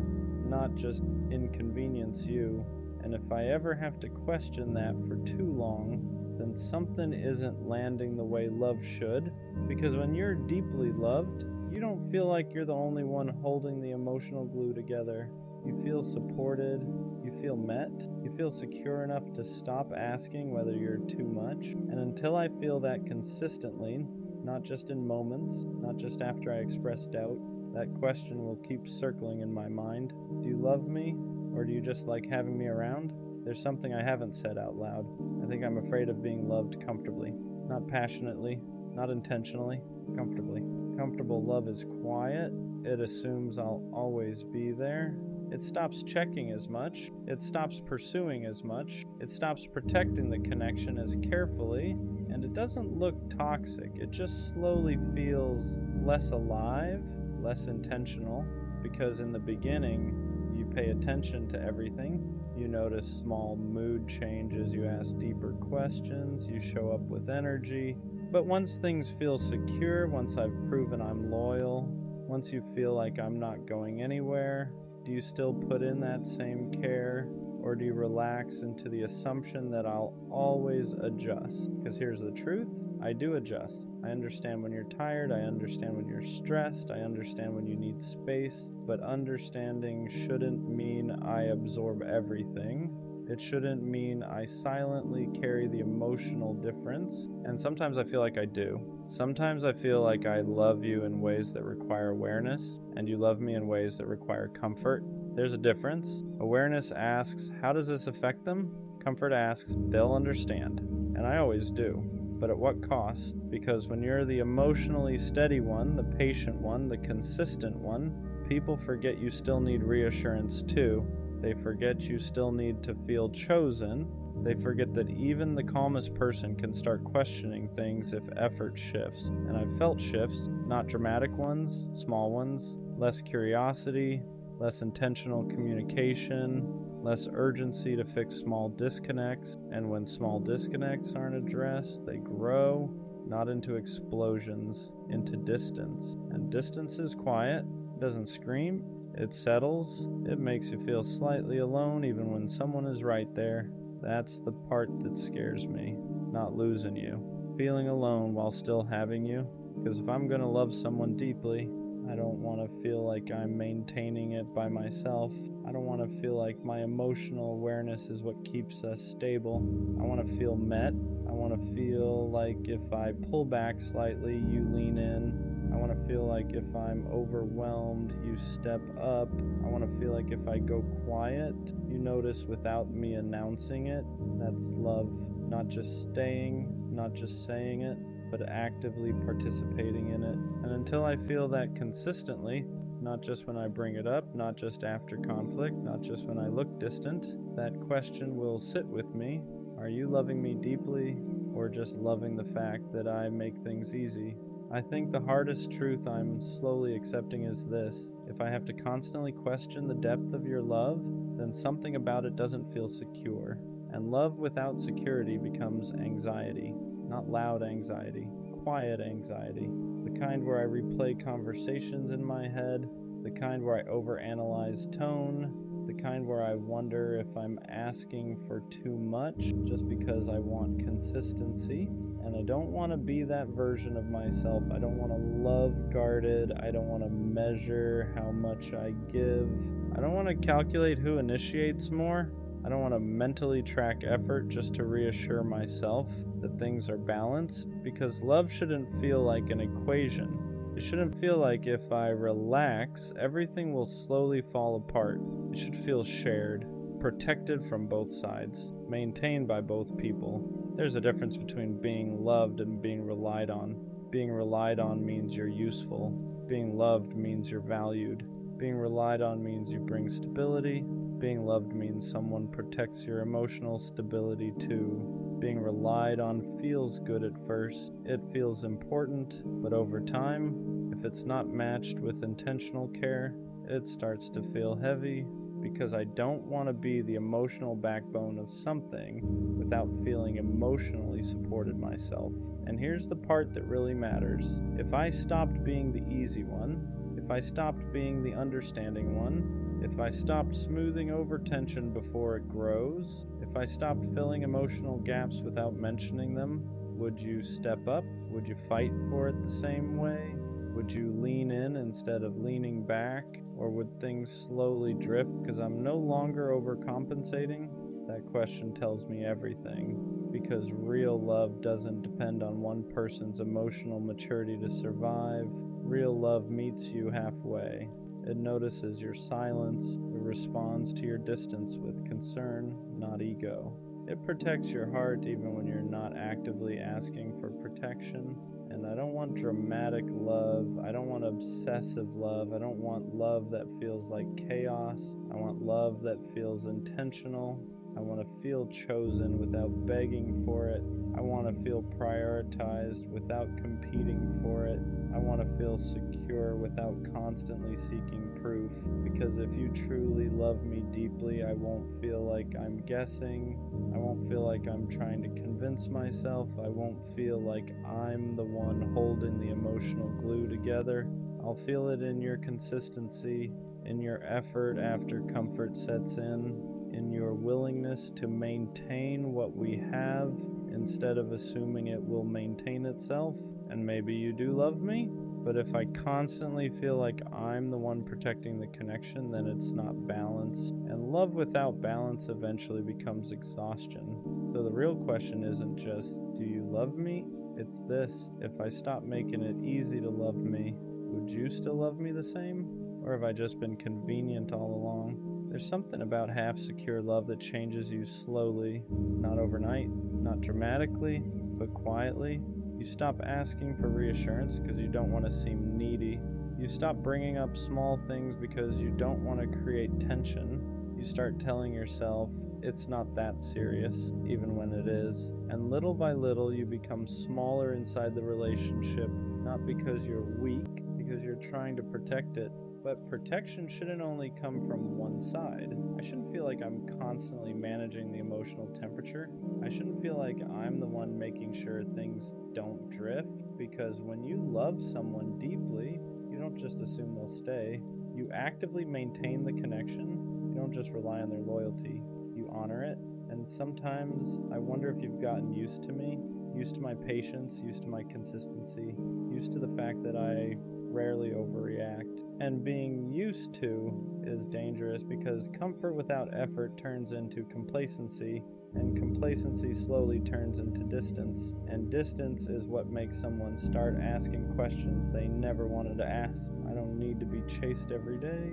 not just inconvenience you. And if I ever have to question that for too long, then something isn't landing the way love should. Because when you're deeply loved, you don't feel like you're the only one holding the emotional glue together. You feel supported, you feel met, you feel secure enough to stop asking whether you're too much. And until I feel that consistently, not just in moments, not just after I express doubt, that question will keep circling in my mind. Do you love me, or do you just like having me around? There's something I haven't said out loud. I think I'm afraid of being loved comfortably. Not passionately, not intentionally, comfortably. Comfortable love is quiet. It assumes I'll always be there. It stops checking as much. It stops pursuing as much. It stops protecting the connection as carefully. And it doesn't look toxic. It just slowly feels less alive, less intentional. Because in the beginning, you pay attention to everything. You notice small mood changes, you ask deeper questions, you show up with energy. But once things feel secure, once I've proven I'm loyal, Once you feel like I'm not going anywhere, do you still put in that same care? Or do you relax into the assumption that I'll always adjust? Because here's the truth, I do adjust. I understand when you're tired, I understand when you're stressed, I understand when you need space, but understanding shouldn't mean I absorb everything. It shouldn't mean I silently carry the emotional difference. And sometimes I feel like I do. Sometimes I feel like I love you in ways that require awareness, and you love me in ways that require comfort. There's a difference. Awareness asks, how does this affect them? Comfort asks, they'll understand. And I always do. But at what cost? Because when you're the emotionally steady one, the patient one, the consistent one, people forget you still need reassurance too. They forget you still need to feel chosen. They forget that even the calmest person can start questioning things if effort shifts. And I've felt shifts, not dramatic ones, small ones, less curiosity, less intentional communication, less urgency to fix small disconnects. And when small disconnects aren't addressed, they grow, not into explosions, into distance. And distance is quiet, doesn't scream, it settles, it makes you feel slightly alone even when someone is right there. That's the part that scares me, not losing you. Feeling alone while still having you. Because if I'm gonna love someone deeply, I don't want to feel like I'm maintaining it by myself. I don't want to feel like my emotional awareness is what keeps us stable. I want to feel met. I want to feel like if I pull back slightly, you lean in. I want to feel like if I'm overwhelmed, you step up. I want to feel like if I go quiet, you notice without me announcing it. That's love, not just staying, not just saying it, but actively participating in it. And until I feel that consistently, not just when I bring it up, not just after conflict, not just when I look distant, that question will sit with me. Are you loving me deeply, or just loving the fact that I make things easy? I think the hardest truth I'm slowly accepting is this. If I have to constantly question the depth of your love, then something about it doesn't feel secure. And love without security becomes anxiety. Not loud anxiety, quiet anxiety. The kind where I replay conversations in my head, the kind where I overanalyze tone, the kind where I wonder if I'm asking for too much just because I want consistency. And I don't want to be that version of myself. I don't want to love guarded. I don't want to measure how much I give. I don't want to calculate who initiates more. I don't want to mentally track effort just to reassure myself that things are balanced, because love shouldn't feel like an equation. It shouldn't feel like if I relax, everything will slowly fall apart. It should feel shared, protected from both sides, maintained by both people. There's a difference between being loved and being relied on. Being relied on means you're useful. Being loved means you're valued. Being relied on means you bring stability. Being loved means someone protects your emotional stability too. Being relied on feels good at first. It feels important, but over time, if it's not matched with intentional care, it starts to feel heavy, because I don't want to be the emotional backbone of something without feeling emotionally supported myself. And here's the part that really matters. If I stopped being the easy one, if I stopped being the understanding one, if I stopped smoothing over tension before it grows, if I stopped filling emotional gaps without mentioning them, would you step up? Would you fight for it the same way? Would you lean in instead of leaning back? Or would things slowly drift because I'm no longer overcompensating? That question tells me everything, because real love doesn't depend on one person's emotional maturity to survive. Real love meets you halfway. It notices your silence. It responds to your distance with concern, not ego. It protects your heart even when you're not actively asking for protection. And I don't want dramatic love. I don't want obsessive love. I don't want love that feels like chaos. I want love that feels intentional. I want to feel chosen without begging for it. I want to feel prioritized without competing for it. I want to feel secure without constantly seeking proof. Because if you truly love me deeply, I won't feel like I'm guessing. I won't feel like I'm trying to convince myself. I won't feel like I'm the one holding the emotional glue together. I'll feel it in your consistency, in your effort after comfort sets in your willingness to maintain what we have instead of assuming it will maintain itself. And maybe you do love me, but if I constantly feel like I'm the one protecting the connection, then it's not balanced. And love without balance eventually becomes exhaustion. So the real question isn't just, do you love me? It's this: if I stop making it easy to love me, would you still love me the same? Or have I just been convenient all along? There's something about half-secure love that changes you slowly, not overnight, not dramatically, but quietly. You stop asking for reassurance because you don't want to seem needy. You stop bringing up small things because you don't want to create tension. You start telling yourself it's not that serious, even when it is. And little by little, you become smaller inside the relationship, not because you're weak, because you're trying to protect it. But protection shouldn't only come from one side. I shouldn't feel like I'm constantly managing the emotional temperature. I shouldn't feel like I'm the one making sure things don't drift, because when you love someone deeply, you don't just assume they'll stay. You actively maintain the connection. You don't just rely on their loyalty. You honor it. And sometimes I wonder if you've gotten used to me, used to my patience, used to my consistency, used to the fact that I rarely overreact. And being used to is dangerous because comfort without effort turns into complacency, and complacency slowly turns into distance. And distance is what makes someone start asking questions they never wanted to ask. I don't need to be chased every day,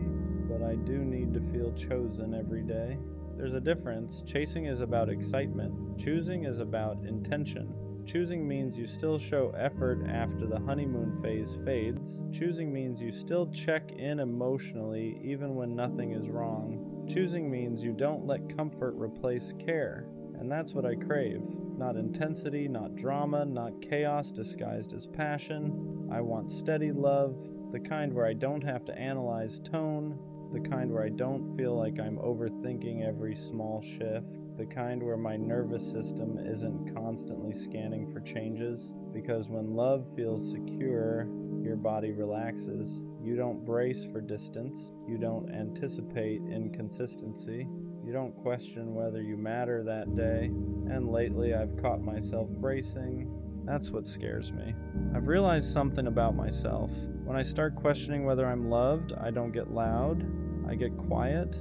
but I do need to feel chosen every day. There's a difference. Chasing is about excitement. Choosing is about intention. Choosing means you still show effort after the honeymoon phase fades. Choosing means you still check in emotionally even when nothing is wrong. Choosing means you don't let comfort replace care. And that's what I crave. Not intensity, not drama, not chaos disguised as passion. I want steady love, the kind where I don't have to analyze tone, the kind where I don't feel like I'm overthinking every small shift, the kind where my nervous system isn't constantly scanning for changes. Because when love feels secure, your body relaxes. You don't brace for distance. You don't anticipate inconsistency. You don't question whether you matter that day. And lately I've caught myself bracing. That's what scares me. I've realized something about myself. When I start questioning whether I'm loved, I don't get loud. I get quiet.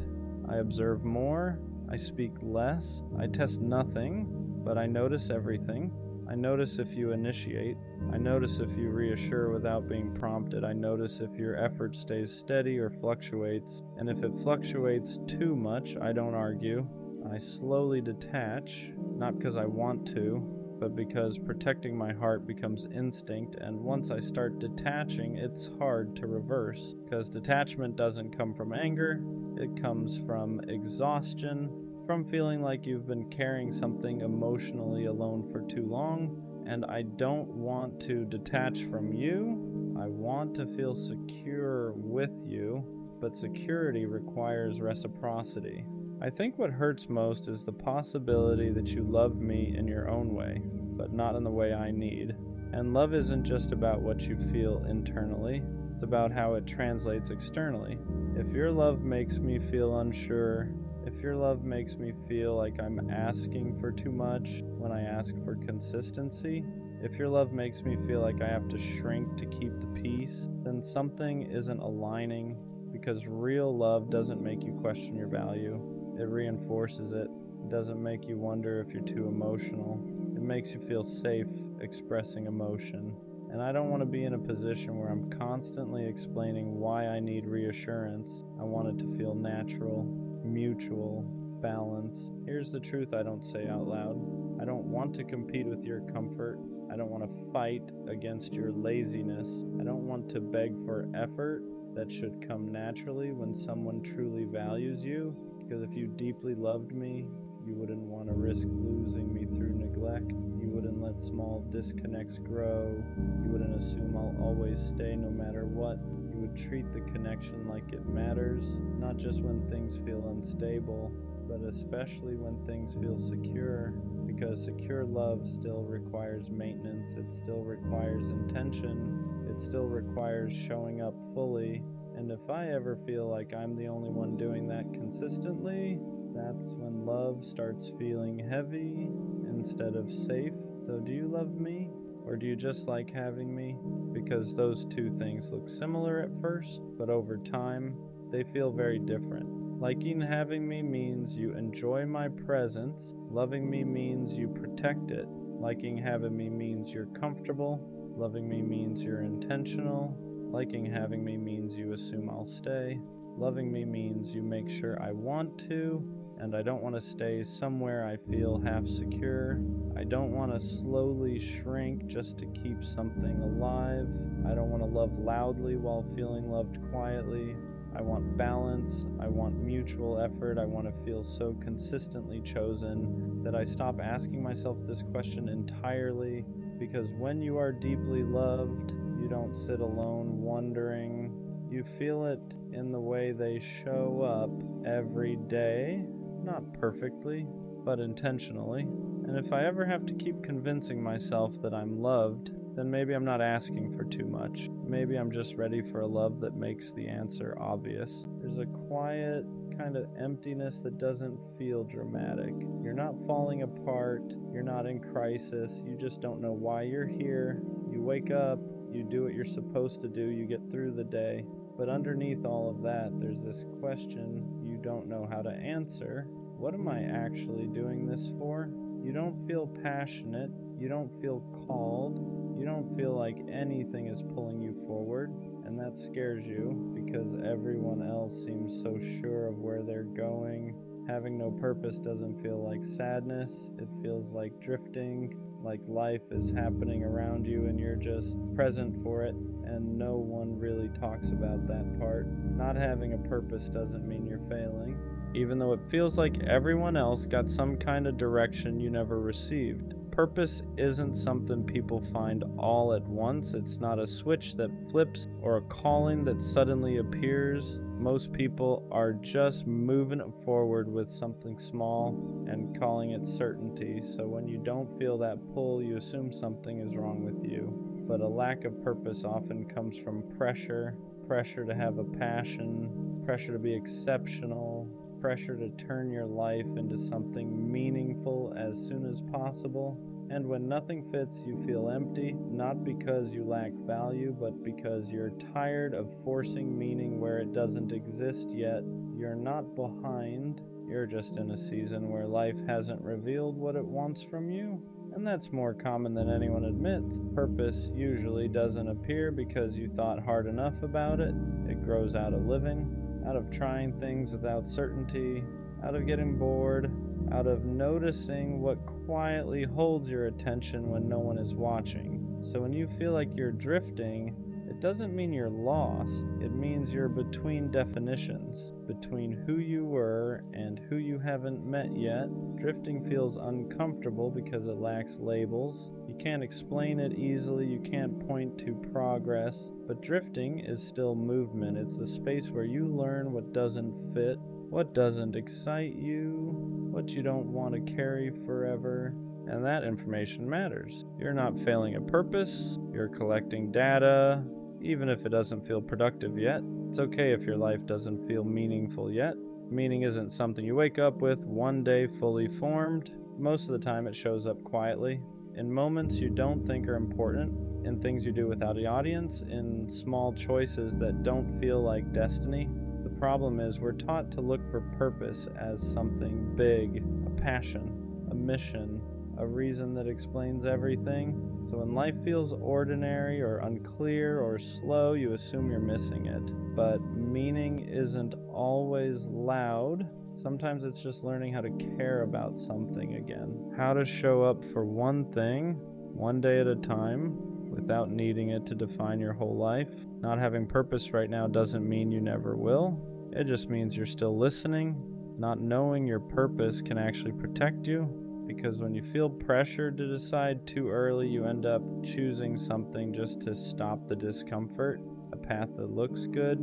I observe more. I speak less. I test nothing, but I notice everything. I notice if you initiate. I notice if you reassure without being prompted. I notice if your effort stays steady or fluctuates. And if it fluctuates too much, I don't argue. I slowly detach, not because I want to, but because protecting my heart becomes instinct, and once I start detaching, it's hard to reverse. Because detachment doesn't come from anger, it comes from exhaustion, from feeling like you've been carrying something emotionally alone for too long. And I don't want to detach from you, I want to feel secure with you, but security requires reciprocity. I think what hurts most is the possibility that you love me in your own way, but not in the way I need. And love isn't just about what you feel internally, it's about how it translates externally. If your love makes me feel unsure, if your love makes me feel like I'm asking for too much when I ask for consistency, if your love makes me feel like I have to shrink to keep the peace, then something isn't aligning, because real love doesn't make you question your value. It reinforces it. It doesn't make you wonder if you're too emotional. It makes you feel safe expressing emotion. And I don't want to be in a position where I'm constantly explaining why I need reassurance. I want it to feel natural, mutual, balanced. Here's the truth I don't say out loud. I don't want to compete with your comfort. I don't want to fight against your laziness. I don't want to beg for effort that should come naturally when someone truly values you. Because if you deeply loved me, you wouldn't want to risk losing me through neglect. You wouldn't let small disconnects grow. You wouldn't assume I'll always stay no matter what. You would treat the connection like it matters, not just when things feel unstable, but especially when things feel secure, because secure love still requires maintenance, it still requires intention, it still requires showing up fully, and if I ever feel like I'm the only one doing that consistently, that's when love starts feeling heavy instead of safe. So do you love me? Or do you just like having me? Because those two things look similar at first, but over time, they feel very different. Liking having me means you enjoy my presence. Loving me means you protect it. Liking having me means you're comfortable. Loving me means you're intentional. Liking having me means you assume I'll stay. Loving me means you make sure I want to, and I don't want to stay somewhere I feel half secure. I don't want to slowly shrink just to keep something alive. I don't want to love loudly while feeling loved quietly. I want balance. I want mutual effort. I want to feel so consistently chosen that I stop asking myself this question entirely, because when you are deeply loved, you don't sit alone wondering. You feel it in the way they show up every day, not perfectly, but intentionally. And if I ever have to keep convincing myself that I'm loved, then maybe I'm not asking for too much. Maybe I'm just ready for a love that makes the answer obvious. There's a quiet kind of emptiness that doesn't feel dramatic. You're not falling apart, you're not in crisis, you just don't know why you're here. You wake up, you do what you're supposed to do, you get through the day. But underneath all of that, there's this question you don't know how to answer. What am I actually doing this for? You don't feel passionate, you don't feel called, you don't feel like anything is pulling you forward, and that scares you because everyone else seems so sure of where they're going. Having no purpose doesn't feel like sadness, it feels like drifting, like life is happening around you and you're just present for it, and no one really talks about that part. Not having a purpose doesn't mean you're failing, even though it feels like everyone else got some kind of direction you never received. Purpose isn't something people find all at once. It's not a switch that flips or a calling that suddenly appears. Most people are just moving it forward with something small and calling it certainty. So when you don't feel that pull, you assume something is wrong with you. But a lack of purpose often comes from pressure to have a passion, pressure to be exceptional, pressure to turn your life into something meaningful as soon as possible. And when nothing fits, you feel empty, not because you lack value, but because you're tired of forcing meaning where it doesn't exist yet. You're not behind, you're just in a season where life hasn't revealed what it wants from you. And that's more common than anyone admits. Purpose usually doesn't appear because you thought hard enough about it. It grows out of living, out of trying things without certainty, out of getting bored, out of noticing what quietly holds your attention when no one is watching. So when you feel like you're drifting, it doesn't mean you're lost. It means you're between definitions, between who you were and who you haven't met yet. Drifting feels uncomfortable because it lacks labels. You can't explain it easily, you can't point to progress, but drifting is still movement. It's the space where you learn what doesn't fit, what doesn't excite you, what you don't want to carry forever, and that information matters. You're not failing a purpose, you're collecting data, even if it doesn't feel productive yet. It's okay if your life doesn't feel meaningful yet. Meaning isn't something you wake up with one day fully formed. Most of the time it shows up quietly, in moments you don't think are important, in things you do without an audience, in small choices that don't feel like destiny. The problem is we're taught to look for purpose as something big, a passion, a mission, a reason that explains everything. So when life feels ordinary or unclear or slow, you assume you're missing it. But meaning isn't always loud. Sometimes it's just learning how to care about something again. How to show up for one thing, one day at a time, without needing it to define your whole life. Not having purpose right now doesn't mean you never will. It just means you're still listening. Not knowing your purpose can actually protect you, because when you feel pressured to decide too early, you end up choosing something just to stop the discomfort. A path that looks good,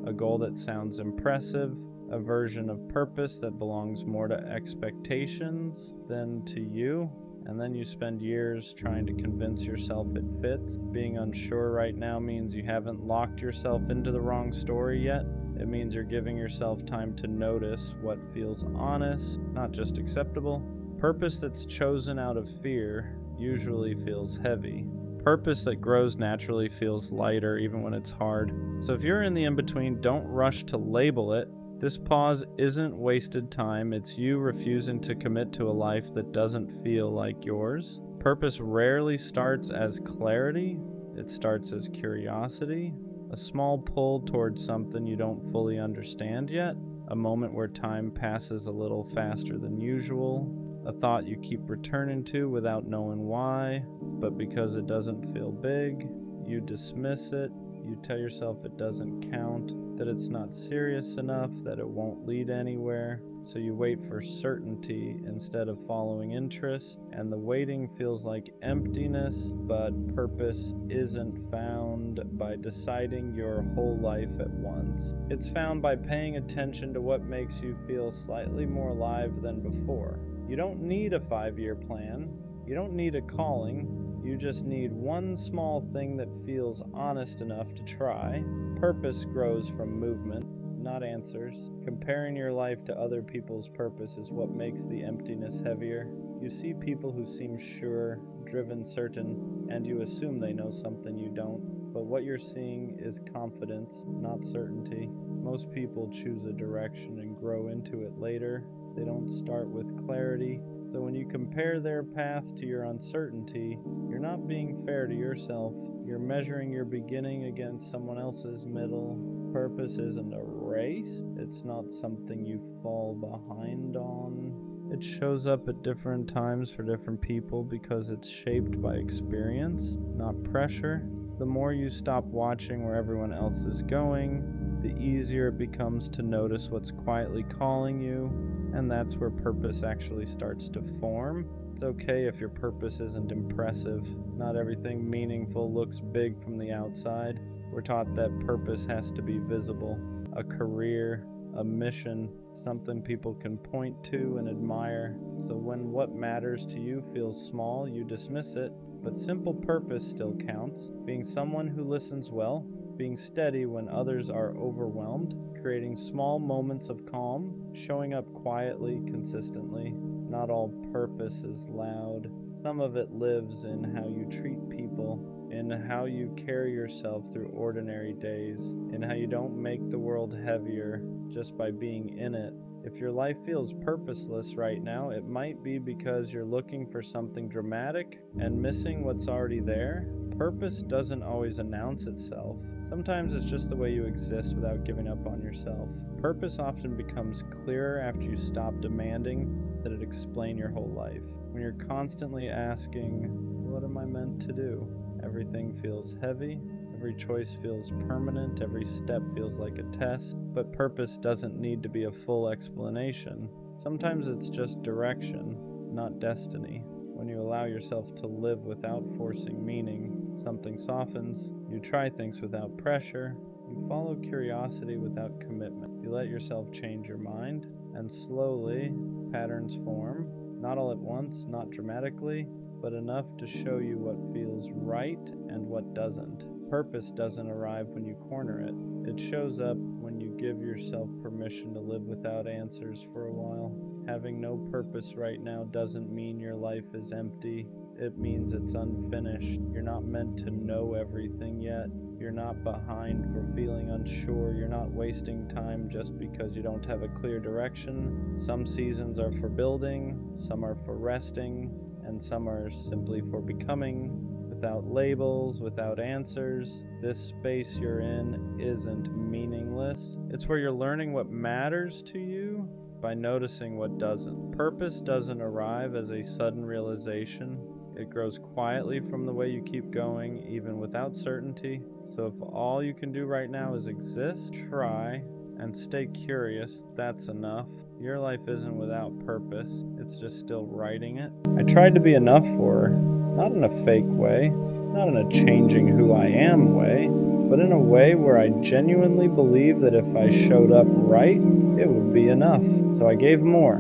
a goal that sounds impressive, a version of purpose that belongs more to expectations than to you. And then you spend years trying to convince yourself it fits. Being unsure right now means you haven't locked yourself into the wrong story yet. It means you're giving yourself time to notice what feels honest, not just acceptable. Purpose that's chosen out of fear usually feels heavy. Purpose that grows naturally feels lighter even when it's hard. So if you're in the in-between, don't rush to label it. This pause isn't wasted time, it's you refusing to commit to a life that doesn't feel like yours. Purpose rarely starts as clarity, it starts as curiosity, a small pull towards something you don't fully understand yet, a moment where time passes a little faster than usual, a thought you keep returning to without knowing why, but because it doesn't feel big, you dismiss it. You tell yourself it doesn't count, that it's not serious enough, that it won't lead anywhere. So you wait for certainty instead of following interest, and the waiting feels like emptiness, but purpose isn't found by deciding your whole life at once. It's found by paying attention to what makes you feel slightly more alive than before. You don't need a 5-year plan. You don't need a calling. You just need one small thing that feels honest enough to try. Purpose grows from movement, not answers. Comparing your life to other people's purpose is what makes the emptiness heavier. You see people who seem sure, driven, certain, and you assume they know something you don't. But what you're seeing is confidence, not certainty. Most people choose a direction and grow into it later. They don't start with clarity. So when you compare their path to your uncertainty, you're not being fair to yourself. You're measuring your beginning against someone else's middle. Purpose isn't a race. It's not something you fall behind on. It shows up at different times for different people because it's shaped by experience, not pressure. The more you stop watching where everyone else is going, the easier it becomes to notice what's quietly calling you, and that's where purpose actually starts to form. It's okay if your purpose isn't impressive. Not everything meaningful looks big from the outside. We're taught that purpose has to be visible. A career, a mission, something people can point to and admire. So when what matters to you feels small, you dismiss it. But simple purpose still counts. Being someone who listens well, being steady when others are overwhelmed, creating small moments of calm, showing up quietly, consistently. Not all purpose is loud. Some of it lives in how you treat people, in how you carry yourself through ordinary days, in how you don't make the world heavier just by being in it. If your life feels purposeless right now, it might be because you're looking for something dramatic and missing what's already there. Purpose doesn't always announce itself. Sometimes it's just the way you exist without giving up on yourself. Purpose often becomes clearer after you stop demanding that it explain your whole life. When you're constantly asking, what am I meant to do? Everything feels heavy. Every choice feels permanent, every step feels like a test, but purpose doesn't need to be a full explanation. Sometimes it's just direction, not destiny. When you allow yourself to live without forcing meaning, something softens. You try things without pressure. You follow curiosity without commitment. You let yourself change your mind, and slowly, patterns form. Not all at once, not dramatically, but enough to show you what feels right and what doesn't. Purpose doesn't arrive when you corner it. It shows up when you give yourself permission to live without answers for a while. Having no purpose right now doesn't mean your life is empty. It means it's unfinished. You're not meant to know everything yet. You're not behind for feeling unsure. You're not wasting time just because you don't have a clear direction. Some seasons are for building, some are for resting, and some are simply for becoming. Without labels, without answers, this space you're in isn't meaningless. It's where you're learning what matters to you by noticing what doesn't. Purpose doesn't arrive as a sudden realization. It grows quietly from the way you keep going, even without certainty. So if all you can do right now is exist, try, and stay curious, that's enough. Your life isn't without purpose, it's just still writing it. I tried to be enough for her, not in a fake way, not in a changing who I am way, but in a way where I genuinely believed that if I showed up right, it would be enough. So I gave more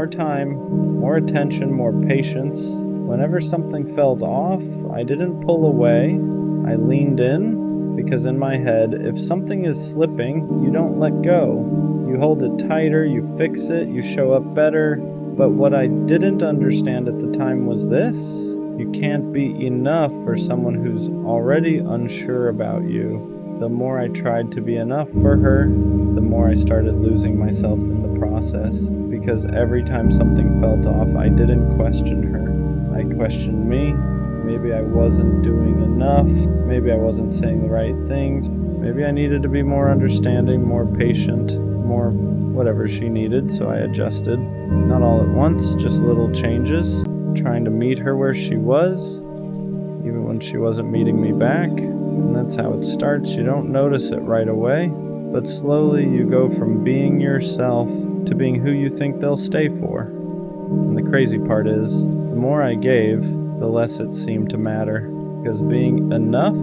time, more attention, more patience. Whenever something felt off, I didn't pull away, I leaned in, because in my head, if something is slipping, you don't let go. You hold it tighter, you fix it, you show up better. But what I didn't understand at the time was this: you can't be enough for someone who's already unsure about you. The more I tried to be enough for her, the more I started losing myself in the process, because every time something felt off, I didn't question her. I questioned me. Maybe I wasn't doing enough. Maybe I wasn't saying the right things. Maybe I needed to be more understanding, more patient, more whatever she needed, so I adjusted. Not all at once, just little changes, trying to meet her where she was, even when she wasn't meeting me back. And that's how it starts. You don't notice it right away, but slowly you go from being yourself to being who you think they'll stay for. And the crazy part is, the more I gave, the less it seemed to matter, because being enough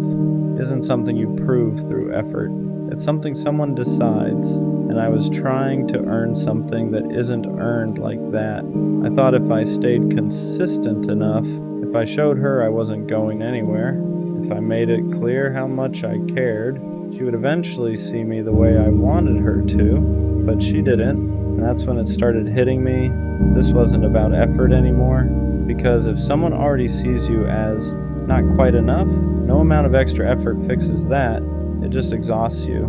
isn't something you prove through effort. It's something someone decides, and I was trying to earn something that isn't earned like that. I thought if I stayed consistent enough, if I showed her I wasn't going anywhere, if I made it clear how much I cared, she would eventually see me the way I wanted her to, but she didn't, and that's when it started hitting me. This wasn't about effort anymore, because if someone already sees you as not quite enough, no amount of extra effort fixes that. It just exhausts you.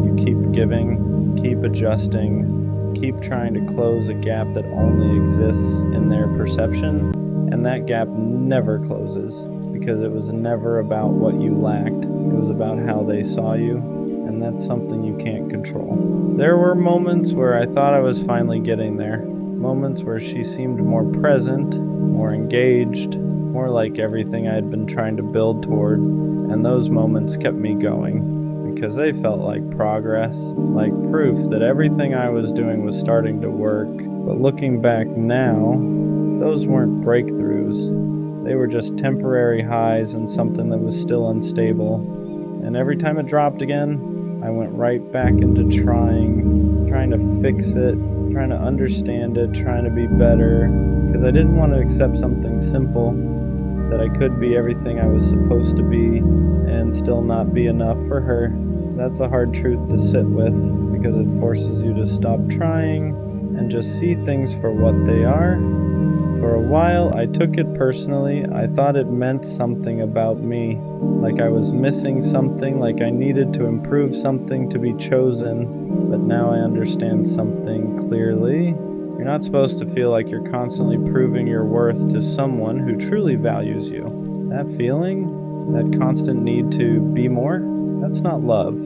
You keep giving, keep adjusting, keep trying to close a gap that only exists in their perception, and that gap never closes, because it was never about what you lacked. It was about how they saw you, and that's something you can't control. There were moments where I thought I was finally getting there, moments where she seemed more present, more engaged, more like everything I had been trying to build toward, and those moments kept me going, because they felt like progress, like proof that everything I was doing was starting to work. But looking back now, those weren't breakthroughs. They were just temporary highs in something that was still unstable. And every time it dropped again, I went right back into trying to fix it, trying to understand it, trying to be better, because I didn't want to accept something simple, that I could be everything I was supposed to be and still not be enough for her. That's a hard truth to sit with, because it forces you to stop trying and just see things for what they are. For a while, I took it personally. I thought it meant something about me, like I was missing something, like I needed to improve something to be chosen. But now I understand something clearly. You're not supposed to feel like you're constantly proving your worth to someone who truly values you. That feeling, that constant need to be more, that's not love.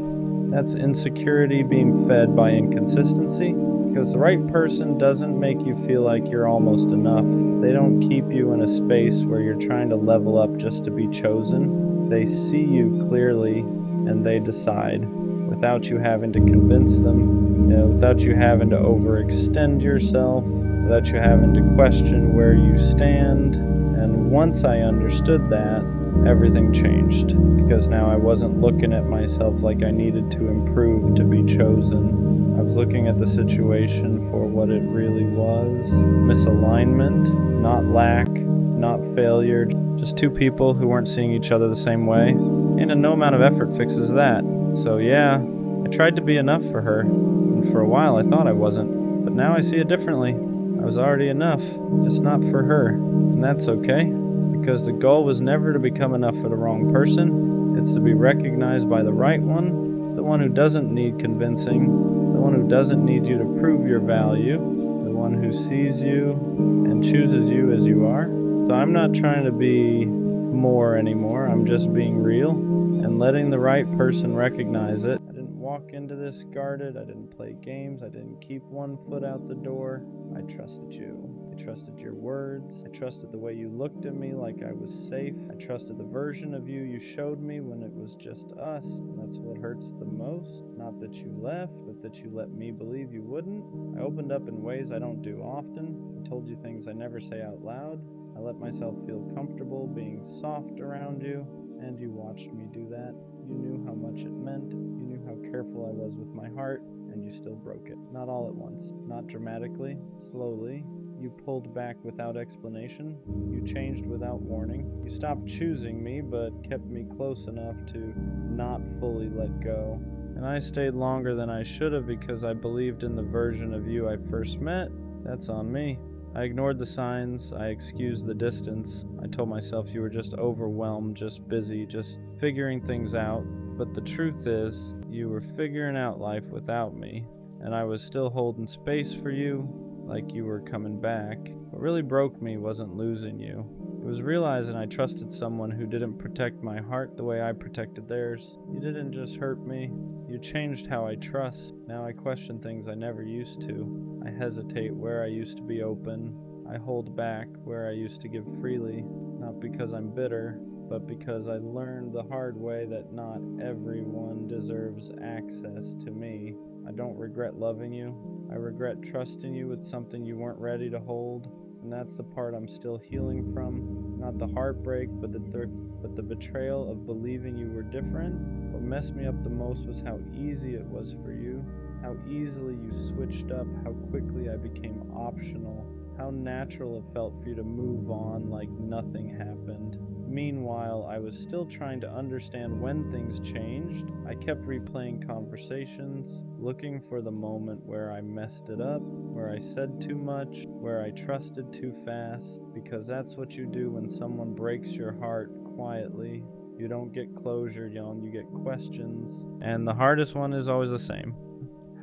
That's insecurity being fed by inconsistency, because the right person doesn't make you feel like you're almost enough. They don't keep you in a space where you're trying to level up just to be chosen. They see you clearly, and they decide, without you having to convince them, without you having to overextend yourself, without you having to question where you stand. And once I understood that, everything changed, because now I wasn't looking at myself like I needed to improve to be chosen. I was looking at the situation for what it really was: misalignment, not lack, not failure, just two people who weren't seeing each other the same way, and no amount of effort fixes that. So yeah, I tried to be enough for her, and for a while I thought I wasn't, but now I see it differently. I was already enough, just not for her, and that's okay, because the goal was never to become enough for the wrong person. It's to be recognized by the right one, the one who doesn't need convincing, the one who doesn't need you to prove your value, the one who sees you and chooses you as you are. So I'm not trying to be more anymore, I'm just being real and letting the right person recognize it. I didn't walk into this guarded, I didn't play games, I didn't keep one foot out the door. I trusted you. I trusted your words. I trusted the way you looked at me like I was safe. I trusted the version of you showed me when it was just us. And that's what hurts the most. Not that you left, but that you let me believe you wouldn't. I opened up in ways I don't do often. I told you things I never say out loud. I let myself feel comfortable being soft around you, and you watched me do that. You knew how much it meant. You knew how careful I was with my heart, and you still broke it. Not all at once, not dramatically, slowly. You pulled back without explanation. You changed without warning. You stopped choosing me, but kept me close enough to not fully let go. And I stayed longer than I should have because I believed in the version of you I first met. That's on me. I ignored the signs. I excused the distance. I told myself you were just overwhelmed, just busy, just figuring things out. But the truth is, you were figuring out life without me, and I was still holding space for you, like you were coming back. What really broke me wasn't losing you. It was realizing I trusted someone who didn't protect my heart the way I protected theirs. You didn't just hurt me, you changed how I trust. Now I question things I never used to. I hesitate where I used to be open. I hold back where I used to give freely, not because I'm bitter, but because I learned the hard way that not everyone deserves access to me. I don't regret loving you. I regret trusting you with something you weren't ready to hold. And that's the part I'm still healing from. Not the heartbreak, but the betrayal of believing you were different. What messed me up the most was how easy it was for you, how easily you switched up, how quickly I became optional, how natural it felt for you to move on like nothing happened. Meanwhile, I was still trying to understand when things changed. I kept replaying conversations, looking for the moment where I messed it up, where I said too much, where I trusted too fast, because that's what you do when someone breaks your heart quietly. You don't get closure, you get questions. And the hardest one is always the same.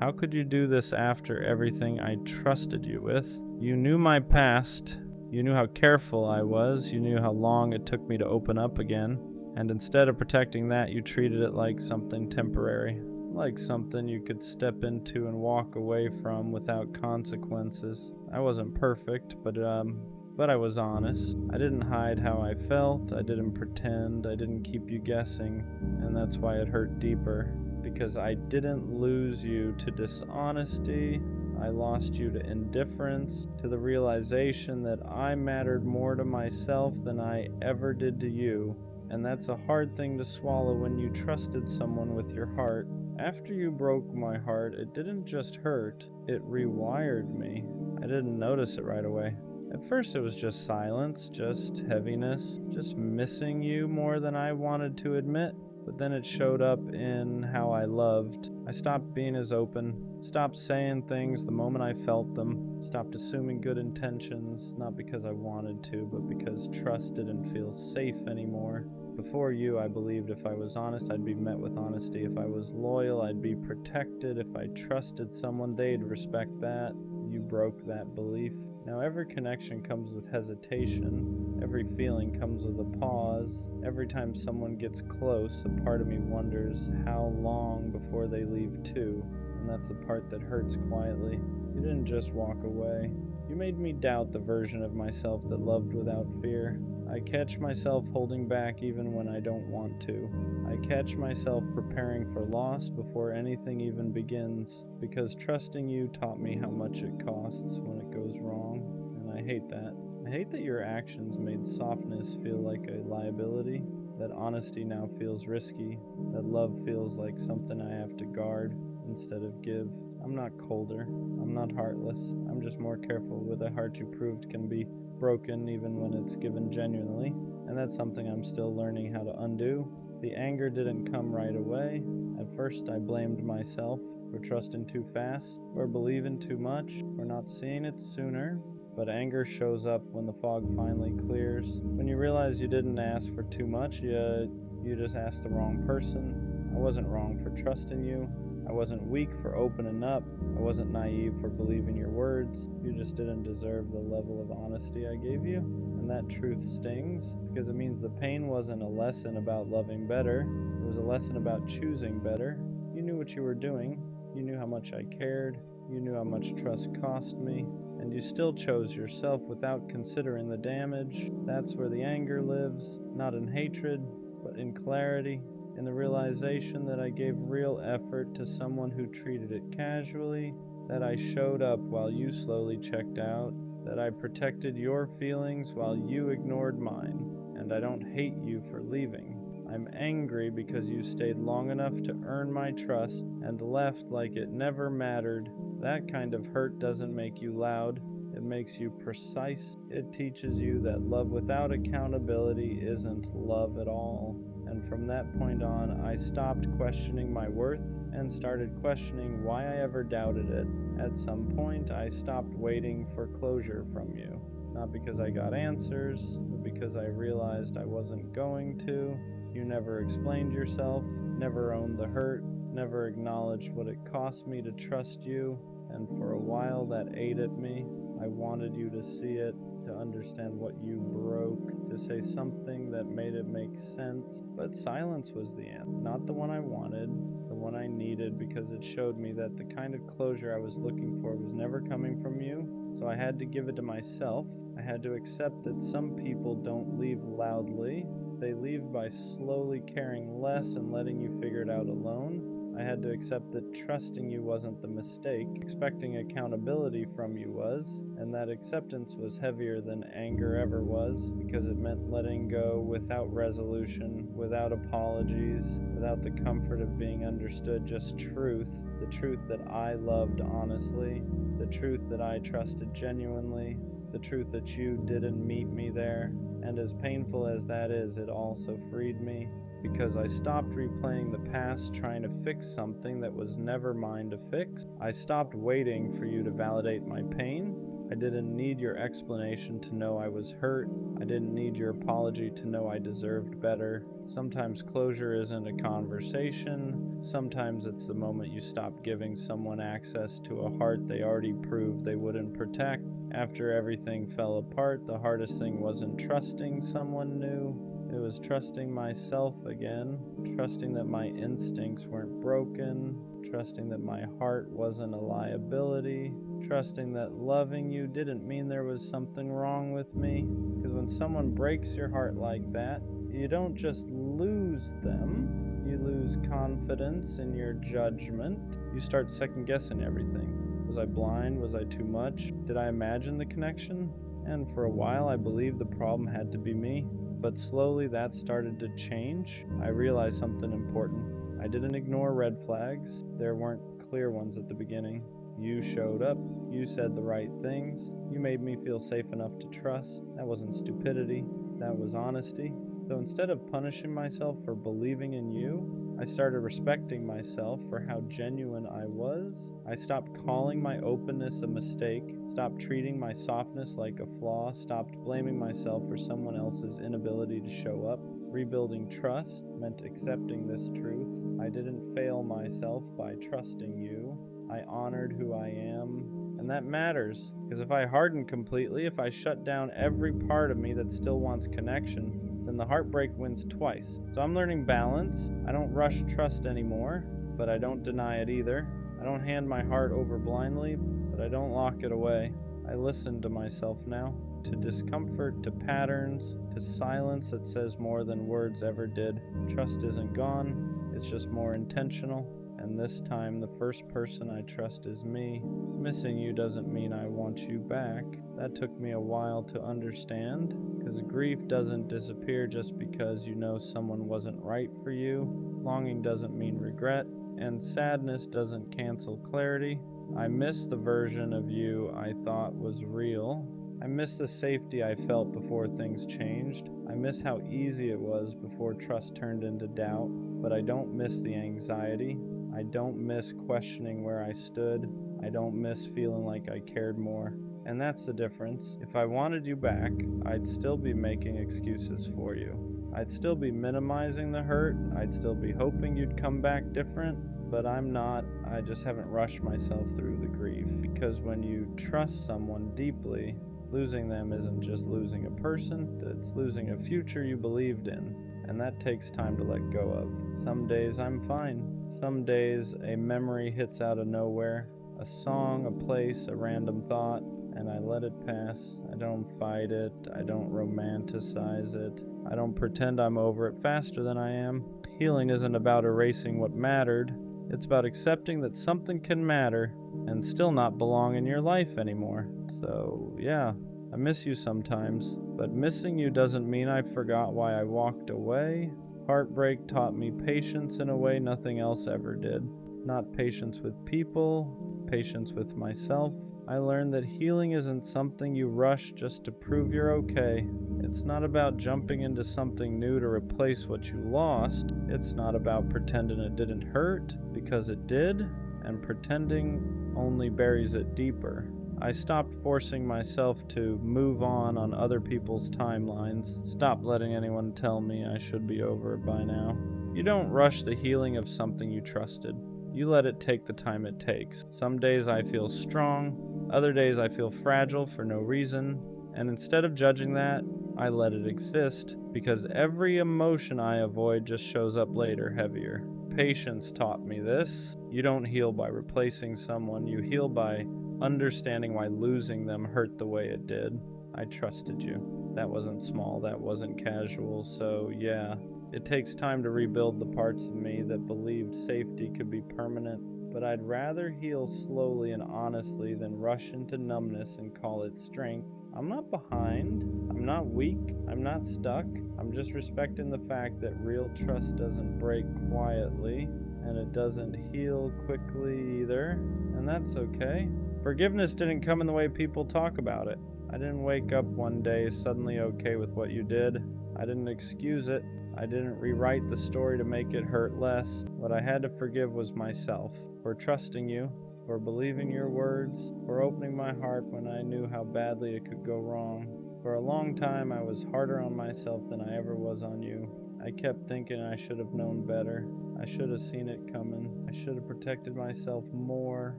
How could you do this after everything I trusted you with? You knew my past. You knew how careful I was. You knew how long it took me to open up again. And instead of protecting that, you treated it like something temporary, like something you could step into and walk away from without consequences. I wasn't perfect, but I was honest. I didn't hide how I felt. I didn't pretend. I didn't keep you guessing. And that's why it hurt deeper. Because I didn't lose you to dishonesty. I lost you to indifference, to the realization that I mattered more to myself than I ever did to you. And that's a hard thing to swallow when you trusted someone with your heart. After you broke my heart, it didn't just hurt, it rewired me. I didn't notice it right away. At first it was just silence, just heaviness, just missing you more than I wanted to admit. But then it showed up in how I loved. I stopped being as open, stopped saying things the moment I felt them, stopped assuming good intentions, not because I wanted to, but because trust didn't feel safe anymore. Before you, I believed if I was honest, I'd be met with honesty. If I was loyal, I'd be protected. If I trusted someone, they'd respect that. You broke that belief. Now every connection comes with hesitation. Every feeling comes with a pause. Every time someone gets close, a part of me wonders how long before they leave too. And that's the part that hurts quietly. You didn't just walk away. You made me doubt the version of myself that loved without fear. I catch myself holding back even when I don't want to. I catch myself preparing for loss before anything even begins, because trusting you taught me how much it costs when it goes wrong, and I hate that. I hate that your actions made softness feel like a liability, that honesty now feels risky, that love feels like something I have to guard instead of give. I'm not colder, I'm not heartless, I'm just more careful with a heart you proved can be broken even when it's given genuinely, and that's something I'm still learning how to undo. The anger didn't come right away. At first I blamed myself for trusting too fast, for believing too much, for not seeing it sooner. But anger shows up when the fog finally clears, when you realize you didn't ask for too much, you just asked the wrong person. I wasn't wrong for trusting you. I wasn't weak for opening up. I wasn't naive for believing your words. You just didn't deserve the level of honesty I gave you. And that truth stings, because it means the pain wasn't a lesson about loving better. It was a lesson about choosing better. You knew what you were doing. You knew how much I cared. You knew how much trust cost me. And you still chose yourself without considering the damage. That's where the anger lives, not in hatred, but in clarity. In the realization that I gave real effort to someone who treated it casually, that I showed up while you slowly checked out, that I protected your feelings while you ignored mine, and I don't hate you for leaving. I'm angry because you stayed long enough to earn my trust and left like it never mattered. That kind of hurt doesn't make you loud. It makes you precise. It teaches you that love without accountability isn't love at all. And from that point on, I stopped questioning my worth and started questioning why I ever doubted it. At some point, I stopped waiting for closure from you. Not because I got answers, but because I realized I wasn't going to. You never explained yourself, never owned the hurt, never acknowledged what it cost me to trust you, and for a while that ate at me. I wanted you to see it, to understand what you broke, to say something that made it make sense. But silence was the answer, not the one I wanted, the one I needed, because it showed me that the kind of closure I was looking for was never coming from you. So I had to give it to myself. I had to accept that some people don't leave loudly. They leave by slowly caring less and letting you figure it out alone. I had to accept that trusting you wasn't the mistake, expecting accountability from you was, and that acceptance was heavier than anger ever was, because it meant letting go without resolution, without apologies, without the comfort of being understood, just truth, the truth that I loved honestly, the truth that I trusted genuinely, the truth that you didn't meet me there. And as painful as that is, it also freed me, because I stopped replaying the past trying to fix something that was never mine to fix. I stopped waiting for you to validate my pain. I didn't need your explanation to know I was hurt. I didn't need your apology to know I deserved better. Sometimes closure isn't a conversation. Sometimes it's the moment you stop giving someone access to a heart they already proved they wouldn't protect. After everything fell apart, the hardest thing wasn't trusting someone new. It was trusting myself again, trusting that my instincts weren't broken, trusting that my heart wasn't a liability, trusting that loving you didn't mean there was something wrong with me. Because when someone breaks your heart like that, you don't just lose them, you lose confidence in your judgment. You start second-guessing everything. Was I blind? Was I too much? Did I imagine the connection? And for a while I believed the problem had to be me. But slowly that started to change. I realized something important. I didn't ignore red flags. There weren't clear ones at the beginning. You showed up. You said the right things. You made me feel safe enough to trust. That wasn't stupidity. That was honesty. So instead of punishing myself for believing in you, I started respecting myself for how genuine I was. I stopped calling my openness a mistake, stopped treating my softness like a flaw, stopped blaming myself for someone else's inability to show up. Rebuilding trust meant accepting this truth. I didn't fail myself by trusting you. I honored who I am. And that matters, because if I harden completely, if I shut down every part of me that still wants connection, then the heartbreak wins twice. So I'm learning balance. I don't rush trust anymore, but I don't deny it either. I don't hand my heart over blindly, but I don't lock it away. I listen to myself now, to discomfort, to patterns, to silence that says more than words ever did. Trust isn't gone, it's just more intentional. And this time, the first person I trust is me. Missing you doesn't mean I want you back. That took me a while to understand, because grief doesn't disappear just because you know someone wasn't right for you. Longing doesn't mean regret, and sadness doesn't cancel clarity. I miss the version of you I thought was real. I miss the safety I felt before things changed. I miss how easy it was before trust turned into doubt, but I don't miss the anxiety. I don't miss questioning where I stood. I don't miss feeling like I cared more. And that's the difference. If I wanted you back, I'd still be making excuses for you. I'd still be minimizing the hurt. I'd still be hoping you'd come back different. But I'm not. I just haven't rushed myself through the grief. Because when you trust someone deeply, losing them isn't just losing a person, it's losing a future you believed in. And that takes time to let go of. Some days I'm fine. Some days a memory hits out of nowhere. A song, a place, a random thought, and I let it pass. I don't fight it. I don't romanticize it. I don't pretend I'm over it faster than I am. Healing isn't about erasing what mattered. It's about accepting that something can matter and still not belong in your life anymore. So, yeah, I miss you sometimes, but missing you doesn't mean I forgot why I walked away. Heartbreak taught me patience in a way nothing else ever did. Not patience with people, patience with myself. I learned that healing isn't something you rush just to prove you're okay. It's not about jumping into something new to replace what you lost. It's not about pretending it didn't hurt, because it did, and pretending only buries it deeper. I stopped forcing myself to move on other people's timelines. Stopped letting anyone tell me I should be over it by now. You don't rush the healing of something you trusted. You let it take the time it takes. Some days I feel strong, other days I feel fragile for no reason, and instead of judging that, I let it exist, because every emotion I avoid just shows up later heavier. Patience taught me this. You don't heal by replacing someone, you heal by understanding why losing them hurt the way it did. I trusted you. That wasn't small, that wasn't casual, so yeah. It takes time to rebuild the parts of me that believed safety could be permanent, but I'd rather heal slowly and honestly than rush into numbness and call it strength. I'm not behind, I'm not weak, I'm not stuck. I'm just respecting the fact that real trust doesn't break quietly, and it doesn't heal quickly either, and that's okay. Forgiveness didn't come in the way people talk about it. I didn't wake up one day suddenly okay with what you did. I didn't excuse it. I didn't rewrite the story to make it hurt less. What I had to forgive was myself, for trusting you, for believing your words, for opening my heart when I knew how badly it could go wrong. For a long time, I was harder on myself than I ever was on you. I kept thinking I should have known better. I should have seen it coming. I should have protected myself more.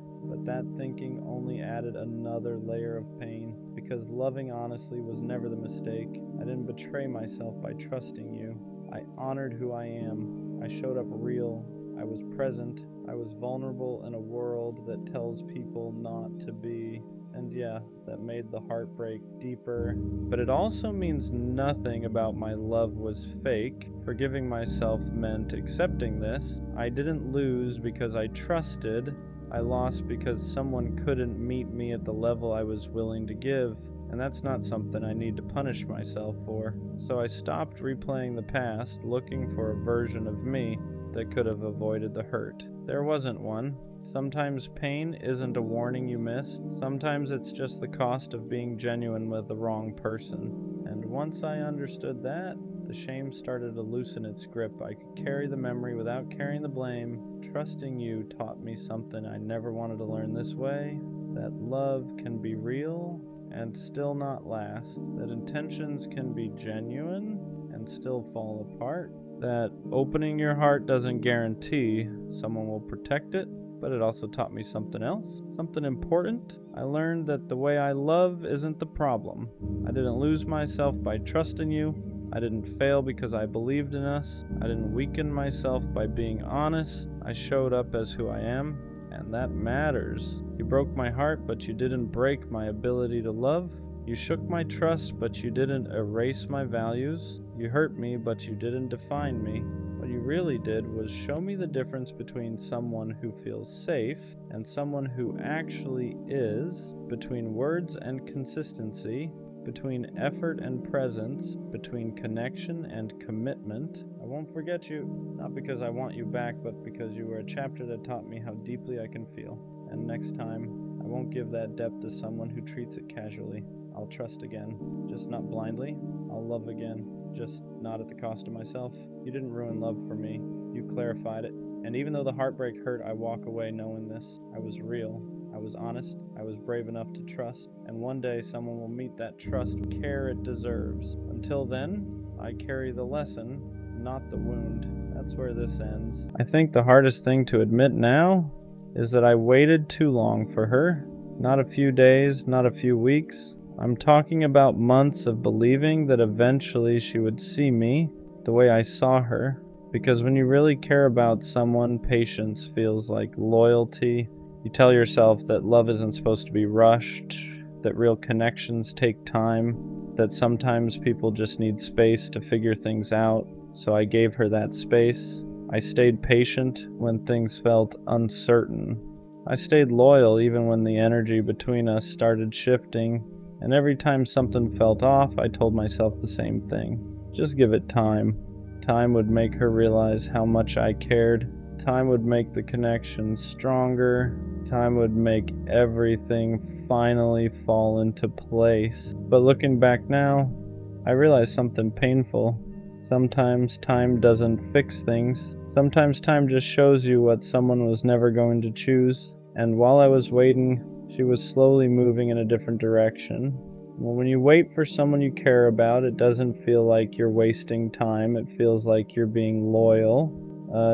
But that thinking only added another layer of pain, because loving honestly was never the mistake. I didn't betray myself by trusting you. I honored who I am. I showed up real. I was present. I was vulnerable in a world that tells people not to be. And yeah, that made the heartbreak deeper. But it also means nothing about my love was fake. Forgiving myself meant accepting this. I didn't lose because I trusted. I lost because someone couldn't meet me at the level I was willing to give. And that's not something I need to punish myself for. So I stopped replaying the past, looking for a version of me that could have avoided the hurt. There wasn't one. Sometimes pain isn't a warning you missed. Sometimes it's just the cost of being genuine with the wrong person. And once I understood that, the shame started to loosen its grip. I could carry the memory without carrying the blame. Trusting you taught me something I never wanted to learn this way. That love can be real and still not last. That intentions can be genuine and still fall apart. That opening your heart doesn't guarantee someone will protect it, but it also taught me something else, something important. I learned that the way I love isn't the problem. I didn't lose myself by trusting you. I didn't fail because I believed in us. I didn't weaken myself by being honest. I showed up as who I am, and that matters. You broke my heart, but you didn't break my ability to love. You shook my trust, but you didn't erase my values. You hurt me, but you didn't define me. What you really did was show me the difference between someone who feels safe and someone who actually is, between words and consistency, between effort and presence, between connection and commitment. I won't forget you, not because I want you back, but because you were a chapter that taught me how deeply I can feel. And next time, I won't give that depth to someone who treats it casually. I'll trust again, just not blindly. I'll love again, just not at the cost of myself. You didn't ruin love for me. You clarified it. And even though the heartbreak hurt, I walk away knowing this. I was real. I was honest. I was brave enough to trust. And one day someone will meet that trust care it deserves. Until then, I carry the lesson, not the wound. That's where this ends. I think the hardest thing to admit now is that I waited too long for her. Not a few days, not a few weeks. I'm talking about months of believing that eventually she would see me the way I saw her. Because when you really care about someone, patience feels like loyalty. You tell yourself that love isn't supposed to be rushed, that real connections take time, that sometimes people just need space to figure things out. So I gave her that space. I stayed patient when things felt uncertain. I stayed loyal even when the energy between us started shifting. And every time something felt off, I told myself the same thing. Just give it time. Time would make her realize how much I cared. Time would make the connection stronger. Time would make everything finally fall into place. But looking back now, I realize something painful. Sometimes time doesn't fix things. Sometimes time just shows you what someone was never going to choose. And while I was waiting, she was slowly moving in a different direction. Well, when you wait for someone you care about, it doesn't feel like you're wasting time. It feels like you're being loyal.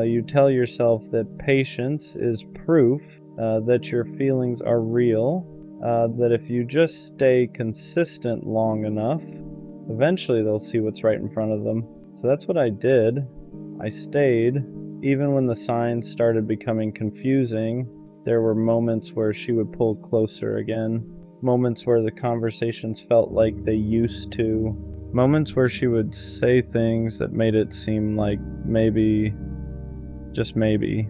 You tell yourself that patience is proof that your feelings are real, that if you just stay consistent long enough, eventually they'll see what's right in front of them. So that's what I did. I stayed. Even when the signs started becoming confusing, there were moments where she would pull closer again. Moments where the conversations felt like they used to. Moments where she would say things that made it seem like maybe, just maybe,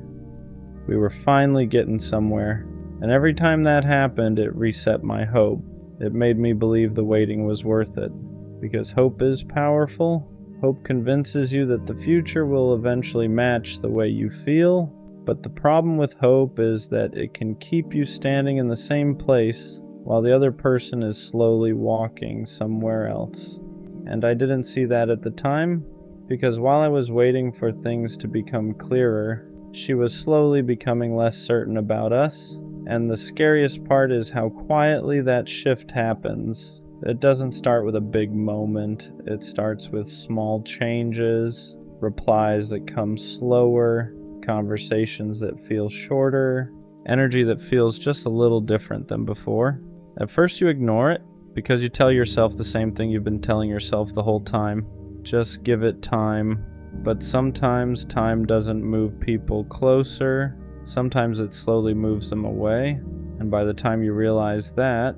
we were finally getting somewhere. And every time that happened, it reset my hope. It made me believe the waiting was worth it. Because hope is powerful. Hope convinces you that the future will eventually match the way you feel. But the problem with hope is that it can keep you standing in the same place while the other person is slowly walking somewhere else. And I didn't see that at the time, because while I was waiting for things to become clearer, she was slowly becoming less certain about us. And the scariest part is how quietly that shift happens. It doesn't start with a big moment. It starts with small changes, replies that come slower, conversations that feel shorter, energy that feels just a little different than before. At first you ignore it because you tell yourself the same thing you've been telling yourself the whole time. Just give it time. But sometimes time doesn't move people closer. Sometimes it slowly moves them away. And by the time you realize that,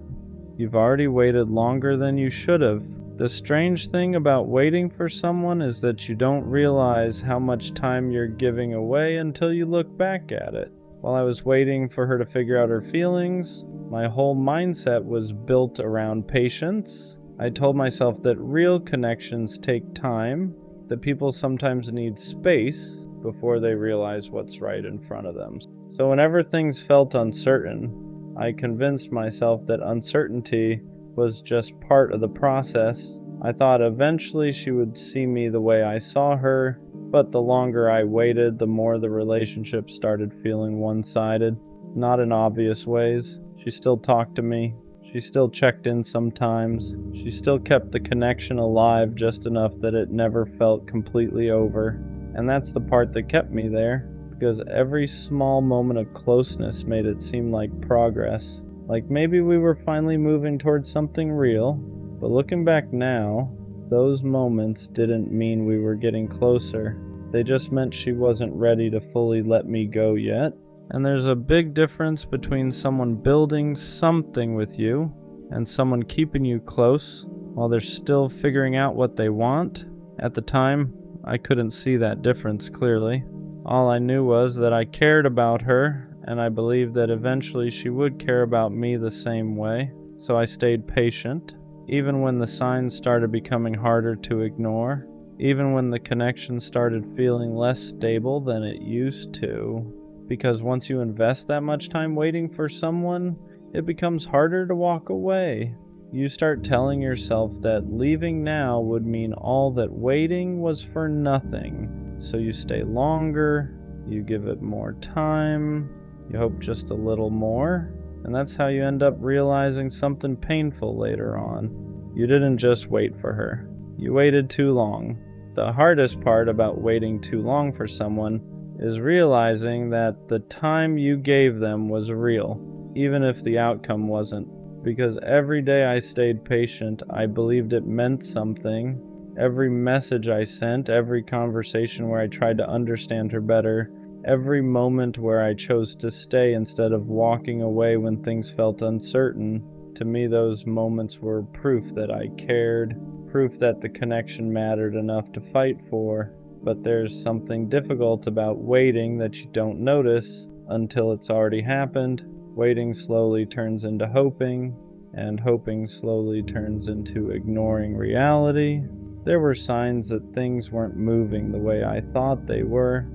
you've already waited longer than you should have. The strange thing about waiting for someone is that you don't realize how much time you're giving away until you look back at it. While I was waiting for her to figure out her feelings, my whole mindset was built around patience. I told myself that real connections take time, that people sometimes need space before they realize what's right in front of them. So whenever things felt uncertain, I convinced myself that uncertainty was just part of the process. I thought eventually she would see me the way I saw her, but the longer I waited, the more the relationship started feeling one-sided. Not in obvious ways. She still talked to me. She still checked in sometimes. She still kept the connection alive just enough that it never felt completely over. And that's the part that kept me there, because every small moment of closeness made it seem like progress. Like maybe we were finally moving towards something real. But looking back now, those moments didn't mean we were getting closer. They just meant she wasn't ready to fully let me go yet. And there's a big difference between someone building something with you and someone keeping you close while they're still figuring out what they want. At the time, I couldn't see that difference clearly. All I knew was that I cared about her, and I believed that eventually she would care about me the same way. So I stayed patient, even when the signs started becoming harder to ignore, even when the connection started feeling less stable than it used to. Because once you invest that much time waiting for someone, it becomes harder to walk away. You start telling yourself that leaving now would mean all that waiting was for nothing. So you stay longer, you give it more time, you hope just a little more, and that's how you end up realizing something painful later on. You didn't just wait for her. You waited too long. The hardest part about waiting too long for someone is realizing that the time you gave them was real, even if the outcome wasn't. Because every day I stayed patient, I believed it meant something. Every message I sent, every conversation where I tried to understand her better, every moment where I chose to stay instead of walking away when things felt uncertain, to me those moments were proof that I cared, proof that the connection mattered enough to fight for. But there's something difficult about waiting that you don't notice until it's already happened. Waiting slowly turns into hoping, and hoping slowly turns into ignoring reality. There were signs that things weren't moving the way I thought they were.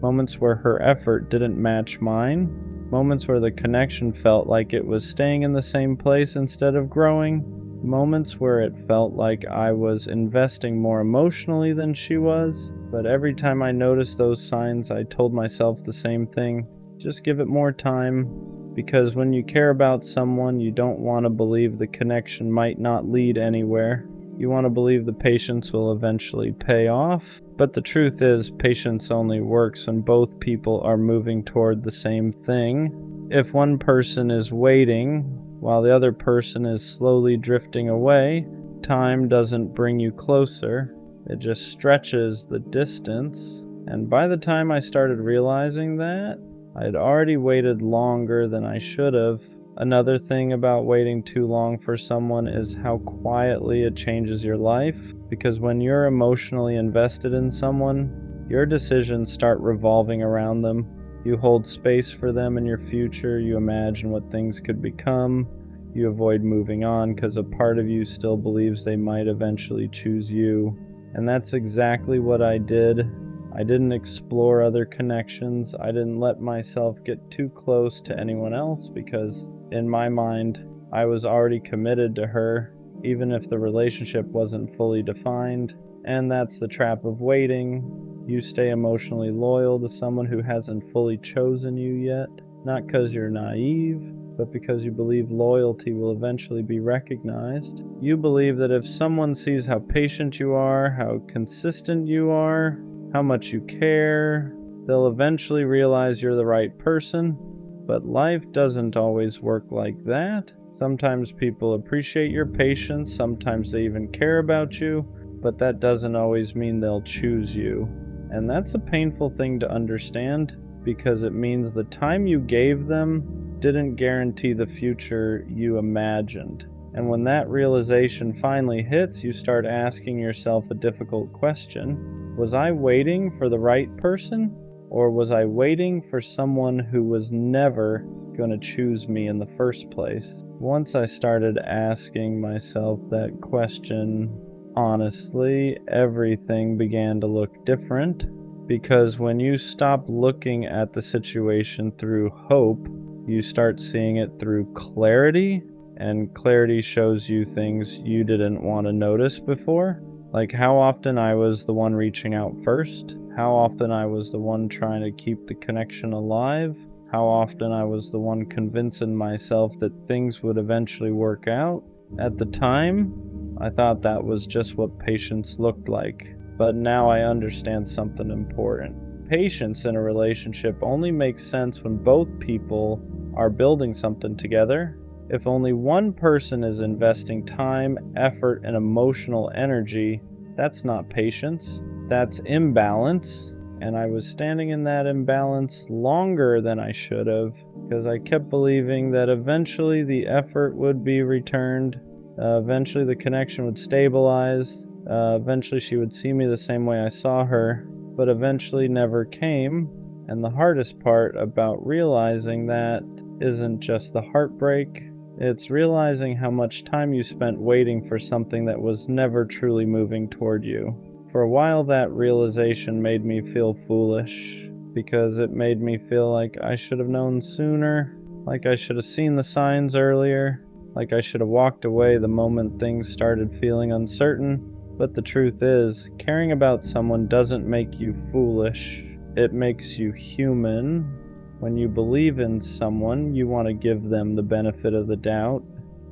Moments where her effort didn't match mine. Moments where the connection felt like it was staying in the same place instead of growing. Moments where it felt like I was investing more emotionally than she was. But every time I noticed those signs, I told myself the same thing. Just give it more time. Because when you care about someone, you don't want to believe the connection might not lead anywhere. You want to believe the patience will eventually pay off. But the truth is, patience only works when both people are moving toward the same thing. If one person is waiting while the other person is slowly drifting away, time doesn't bring you closer. It just stretches the distance. And by the time I started realizing that, I had already waited longer than I should have. Another thing about waiting too long for someone is how quietly it changes your life, because when you're emotionally invested in someone, your decisions start revolving around them. You hold space for them in your future, you imagine what things could become, you avoid moving on because a part of you still believes they might eventually choose you. And that's exactly what I did. I didn't explore other connections. I didn't let myself get too close to anyone else because, in my mind, I was already committed to her, even if the relationship wasn't fully defined. And that's the trap of waiting. You stay emotionally loyal to someone who hasn't fully chosen you yet, not because you're naive, but because you believe loyalty will eventually be recognized. You believe that if someone sees how patient you are, how consistent you are, how much you care, they'll eventually realize you're the right person. But life doesn't always work like that. Sometimes people appreciate your patience, sometimes they even care about you, but that doesn't always mean they'll choose you. And that's a painful thing to understand, because it means the time you gave them didn't guarantee the future you imagined. And when that realization finally hits, you start asking yourself a difficult question. Was I waiting for the right person? Or was I waiting for someone who was never going to choose me in the first place? Once I started asking myself that question honestly, everything began to look different. Because when you stop looking at the situation through hope, you start seeing it through clarity, and clarity shows you things you didn't want to notice before. Like how often I was the one reaching out first, how often I was the one trying to keep the connection alive, how often I was the one convincing myself that things would eventually work out. At the time, I thought that was just what patience looked like, but now I understand something important. Patience in a relationship only makes sense when both people are building something together. If only one person is investing time, effort, and emotional energy, that's not patience. That's imbalance. And I was standing in that imbalance longer than I should have, because I kept believing that eventually the effort would be returned, eventually the connection would stabilize, eventually she would see me the same way I saw her, but eventually never came. And the hardest part about realizing that isn't just the heartbreak, it's realizing how much time you spent waiting for something that was never truly moving toward you. For a while, that realization made me feel foolish, because it made me feel like I should have known sooner, like I should have seen the signs earlier, like I should have walked away the moment things started feeling uncertain. But the truth is, caring about someone doesn't make you foolish. It makes you human. When you believe in someone, you want to give them the benefit of the doubt.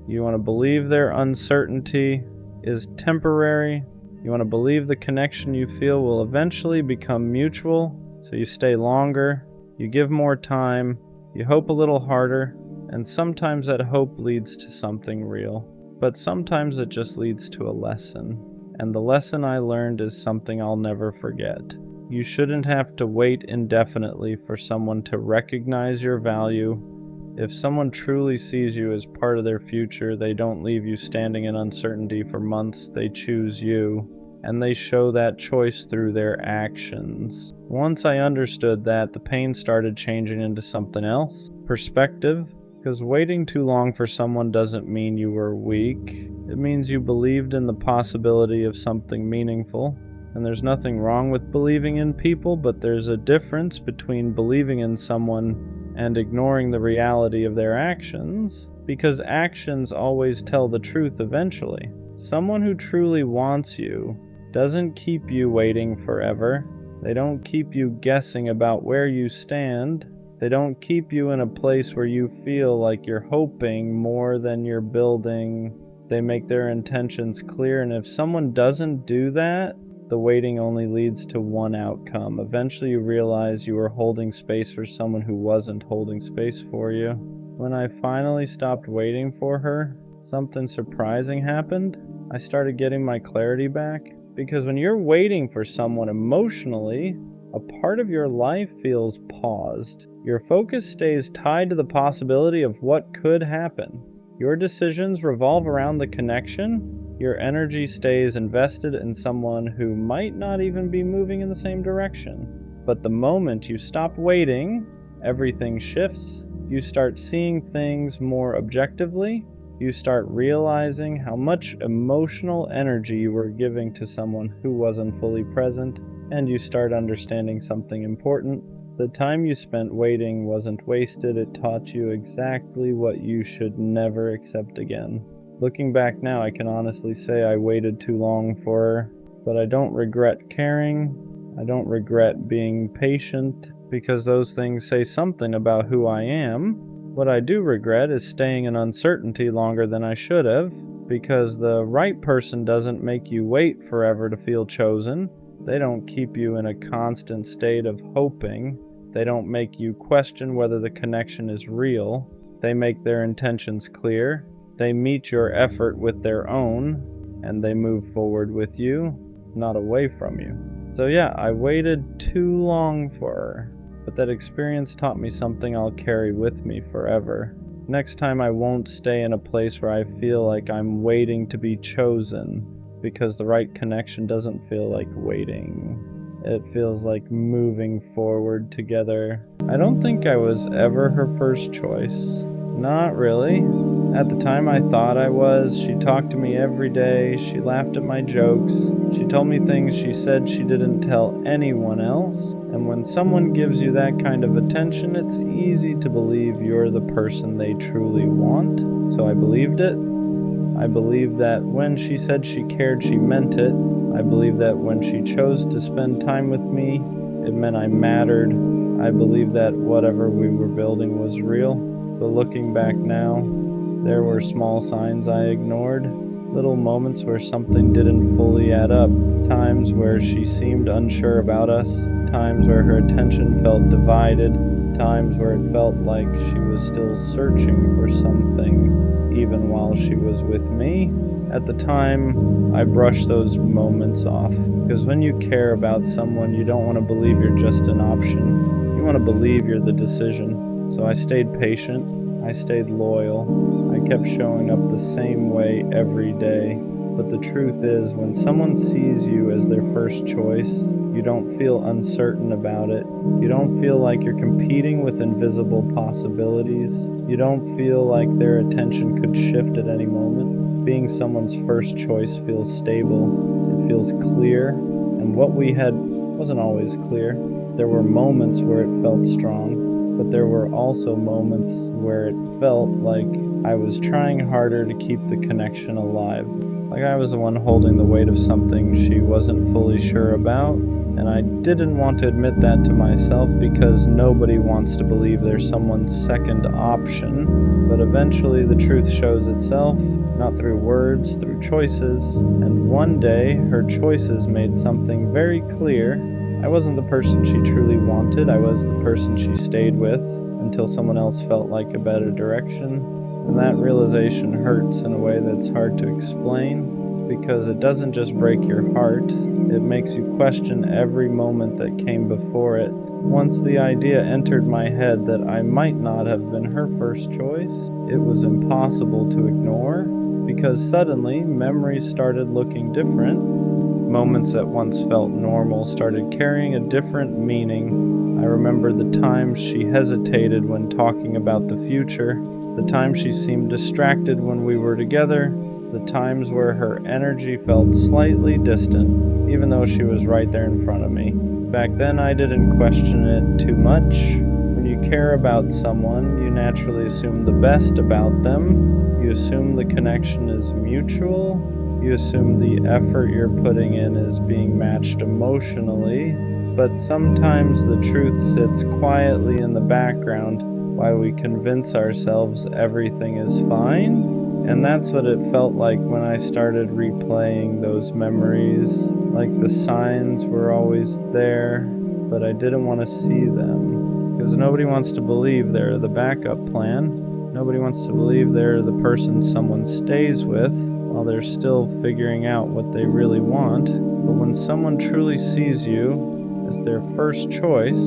You want to believe their uncertainty is temporary. You want to believe the connection you feel will eventually become mutual, so you stay longer, you give more time, you hope a little harder, and sometimes that hope leads to something real. But sometimes it just leads to a lesson. And the lesson I learned is something I'll never forget. You shouldn't have to wait indefinitely for someone to recognize your value. If someone truly sees you as part of their future, they don't leave you standing in uncertainty for months. They choose you, and they show that choice through their actions. Once I understood that, the pain started changing into something else. Perspective. Because waiting too long for someone doesn't mean you were weak. It means you believed in the possibility of something meaningful. And there's nothing wrong with believing in people, but there's a difference between believing in someone and ignoring the reality of their actions, because actions always tell the truth eventually. Someone who truly wants you doesn't keep you waiting forever. They don't keep you guessing about where you stand. They don't keep you in a place where you feel like you're hoping more than you're building. They make their intentions clear, and if someone doesn't do that, the waiting only leads to one outcome. Eventually you realize you were holding space for someone who wasn't holding space for you. When I finally stopped waiting for her, something surprising happened. I started getting my clarity back. Because when you're waiting for someone emotionally, a part of your life feels paused. Your focus stays tied to the possibility of what could happen. Your decisions revolve around the connection. Your energy stays invested in someone who might not even be moving in the same direction. But the moment you stop waiting, everything shifts. You start seeing things more objectively. You start realizing how much emotional energy you were giving to someone who wasn't fully present, and you start understanding something important. The time you spent waiting wasn't wasted. It taught you exactly what you should never accept again. Looking back now, I can honestly say I waited too long for her, but I don't regret caring. I don't regret being patient, because those things say something about who I am. What I do regret is staying in uncertainty longer than I should have, because the right person doesn't make you wait forever to feel chosen. They don't keep you in a constant state of hoping. They don't make you question whether the connection is real. They make their intentions clear. They meet your effort with their own, and they move forward with you, not away from you. So yeah, I waited too long for her, but that experience taught me something I'll carry with me forever. Next time I won't stay in a place where I feel like I'm waiting to be chosen, because the right connection doesn't feel like waiting. It feels like moving forward together. I don't think I was ever her first choice. Not really. At the time I thought I was. She talked to me every day. She laughed at my jokes. She told me things she said she didn't tell anyone else. And when someone gives you that kind of attention, it's easy to believe you're the person they truly want. So I believed it. I believed that when she said she cared, she meant it. I believed that when she chose to spend time with me, it meant I mattered. I believed that whatever we were building was real. But looking back now, there were small signs I ignored. Little moments where something didn't fully add up. Times where she seemed unsure about us. Times where her attention felt divided. Times where it felt like she was still searching for something, even while she was with me. At the time, I brushed those moments off, because when you care about someone, you don't want to believe you're just an option. You want to believe you're the decision. So I stayed patient, I stayed loyal, I kept showing up the same way every day. But the truth is, when someone sees you as their first choice, you don't feel uncertain about it. You don't feel like you're competing with invisible possibilities. You don't feel like their attention could shift at any moment. Being someone's first choice feels stable. It feels clear. And what we had wasn't always clear. There were moments where it felt strong, but there were also moments where it felt like I was trying harder to keep the connection alive. Like I was the one holding the weight of something she wasn't fully sure about, and I didn't want to admit that to myself, because nobody wants to believe they're someone's second option. But eventually the truth shows itself, not through words, through choices. And one day, her choices made something very clear. I wasn't the person she truly wanted. I was the person she stayed with until someone else felt like a better direction. And that realization hurts in a way that's hard to explain, because it doesn't just break your heart, it makes you question every moment that came before it. Once the idea entered my head that I might not have been her first choice, it was impossible to ignore, because suddenly memories started looking different. Moments that once felt normal started carrying a different meaning. I remember the times she hesitated when talking about the future. the times she seemed distracted when we were together, the times where her energy felt slightly distant, even though she was right there in front of me. Back then, I didn't question it too much. When you care about someone, you naturally assume the best about them. You assume the connection is mutual. You assume the effort you're putting in is being matched emotionally. But sometimes the truth sits quietly in the background while we convince ourselves everything is fine. And that's what it felt like when I started replaying those memories. Like the signs were always there, but I didn't want to see them. Because nobody wants to believe they're the backup plan. Nobody wants to believe they're the person someone stays with while they're still figuring out what they really want. But when someone truly sees you as their first choice,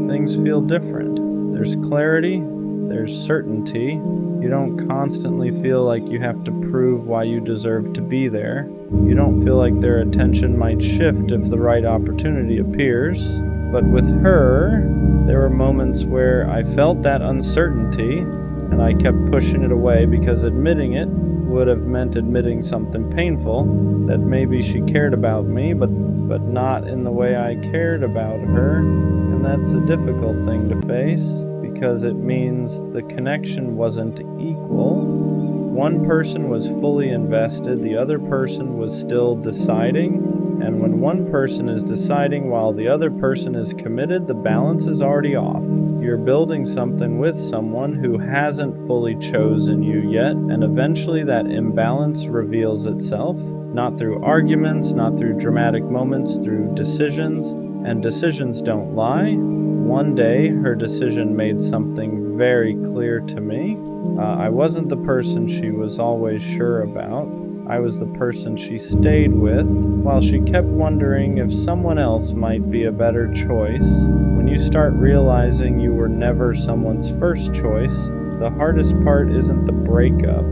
things feel different. There's clarity, there's certainty. You don't constantly feel like you have to prove why you deserve to be there. You don't feel like their attention might shift if the right opportunity appears. But with her, there were moments where I felt that uncertainty, and I kept pushing it away because admitting it would have meant admitting something painful, that maybe she cared about me, but not in the way I cared about her. And that's a difficult thing to face, because it means the connection wasn't equal. One person was fully invested, the other person was still deciding. And when one person is deciding while the other person is committed, the balance is already off. You're building something with someone who hasn't fully chosen you yet, and eventually that imbalance reveals itself, not through arguments, not through dramatic moments, through decisions. And decisions don't lie. One day, her decision made something very clear to me. I wasn't the person she was always sure about. I was the person she stayed with, while she kept wondering if someone else might be a better choice. When you start realizing you were never someone's first choice, the hardest part isn't the breakup.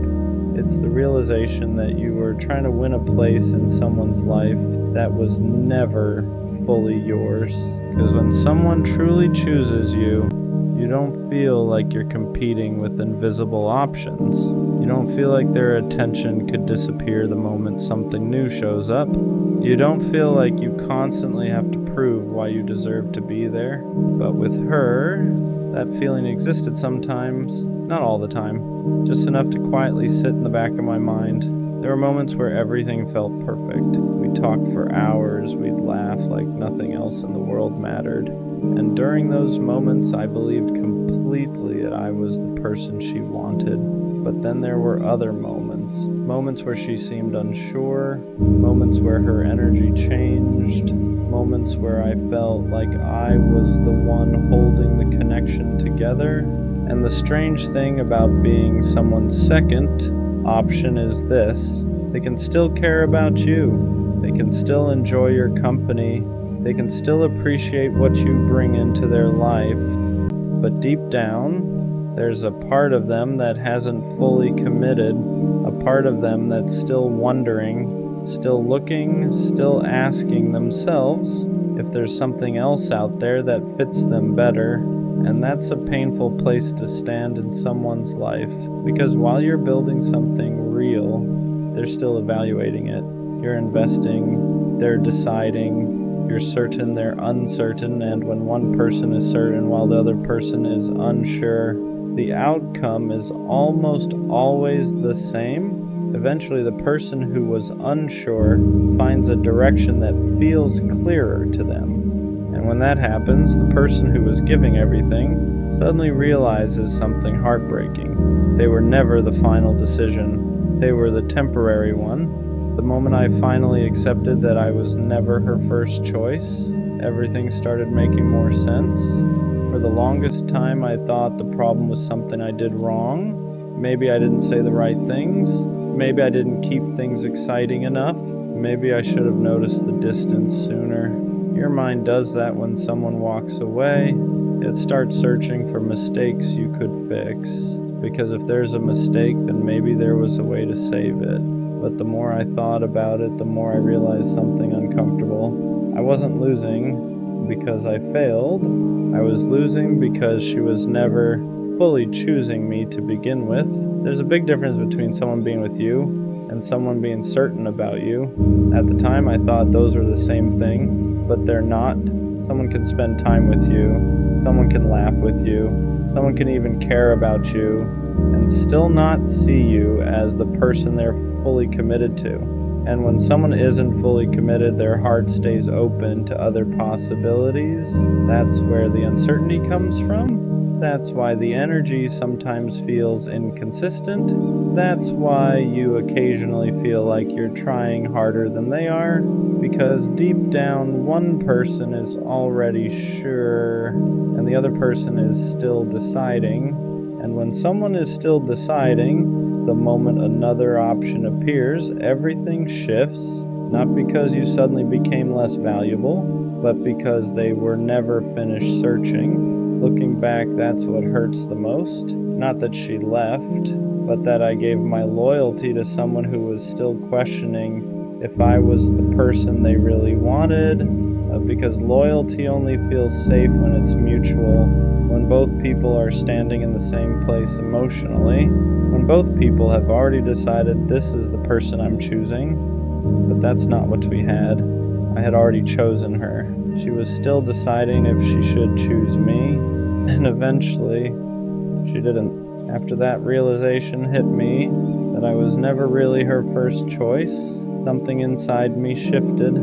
It's the realization that you were trying to win a place in someone's life that was never fully yours. Because when someone truly chooses you, you don't feel like you're competing with invisible options. You don't feel like their attention could disappear the moment something new shows up. You don't feel like you constantly have to prove why you deserve to be there. But with her, that feeling existed sometimes, not all the time, just enough to quietly sit in the back of my mind. There were moments where everything felt perfect. We'd talk for hours, we'd laugh like nothing else in the world mattered. And during those moments, I believed completely that I was the person she wanted. But then there were other moments where she seemed unsure, moments where her energy changed, moments where I felt like I was the one holding the connection together. And the strange thing about being someone's second option is this: they can still care about you, they can still enjoy your company, they can still appreciate what you bring into their life, but deep down, there's a part of them that hasn't fully committed, a part of them that's still wondering, still looking, still asking themselves if there's something else out there that fits them better. And that's a painful place to stand in someone's life, because while you're building something real, they're still evaluating it. You're investing, they're deciding, you're certain, they're uncertain, and when one person is certain while the other person is unsure, the outcome is almost always the same. Eventually, the person who was unsure finds a direction that feels clearer to them. And when that happens, the person who was giving everything suddenly realizes something heartbreaking. They were never the final decision. They were the temporary one. The moment I finally accepted that I was never her first choice, everything started making more sense. For the longest time, I thought the problem was something I did wrong. Maybe I didn't say the right things. Maybe I didn't keep things exciting enough. Maybe I should have noticed the distance sooner. Your mind does that when someone walks away. It starts searching for mistakes you could fix. Because if there's a mistake, then maybe there was a way to save it. But the more I thought about it, the more I realized something uncomfortable. I wasn't losing because I failed. I was losing because she was never fully choosing me to begin with. There's a big difference between someone being with you and someone being certain about you. At the time, I thought those were the same thing, but they're not. Someone can spend time with you, someone can laugh with you, someone can even care about you, and still not see you as the person they're fully committed to. And when someone isn't fully committed, their heart stays open to other possibilities. That's where the uncertainty comes from. That's why the energy sometimes feels inconsistent. That's why you occasionally feel like you're trying harder than they are, because deep down, one person is already sure, and the other person is still deciding. And when someone is still deciding, the moment another option appears, everything shifts, not because you suddenly became less valuable, but because they were never finished searching. Looking back, that's what hurts the most. Not that she left, but that I gave my loyalty to someone who was still questioning if I was the person they really wanted, because loyalty only feels safe when it's mutual, when both people are standing in the same place emotionally, when both people have already decided this is the person I'm choosing. But that's not what we had. I had already chosen her. She was still deciding if she should choose me, and eventually she didn't. After that realization hit me that I was never really her first choice, something inside me shifted.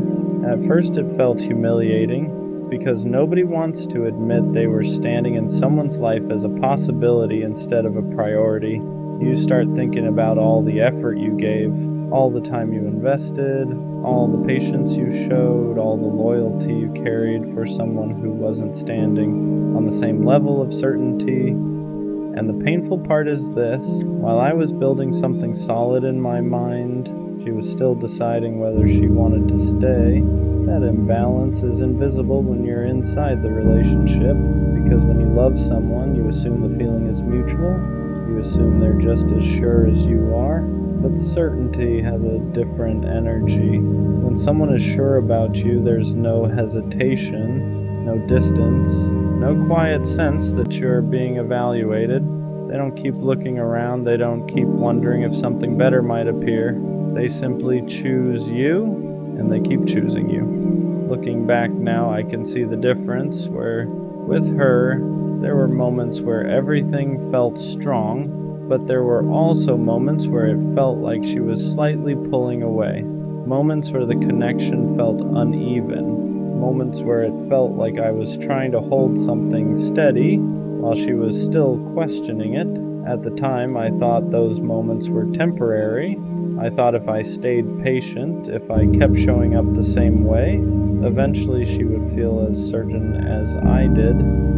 At first it felt humiliating, because nobody wants to admit they were standing in someone's life as a possibility instead of a priority. You start thinking about all the effort you gave, all the time you invested, all the patience you showed, all the loyalty you carried for someone who wasn't standing on the same level of certainty. And the painful part is this: while I was building something solid in my mind, she was still deciding whether she wanted to stay. That imbalance is invisible when you're inside the relationship, because when you love someone, you assume the feeling is mutual. You assume they're just as sure as you are. But certainty has a different energy. When someone is sure about you, there's no hesitation, no distance, no quiet sense that you're being evaluated. They don't keep looking around. They don't keep wondering if something better might appear. They simply choose you, and they keep choosing you. Looking back now, I can see the difference where, with her, there were moments where everything felt strong, but there were also moments where it felt like she was slightly pulling away. Moments where the connection felt uneven. Moments where it felt like I was trying to hold something steady while she was still questioning it. At the time, I thought those moments were temporary. I thought if I stayed patient, if I kept showing up the same way, eventually she would feel as certain as I did.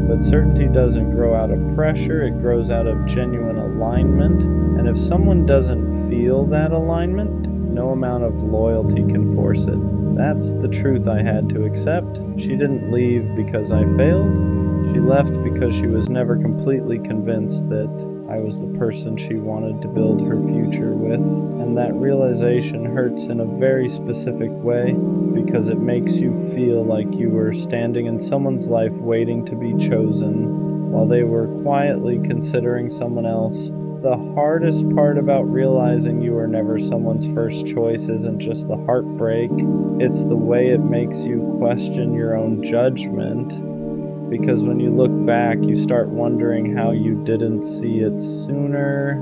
But certainty doesn't grow out of pressure, it grows out of genuine alignment. And if someone doesn't feel that alignment, no amount of loyalty can force it. That's the truth I had to accept. She didn't leave because I failed. She left because she was never completely convinced that I was the person she wanted to build her future with. And that realization hurts in a very specific way, because it makes you feel like you were standing in someone's life waiting to be chosen, while they were quietly considering someone else. The hardest part about realizing you were never someone's first choice isn't just the heartbreak, it's the way it makes you question your own judgment. Because when you look back, you start wondering how you didn't see it sooner,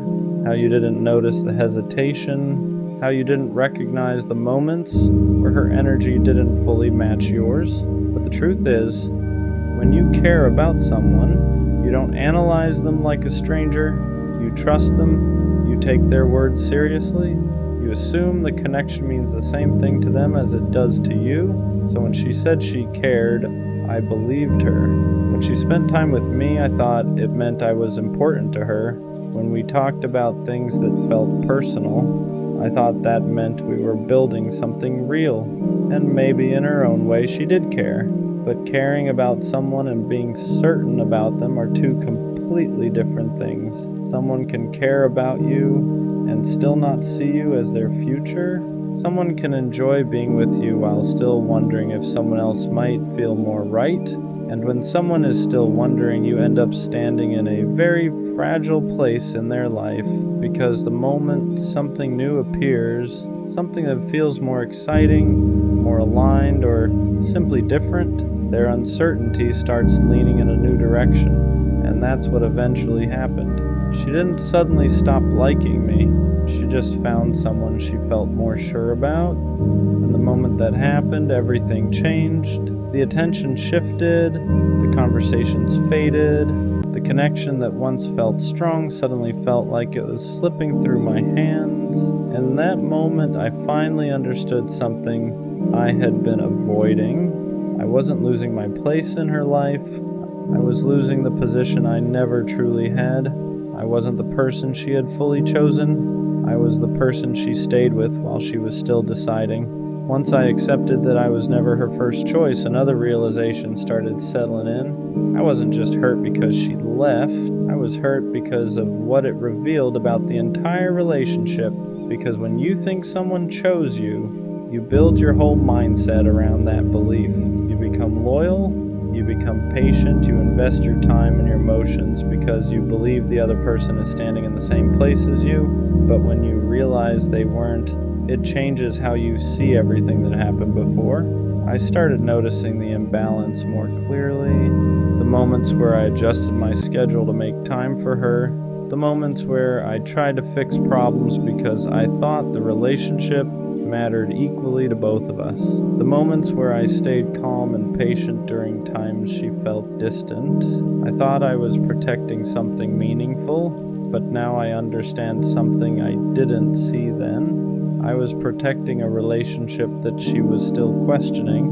how you didn't notice the hesitation, how you didn't recognize the moments where her energy didn't fully match yours. But the truth is, when you care about someone, you don't analyze them like a stranger, you trust them, you take their words seriously, you assume the connection means the same thing to them as it does to you. So when she said she cared, I believed her. When she spent time with me, I thought it meant I was important to her. When we talked about things that felt personal, I thought that meant we were building something real. And maybe in her own way she did care. But caring about someone and being certain about them are two completely different things. Someone can care about you and still not see you as their future. Someone can enjoy being with you while still wondering if someone else might feel more right. And when someone is still wondering, you end up standing in a very fragile place in their life because the moment something new appears, something that feels more exciting, more aligned, or simply different, their uncertainty starts leaning in a new direction. And that's what eventually happened. She didn't suddenly stop liking me. She just found someone she felt more sure about. And the moment that happened, everything changed. The attention shifted, the conversations faded, the connection that once felt strong suddenly felt like it was slipping through my hands. In that moment, I finally understood something I had been avoiding. I wasn't losing my place in her life. I was losing the position I never truly had. I wasn't the person she had fully chosen. I was the person she stayed with while she was still deciding. Once I accepted that I was never her first choice, another realization started settling in. I wasn't just hurt because she left. I was hurt because of what it revealed about the entire relationship. Because when you think someone chose you, you build your whole mindset around that belief. You become loyal, you become patient, you invest your time and your emotions because you believe the other person is standing in the same place as you. But when you realize they weren't, it changes how you see everything that happened before. I started noticing the imbalance more clearly. The moments where I adjusted my schedule to make time for her. The moments where I tried to fix problems because I thought the relationship mattered equally to both of us. The moments where I stayed calm and patient during times she felt distant. I thought I was protecting something meaningful, but now I understand something I didn't see then. I was protecting a relationship that she was still questioning,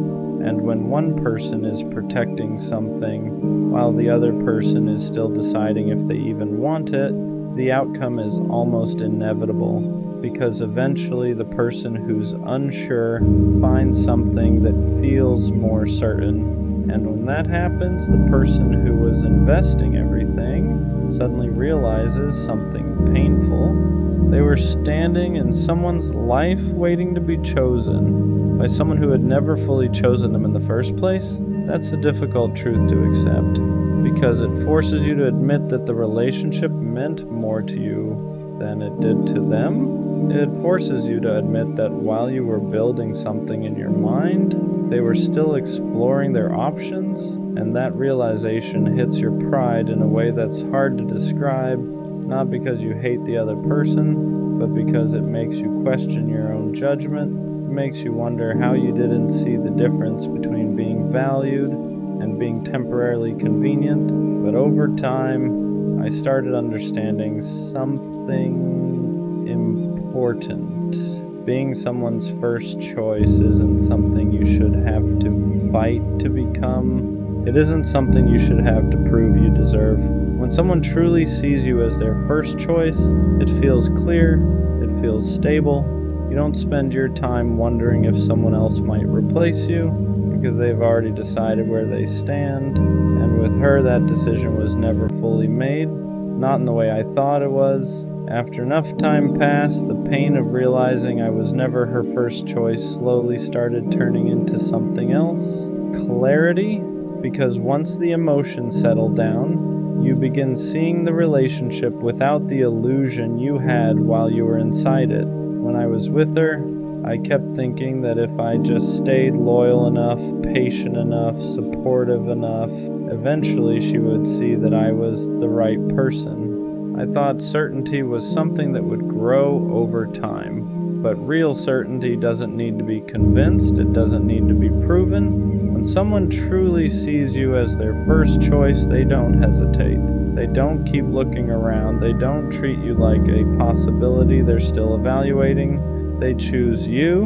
and when one person is protecting something while the other person is still deciding if they even want it, the outcome is almost inevitable, because eventually the person who's unsure finds something that feels more certain. And when that happens, the person who was investing everything suddenly realizes something painful. They were standing in someone's life waiting to be chosen by someone who had never fully chosen them in the first place. That's a difficult truth to accept because it forces you to admit that the relationship meant more to you than it did to them. It forces you to admit that while you were building something in your mind, they were still exploring their options, and that realization hits your pride in a way that's hard to describe. Not because you hate the other person, but because it makes you question your own judgment. It makes you wonder how you didn't see the difference between being valued and being temporarily convenient. But over time, I started understanding something important. Being someone's first choice isn't something you should have to fight to become. It isn't something you should have to prove you deserve. When someone truly sees you as their first choice, it feels clear, it feels stable. You don't spend your time wondering if someone else might replace you, because they've already decided where they stand. And with her, that decision was never fully made, not in the way I thought it was. After enough time passed, the pain of realizing I was never her first choice slowly started turning into something else. Clarity, because once the emotions settle down, you begin seeing the relationship without the illusion you had while you were inside it. When I was with her, I kept thinking that if I just stayed loyal enough, patient enough, supportive enough, eventually she would see that I was the right person. I thought certainty was something that would grow over time. But real certainty doesn't need to be convinced, it doesn't need to be proven. When someone truly sees you as their first choice, they don't hesitate. They don't keep looking around. They don't treat you like a possibility they're still evaluating. They choose you,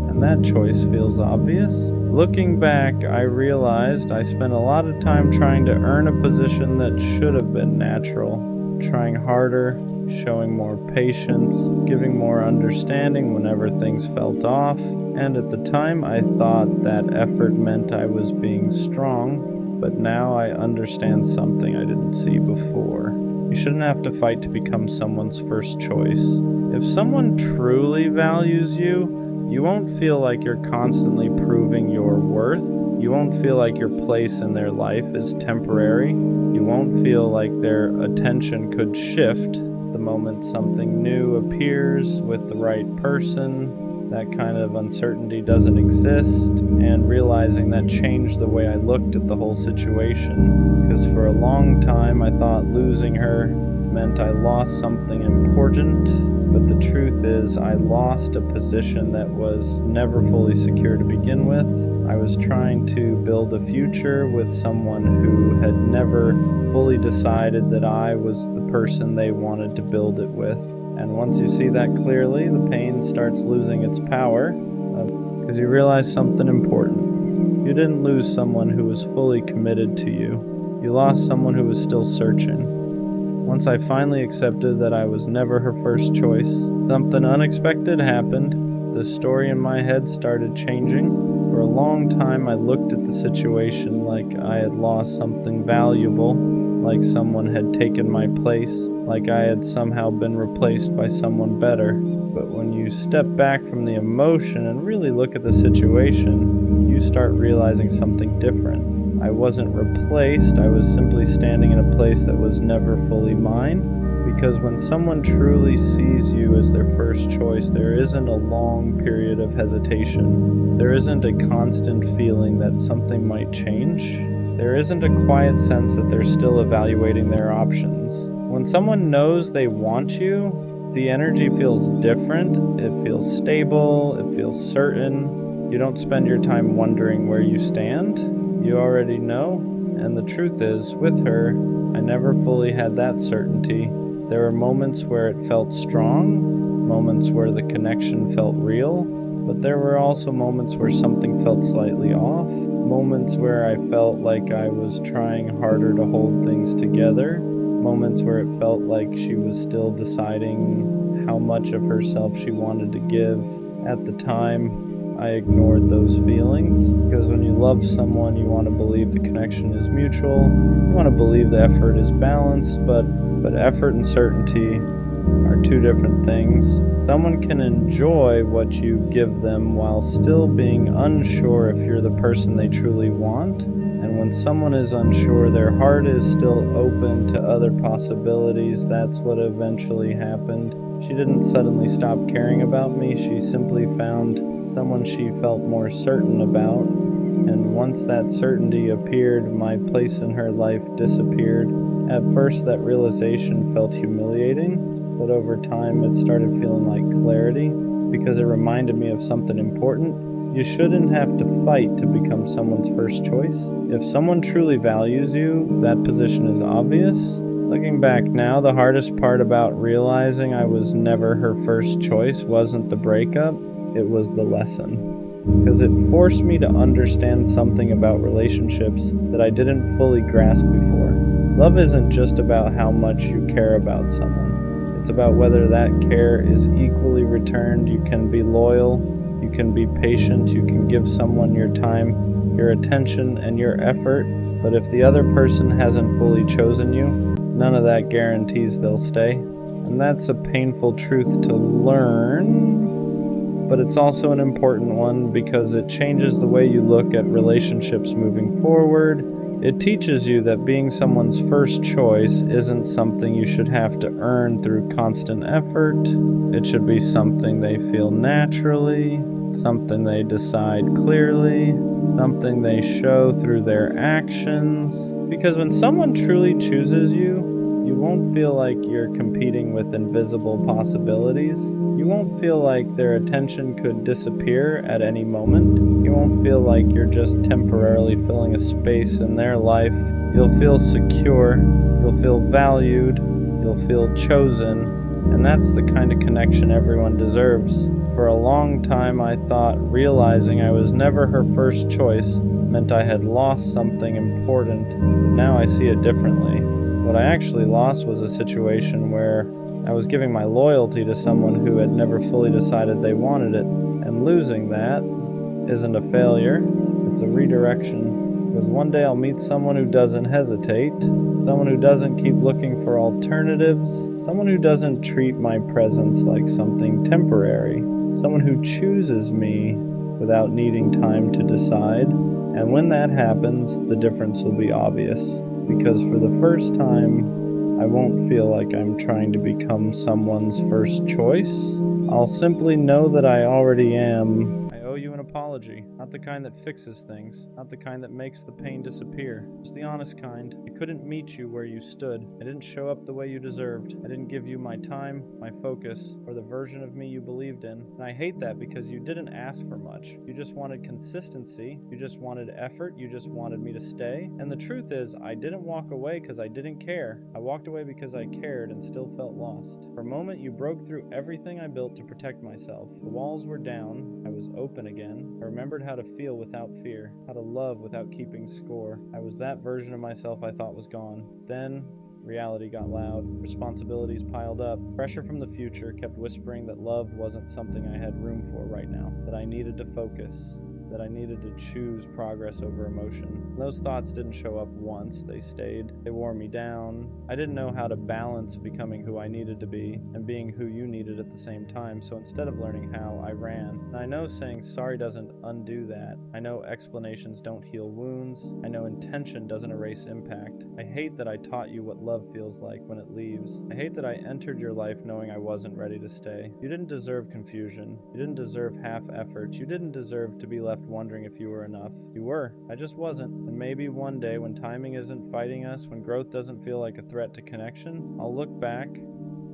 and that choice feels obvious. Looking back, I realized I spent a lot of time trying to earn a position that should have been natural. Trying harder, showing more patience, giving more understanding whenever things felt off. And at the time, I thought that effort meant I was being strong, but now I understand something I didn't see before. You shouldn't have to fight to become someone's first choice. If someone truly values you, you won't feel like you're constantly proving your worth. You won't feel like your place in their life is temporary. You won't feel like their attention could shift the moment something new appears with the right person. That kind of uncertainty doesn't exist, and realizing that changed the way I looked at the whole situation, because for a long time I thought losing her meant I lost something important, but the truth is I lost a position that was never fully secure to begin with. I was trying to build a future with someone who had never fully decided that I was the person they wanted to build it with. And once you see that clearly, the pain starts losing its power, because you realize something important. You didn't lose someone who was fully committed to you. You lost someone who was still searching. Once I finally accepted that I was never her first choice, something unexpected happened. The story in my head started changing. For a long time, I looked at the situation like I had lost something valuable, like someone had taken my place, like I had somehow been replaced by someone better. But when you step back from the emotion and really look at the situation, you start realizing something different. I wasn't replaced, I was simply standing in a place that was never fully mine. Because when someone truly sees you as their first choice, there isn't a long period of hesitation. There isn't a constant feeling that something might change. There isn't a quiet sense that they're still evaluating their options. When someone knows they want you, the energy feels different. It feels stable, it feels certain. You don't spend your time wondering where you stand. You already know. And the truth is, with her, I never fully had that certainty. There were moments where it felt strong, moments where the connection felt real, but there were also moments where something felt slightly off, moments where I felt like I was trying harder to hold things together, moments where it felt like she was still deciding how much of herself she wanted to give. At the time, I ignored those feelings, because when you love someone, you want to believe the connection is mutual, you want to believe the effort is balanced, but effort and certainty are two different things. Someone can enjoy what you give them while still being unsure if you're the person they truly want. And when someone is unsure, their heart is still open to other possibilities. That's what eventually happened. She didn't suddenly stop caring about me. She simply found someone she felt more certain about. And once that certainty appeared, my place in her life disappeared. At first, that realization felt humiliating, but over time it started feeling like clarity, because it reminded me of something important. You shouldn't have to fight to become someone's first choice. If someone truly values you, that position is obvious. Looking back now, the hardest part about realizing I was never her first choice wasn't the breakup, it was the lesson. Because it forced me to understand something about relationships that I didn't fully grasp before. Love isn't just about how much you care about someone. It's about whether that care is equally returned. You can be loyal, you can be patient, you can give someone your time, your attention, and your effort. But if the other person hasn't fully chosen you, none of that guarantees they'll stay. And that's a painful truth to learn, but it's also an important one because it changes the way you look at relationships moving forward. It teaches you that being someone's first choice isn't something you should have to earn through constant effort. It should be something they feel naturally, something they decide clearly, something they show through their actions. Because when someone truly chooses you, you won't feel like you're competing with invisible possibilities. You won't feel like their attention could disappear at any moment. You won't feel like you're just temporarily filling a space in their life. You'll feel secure, you'll feel valued, you'll feel chosen, and that's the kind of connection everyone deserves. For a long time, I thought realizing I was never her first choice meant I had lost something important, but now I see it differently. What I actually lost was a situation where I was giving my loyalty to someone who had never fully decided they wanted it, and losing that isn't a failure, it's a redirection. Because one day I'll meet someone who doesn't hesitate, someone who doesn't keep looking for alternatives, someone who doesn't treat my presence like something temporary, someone who chooses me without needing time to decide. And when that happens, the difference will be obvious. because for the first time, I won't feel like I'm trying to become someone's first choice. I'll simply know that I already am. I owe you an apology, not the kind that fixes things, not the kind that makes the pain disappear, just the honest kind. I couldn't meet you where you stood. I didn't show up the way you deserved. I didn't give you my time, my focus, or the version of me you believed in. And I hate that because you didn't ask for much. You just wanted consistency. You just wanted effort. You just wanted me to stay. And the truth is, I didn't walk away because I didn't care. I walked away because I cared and still felt lost. For a moment, you broke through everything I built to protect myself. The walls were down. I was open again. I remembered how to feel without fear, how to love without keeping score. I was that version of myself I thought was gone. Then, reality got loud. Responsibilities piled up. Pressure from the future kept whispering that love wasn't something I had room for right now, that I needed to focus, that I needed to choose progress over emotion. Those thoughts didn't show up once, they stayed. They wore me down. I didn't know how to balance becoming who I needed to be and being who you needed at the same time, so instead of learning how, I ran. And I know saying sorry doesn't undo that. I know explanations don't heal wounds. I know intention doesn't erase impact. I hate that I taught you what love feels like when it leaves. I hate that I entered your life knowing I wasn't ready to stay. You didn't deserve confusion. You didn't deserve half effort. You didn't deserve to be left wondering if you were enough. You were. I just wasn't. And maybe one day, when timing isn't fighting us, when growth doesn't feel like a threat to connection, I'll look back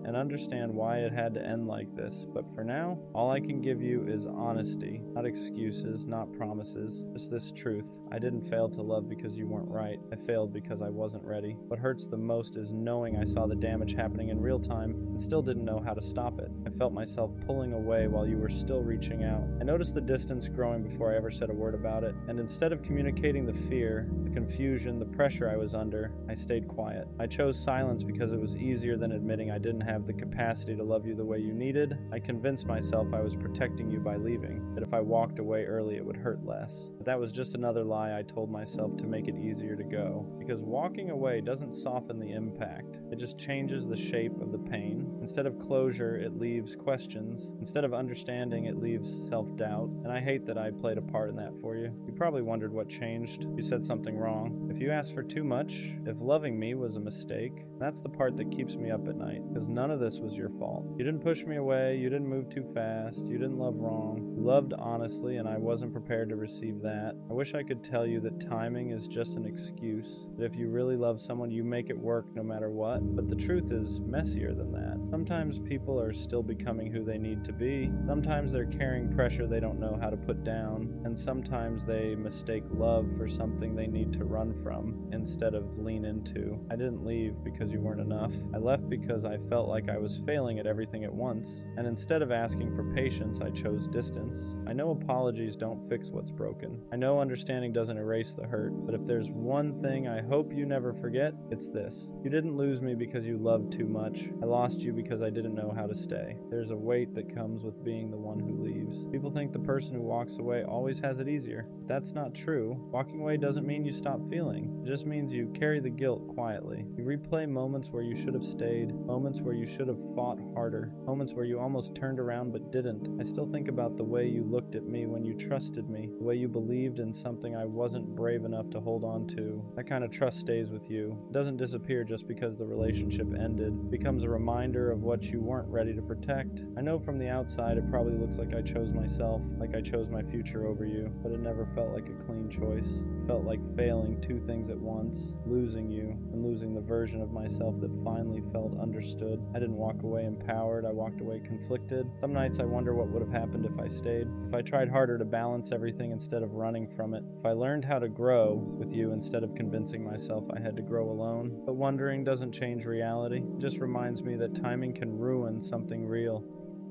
and understand why it had to end like this. But for now, all I can give you is honesty, not excuses, not promises, just this truth. I didn't fail to love because you weren't right. I failed because I wasn't ready. What hurts the most is knowing I saw the damage happening in real time and still didn't know how to stop it. I felt myself pulling away while you were still reaching out. I noticed the distance growing before I ever said a word about it, and instead of communicating the fear, the confusion, the pressure I was under, I stayed quiet. I chose silence because it was easier than admitting I didn't have the capacity to love you the way you needed. I convinced myself I was protecting you by leaving, that if I walked away early it would hurt less. But that was just another lie I told myself to make it easier to go. Because walking away doesn't soften the impact, it just changes the shape of the pain. Instead of closure, it leaves questions. Instead of understanding, it leaves self-doubt. And I hate that I played a part in that for you. You probably wondered what changed. You said something wrong. If you asked for too much, if loving me was a mistake, that's the part that keeps me up at night. Because none of this was your fault. You didn't push me away, you didn't move too fast, you didn't love wrong. You loved honestly, and I wasn't prepared to receive that. I wish I could tell you that timing is just an excuse, that if you really love someone, you make it work no matter what. But the truth is messier than that. Sometimes people are still becoming who they need to be. Sometimes they're carrying pressure they don't know how to put down. And sometimes they mistake love for something they need to run from instead of lean into. I didn't leave because you weren't enough. I left because I felt like I was failing at everything at once. And instead of asking for patience, I chose distance. I know apologies don't fix what's broken. I know understanding doesn't erase the hurt. But if there's one thing I hope you never forget, it's this. You didn't lose me because you loved too much. I lost you because I didn't know how to stay. There's a weight that comes with being the one who leaves. People think the person who walks away always has it easier. But that's not true. Walking away doesn't mean you stop feeling. It just means you carry the guilt quietly. You replay moments where you should have stayed, moments where you should have fought harder, moments where you almost turned around but didn't. I still think about the way you looked at me when you trusted me, the way you believed in something I wasn't brave enough to hold on to. That kind of trust stays with you. It doesn't disappear just because the relationship ended. It becomes a reminder of what you weren't ready to protect. I know from the outside it probably looks like I chose myself, like I chose my future over you, but it never felt like a clean choice. It felt like failing two things at once, losing you and losing the version of myself that finally felt understood. I didn't walk away empowered, I walked away conflicted. Some nights I wonder what would have happened if I stayed, if I tried harder to balance everything instead of running from it, if I learned how to grow with you instead of convincing myself I had to grow alone. But wondering doesn't change reality. It just reminds me that timing can ruin something real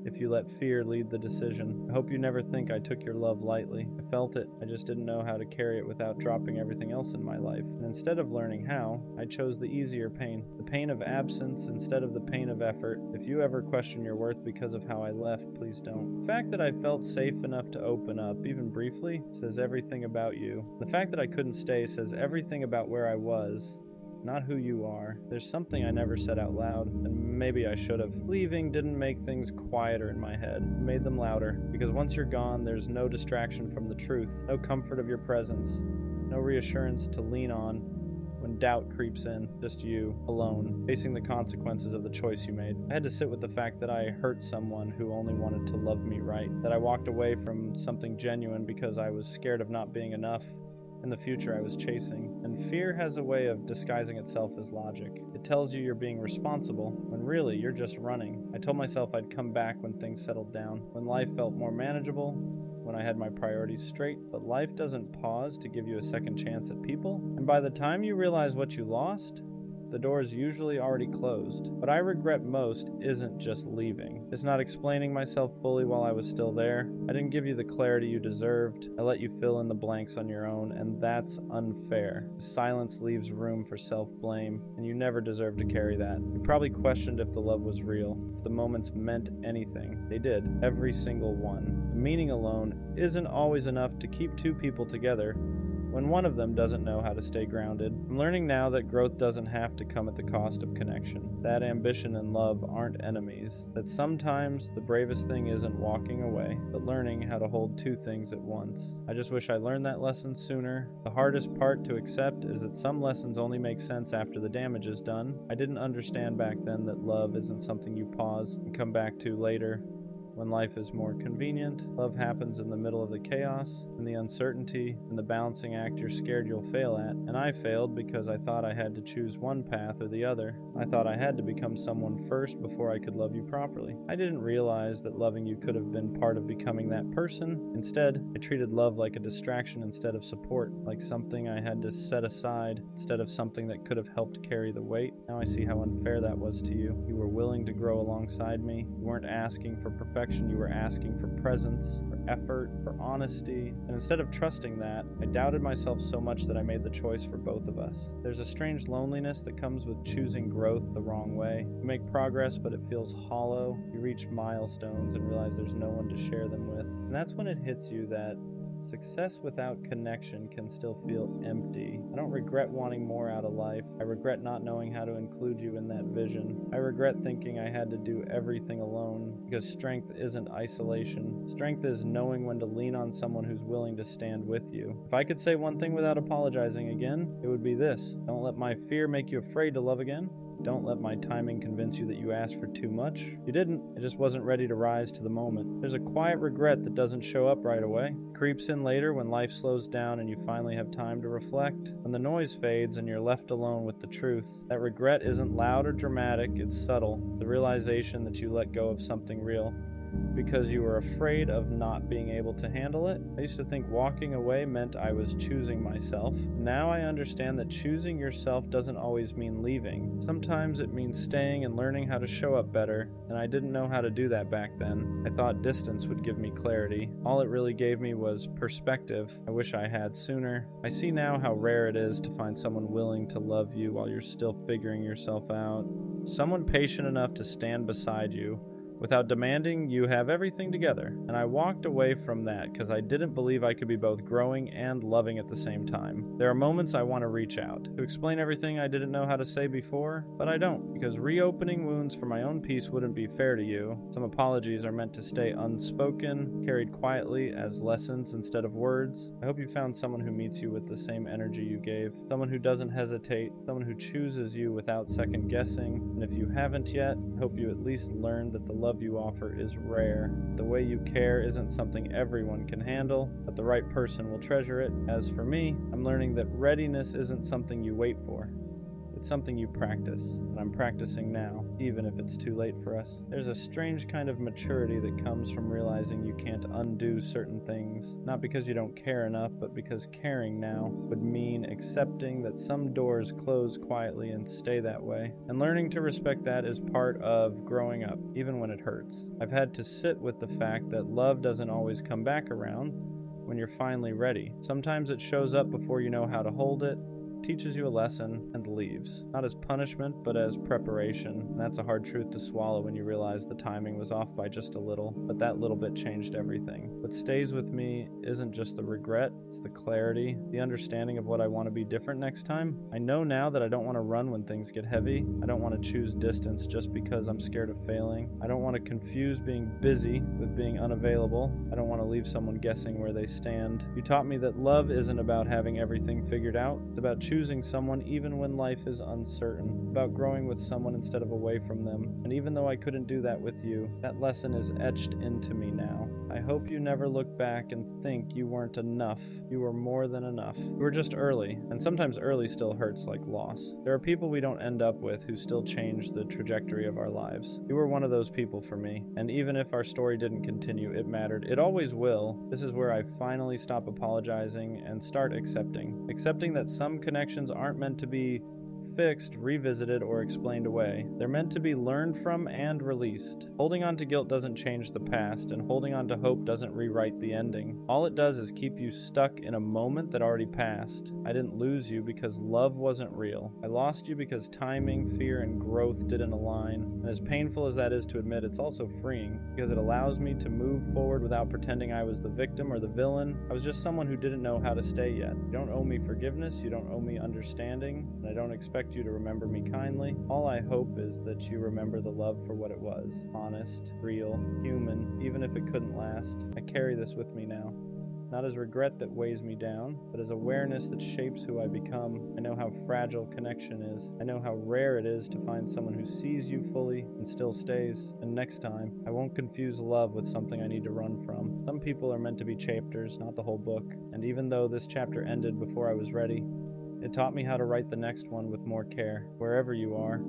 if you let fear lead the decision. I hope you never think I took your love lightly. I felt it, I just didn't know how to carry it without dropping everything else in my life. And instead of learning how, I chose the easier pain. The pain of absence instead of the pain of effort. If you ever question your worth because of how I left, please don't. The fact that I felt safe enough to open up, even briefly, says everything about you. The fact that I couldn't stay says everything about where I was, not who you are. There's something I never said out loud, and maybe I should have. Leaving didn't make things quieter in my head. It made them louder, because once you're gone, there's no distraction from the truth, no comfort of your presence, no reassurance to lean on. when doubt creeps in, just you, alone, facing the consequences of the choice you made. I had to sit with the fact that I hurt someone who only wanted to love me right, that I walked away from something genuine because I was scared of not being enough in the future I was chasing. And fear has a way of disguising itself as logic. It tells you you're being responsible, when really you're just running. I told myself I'd come back when things settled down, when life felt more manageable, when I had my priorities straight, but life doesn't pause to give you a second chance at people. And by the time you realize what you lost, the door is usually already closed. What I regret most isn't just leaving. It's not explaining myself fully while I was still there. I didn't give you the clarity you deserved. I let you fill in the blanks on your own, and that's unfair. Silence leaves room for self-blame, and you never deserve to carry that. You probably questioned if the love was real, if the moments meant anything. They did, every single one. The meaning alone isn't always enough to keep two people together when one of them doesn't know how to stay grounded. I'm learning now that growth doesn't have to come at the cost of connection, that ambition and love aren't enemies, that sometimes the bravest thing isn't walking away, but learning how to hold two things at once. I just wish I learned that lesson sooner. The hardest part to accept is that some lessons only make sense after the damage is done. I didn't understand back then that love isn't something you pause and come back to later. When life is more convenient, love happens in the middle of the chaos, and the uncertainty, and the balancing act you're scared you'll fail at. And I failed because I thought I had to choose one path or the other. I thought I had to become someone first before I could love you properly. I didn't realize that loving you could have been part of becoming that person. Instead, I treated love like a distraction instead of support, like something I had to set aside instead of something that could have helped carry the weight. Now I see how unfair that was to you. You were willing to grow alongside me. You weren't asking for perfection. You were asking for presence, for effort, for honesty, and instead of trusting that, I doubted myself so much that I made the choice for both of us. There's a strange loneliness that comes with choosing growth the wrong way. You make progress, but it feels hollow. You reach milestones and realize there's no one to share them with. And that's when it hits you that success without connection can still feel empty. I don't regret wanting more out of life. I regret not knowing how to include you in that vision. I regret thinking I had to do everything alone, because strength isn't isolation. Strength is knowing when to lean on someone who's willing to stand with you. If I could say one thing without apologizing again, it would be this: don't let my fear make you afraid to love again. Don't let my timing convince you that you asked for too much. You didn't. I just wasn't ready to rise to the moment. There's a quiet regret that doesn't show up right away. It creeps in later when life slows down and you finally have time to reflect. When the noise fades and you're left alone with the truth. That regret isn't loud or dramatic, it's subtle. The realization that you let go of something real because you were afraid of not being able to handle it. I used to think walking away meant I was choosing myself. Now I understand that choosing yourself doesn't always mean leaving. Sometimes it means staying and learning how to show up better, and I didn't know how to do that back then. I thought distance would give me clarity. All it really gave me was perspective. I wish I had sooner. I see now how rare it is to find someone willing to love you while you're still figuring yourself out. Someone patient enough to stand beside you without demanding you have everything together. And I walked away from that because I didn't believe I could be both growing and loving at the same time. There are moments I want to reach out, to explain everything I didn't know how to say before, but I don't, because reopening wounds for my own peace wouldn't be fair to you. Some apologies are meant to stay unspoken, carried quietly as lessons instead of words. I hope you found someone who meets you with the same energy you gave, someone who doesn't hesitate, someone who chooses you without second guessing. And if you haven't yet, I hope you at least learned that the love you offer is rare. The way you care isn't something everyone can handle, but the right person will treasure it. As for me, I'm learning that readiness isn't something you wait for. It's something you practice, and I'm practicing now, even if it's too late for us. There's a strange kind of maturity that comes from realizing you can't undo certain things, not because you don't care enough, but because caring now would mean accepting that some doors close quietly and stay that way. And learning to respect that is part of growing up, even when it hurts. I've had to sit with the fact that love doesn't always come back around when you're finally ready. Sometimes it shows up before you know how to hold it, teaches you a lesson, and leaves. Not as punishment, but as preparation. And that's a hard truth to swallow when you realize the timing was off by just a little, but that little bit changed everything. What stays with me isn't just the regret, it's the clarity, the understanding of what I want to be different next time. I know now that I don't want to run when things get heavy. I don't want to choose distance just because I'm scared of failing. I don't want to confuse being busy with being unavailable. I don't want to leave someone guessing where they stand. You taught me that love isn't about having everything figured out. It's about choosing someone even when life is uncertain, about growing with someone instead of away from them. And even though I couldn't do that with you, that lesson is etched into me now. I hope you never look back and think you weren't enough. You were more than enough. You were just early, and sometimes early still hurts like loss. There are people we don't end up with who still change the trajectory of our lives. You were one of those people for me, and even if our story didn't continue, it mattered. It always will. This is where I finally stop apologizing and start accepting. Accepting that some connections aren't meant to be fixed, revisited, or explained away. They're meant to be learned from and released. Holding on to guilt doesn't change the past, and holding on to hope doesn't rewrite the ending. All it does is keep you stuck in a moment that already passed. I didn't lose you because love wasn't real. I lost you because timing, fear, and growth didn't align. And as painful as that is to admit, it's also freeing, because it allows me to move forward without pretending I was the victim or the villain. I was just someone who didn't know how to stay yet. You don't owe me forgiveness, you don't owe me understanding, and I don't expect you to remember me kindly. All I hope is that you remember the love for what it was. Honest, real, human, even if it couldn't last. I carry this with me now. Not as regret that weighs me down, but as awareness that shapes who I become. I know how fragile connection is. I know how rare it is to find someone who sees you fully and still stays. And next time, I won't confuse love with something I need to run from. Some people are meant to be chapters, not the whole book. And even though this chapter ended before I was ready, it taught me how to write the next one with more care, wherever you are.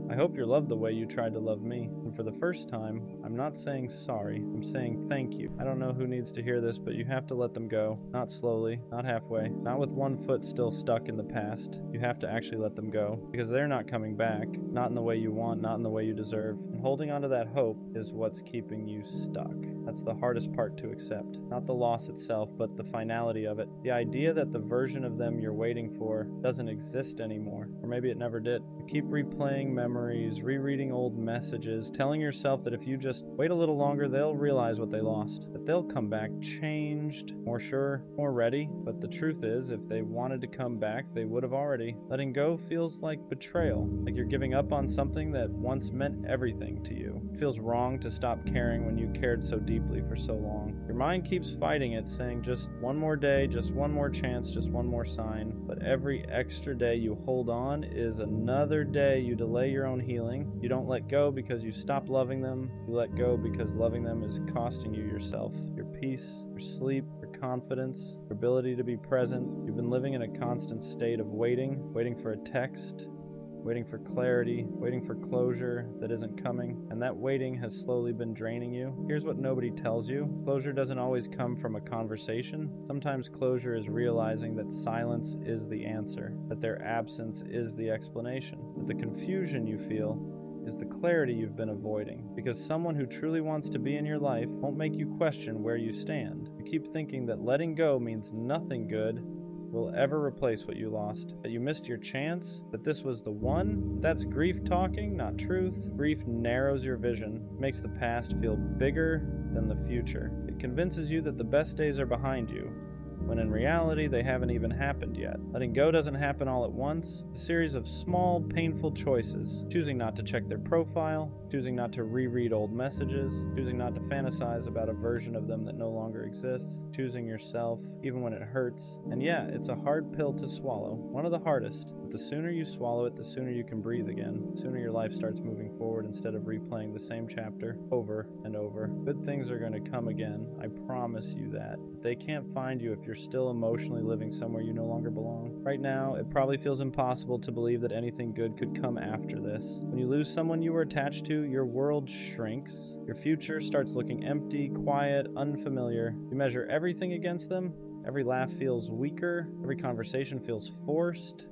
I hope you're loved the way you tried to love me. And for the first time, I'm not saying sorry, I'm saying thank you. I don't know who needs to hear this, but you have to let them go. Not slowly, not halfway, not with one foot still stuck in the past. You have to actually let them go, because they're not coming back. Not in the way you want, not in the way you deserve. And holding on to that hope is what's keeping you stuck. That's the hardest part to accept. Not the loss itself, but the finality of it. The idea that the version of them you're waiting for doesn't exist anymore. Or maybe it never did. You keep replaying memories, rereading old messages, telling yourself that if you just wait a little longer, they'll realize what they lost. That they'll come back changed, more sure, more ready. But the truth is, if they wanted to come back, they would have already. Letting go feels like betrayal. Like you're giving up on something that once meant everything to you. It feels wrong to stop caring when you cared so deeply for so long. Your mind keeps fighting it, saying just one more day, just one more chance, just one more sign. But every extra day you hold on is another day you delay your own healing. You don't let go because you stop loving them. You let go because loving them is costing you yourself, your peace, your sleep, your confidence, your ability to be present. You've been living in a constant state of waiting for a text, waiting for clarity, waiting for closure that isn't coming, and that waiting has slowly been draining you. Here's what nobody tells you. Closure doesn't always come from a conversation. Sometimes closure is realizing that silence is the answer, that their absence is the explanation, that the confusion you feel is the clarity you've been avoiding, because someone who truly wants to be in your life won't make you question where you stand. You keep thinking that letting go means nothing good will ever replace what you lost, that you missed your chance, that this was the one. That's grief talking, not truth. Grief narrows your vision, makes the past feel bigger than the future. It convinces you that the best days are behind you, when in reality they haven't even happened yet. Letting go doesn't happen all at once. It's a series of small, painful choices. Choosing not to check their profile, choosing not to reread old messages, choosing not to fantasize about a version of them that no longer exists, choosing yourself, even when it hurts. And yeah, it's a hard pill to swallow, one of the hardest. But the sooner you swallow it, the sooner you can breathe again. The sooner your life starts moving forward instead of replaying the same chapter over and over. Good things are going to come again, I promise you that. But they can't find you if you're still emotionally living somewhere you no longer belong. Right now, it probably feels impossible to believe that anything good could come after this. When you lose someone you were attached to, your world shrinks. Your future starts looking empty, quiet, unfamiliar. You measure everything against them. Every laugh feels weaker. Every conversation feels forced.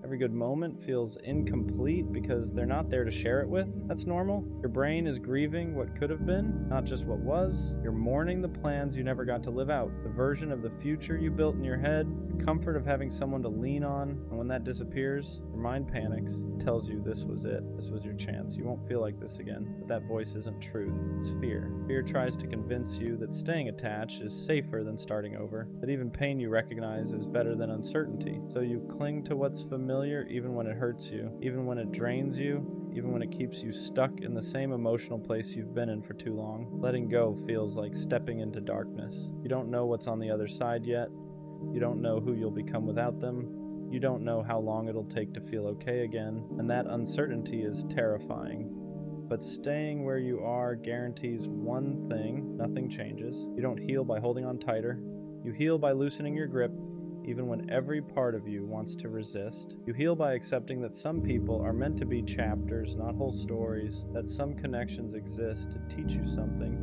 Every good moment feels incomplete because they're not there to share it with. That's normal. Your brain is grieving what could have been, not just what was. You're mourning the plans you never got to live out, the version of the future you built in your head, the comfort of having someone to lean on. And when that disappears, your mind panics. It tells you this was it. This was your chance. You won't feel like this again. But that voice isn't truth. It's fear. Fear tries to convince you that staying attached is safer than starting over, that even pain you recognize is better than uncertainty. So you cling to what's familiar even when it hurts you, even when it drains you, even when it keeps you stuck in the same emotional place you've been in for too long. Letting go feels like stepping into darkness. You don't know what's on the other side yet. You don't know who you'll become without them. You don't know how long it'll take to feel okay again, and that uncertainty is terrifying. But staying where you are guarantees one thing: nothing changes. You don't heal by holding on tighter. You heal by loosening your grip, even when every part of you wants to resist. You heal by accepting that some people are meant to be chapters, not whole stories, that some connections exist to teach you something,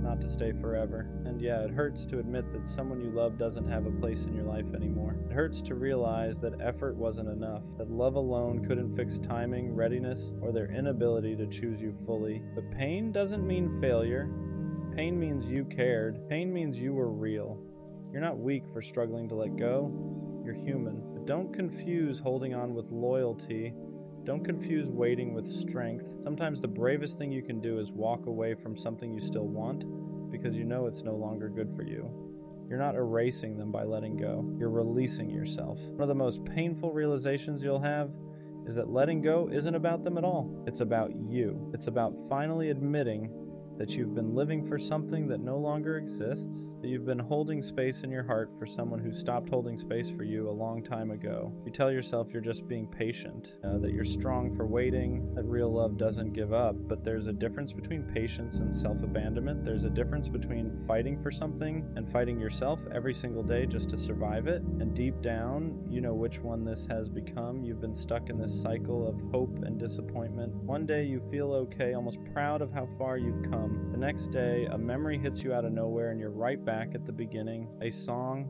not to stay forever. And yeah, it hurts to admit that someone you love doesn't have a place in your life anymore. It hurts to realize that effort wasn't enough, that love alone couldn't fix timing, readiness, or their inability to choose you fully. But pain doesn't mean failure. Pain means you cared. Pain means you were real. You're not weak for struggling to let go. You're human. But don't confuse holding on with loyalty. Don't confuse waiting with strength. Sometimes the bravest thing you can do is walk away from something you still want because you know it's no longer good for you. You're not erasing them by letting go. You're releasing yourself. One of the most painful realizations you'll have is that letting go isn't about them at all. It's about you. It's about finally admitting that you've been living for something that no longer exists, that you've been holding space in your heart for someone who stopped holding space for you a long time ago. You tell yourself you're just being patient, that you're strong for waiting, that real love doesn't give up, but there's a difference between patience and self-abandonment. There's a difference between fighting for something and fighting yourself every single day just to survive it, and deep down, you know which one this has become. You've been stuck in this cycle of hope and disappointment. One day you feel okay, almost proud of how far you've come. The next day, a memory hits you out of nowhere and you're right back at the beginning. A song,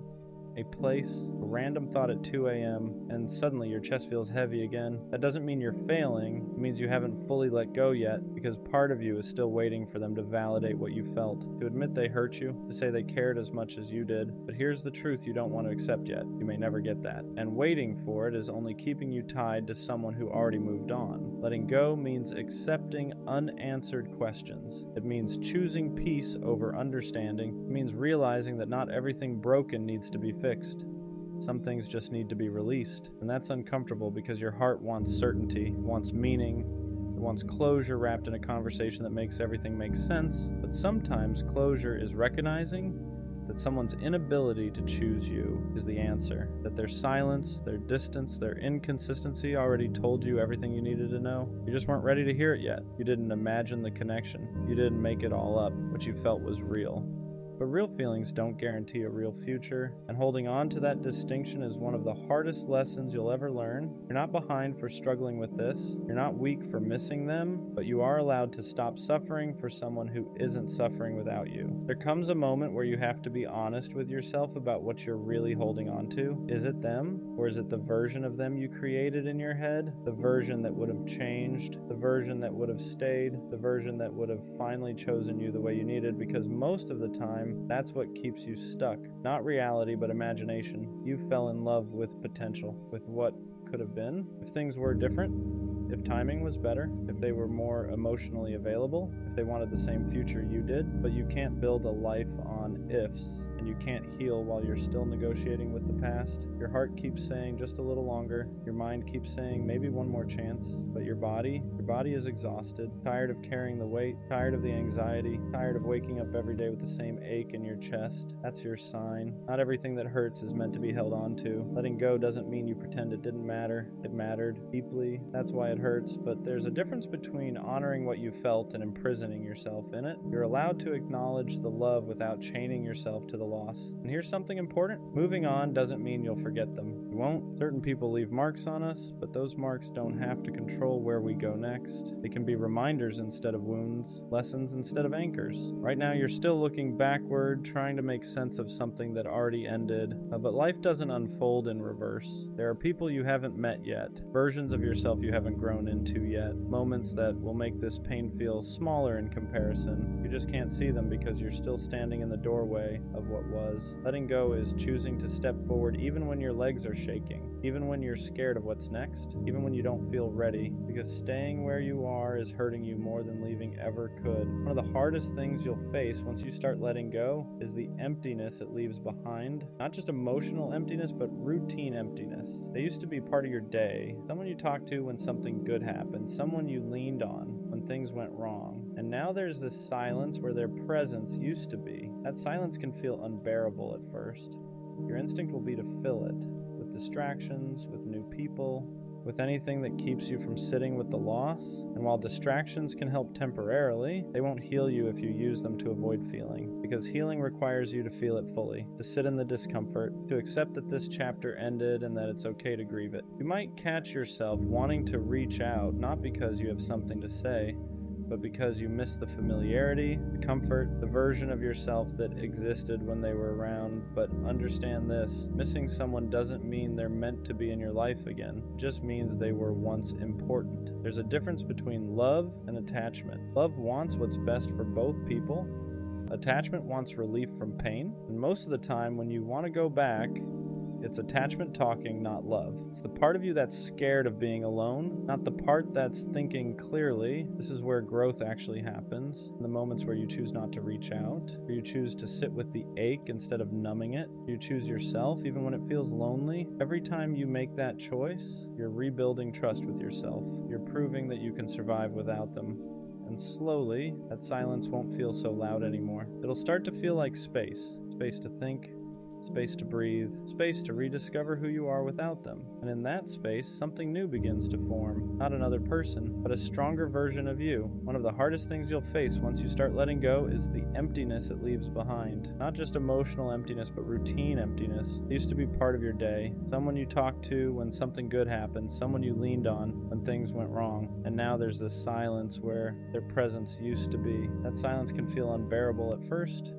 a place, a random thought at 2 a.m., and suddenly your chest feels heavy again. That doesn't mean you're failing. It means you haven't fully let go yet, because part of you is still waiting for them to validate what you felt, to admit they hurt you, to say they cared as much as you did. But here's the truth you don't want to accept yet. You may never get that. And waiting for it is only keeping you tied to someone who already moved on. Letting go means accepting unanswered questions. It means choosing peace over understanding. It means realizing that not everything broken needs to be fixed. Some things just need to be released. And that's uncomfortable because your heart wants certainty, wants meaning, it wants closure wrapped in a conversation that makes everything make sense. But sometimes closure is recognizing that someone's inability to choose you is the answer, that their silence, their distance, their inconsistency already told you everything you needed to know. You just weren't ready to hear it yet. You didn't imagine the connection. You didn't make it all up. What you felt was real. But real feelings don't guarantee a real future, and holding on to that distinction is one of the hardest lessons you'll ever learn. You're not behind for struggling with this. You're not weak for missing them, but you are allowed to stop suffering for someone who isn't suffering without you. There comes a moment where you have to be honest with yourself about what you're really holding on to. Is it them, or is it the version of them you created in your head? The version that would have changed, the version that would have stayed, the version that would have finally chosen you the way you needed, because most of the time, that's what keeps you stuck. Not reality, but imagination. You fell in love with potential, with what could have been. If things were different, if timing was better, if they were more emotionally available, if they wanted the same future you did. But you can't build a life on ifs, and you can't heal while you're still negotiating with the past. Your heart keeps saying just a little longer. Your mind keeps saying maybe one more chance. But your body is exhausted, tired of carrying the weight, tired of the anxiety, tired of waking up every day with the same ache in your chest. That's your sign. Not everything that hurts is meant to be held on to. Letting go doesn't mean you pretend it didn't matter. It mattered deeply. That's why it hurts. But there's a difference between honoring what you felt and imprisoning yourself in it. You're allowed to acknowledge the love without chaining yourself to the loss. And here's something important. Moving on doesn't mean you'll forget them. You won't. Certain people leave marks on us, but those marks don't have to control where we go next. They can be reminders instead of wounds, lessons instead of anchors. Right now you're still looking backward, trying to make sense of something that already ended, but life doesn't unfold in reverse. There are people you haven't met yet, versions of yourself you haven't grown into yet, moments that will make this pain feel smaller in comparison. You just can't see them because you're still standing in the doorway of what was. Letting go is choosing to step forward even when your legs are shaking, even when you're scared of what's next, even when you don't feel ready, because staying where you are is hurting you more than leaving ever could. One of the hardest things you'll face once you start letting go is the emptiness it leaves behind. Not just emotional emptiness, but routine emptiness. They used to be part of your day, someone you talked to when something good happened, someone you leaned on when things went wrong. And now there's this silence where their presence used to be. That silence can feel unbearable at first. Your instinct will be to fill it with with distractions, with new people, with anything that keeps you from sitting with the loss. And while distractions can help temporarily, they won't heal you if you use them to avoid feeling, because healing requires you to feel it fully, to sit in the discomfort, to accept that this chapter ended and that it's okay to grieve it. You might catch yourself wanting to reach out, not because you have something to say, but because you miss the familiarity, the comfort, the version of yourself that existed when they were around. But understand this, missing someone doesn't mean they're meant to be in your life again. It just means they were once important. There's a difference between love and attachment. Love wants what's best for both people. Attachment wants relief from pain. And most of the time when you want to go back, it's attachment talking, not love. It's the part of you that's scared of being alone, not the part that's thinking clearly. This is where growth actually happens. In the moments where you choose not to reach out, where you choose to sit with the ache instead of numbing it. You choose yourself even when it feels lonely. Every time you make that choice, you're rebuilding trust with yourself. You're proving that you can survive without them. And slowly, that silence won't feel so loud anymore. It'll start to feel like space. Space to think, space to breathe, space to rediscover who you are without them. And in that space, something new begins to form. Not another person, but a stronger version of you. One of the hardest things you'll face once you start letting go is the emptiness it leaves behind. Not just emotional emptiness, but routine emptiness. It used to be part of your day. Someone you talked to when something good happened, someone you leaned on when things went wrong. And now there's this silence where their presence used to be. That silence can feel unbearable at first.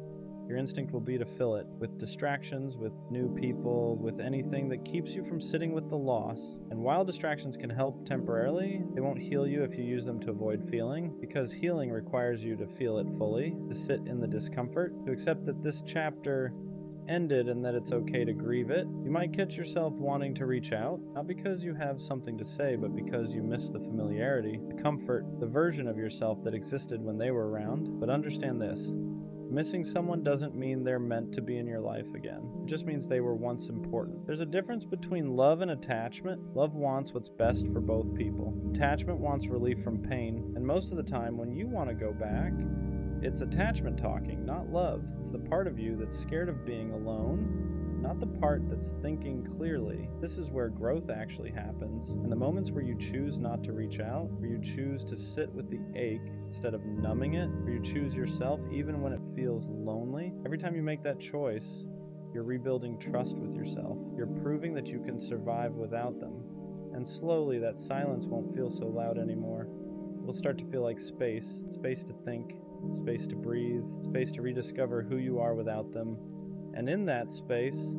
Your instinct will be to fill it with distractions, with new people, with anything that keeps you from sitting with the loss. And while distractions can help temporarily, they won't heal you if you use them to avoid feeling, because healing requires you to feel it fully, to sit in the discomfort, to accept that this chapter ended and that it's okay to grieve it. You might catch yourself wanting to reach out, not because you have something to say, but because you miss the familiarity, the comfort, the version of yourself that existed when they were around. But understand this. Missing someone doesn't mean they're meant to be in your life again. It just means they were once important. There's a difference between love and attachment. Love wants what's best for both people. Attachment wants relief from pain. And most of the time when you want to go back, it's attachment talking, not love. It's the part of you that's scared of being alone, not the part that's thinking clearly. This is where growth actually happens. And the moments where you choose not to reach out, where you choose to sit with the ache instead of numbing it, where you choose yourself even when it feels lonely, every time you make that choice, you're rebuilding trust with yourself. You're proving that you can survive without them. And slowly that silence won't feel so loud anymore. It'll start to feel like space, space to think, space to breathe, space to rediscover who you are without them. And in that space,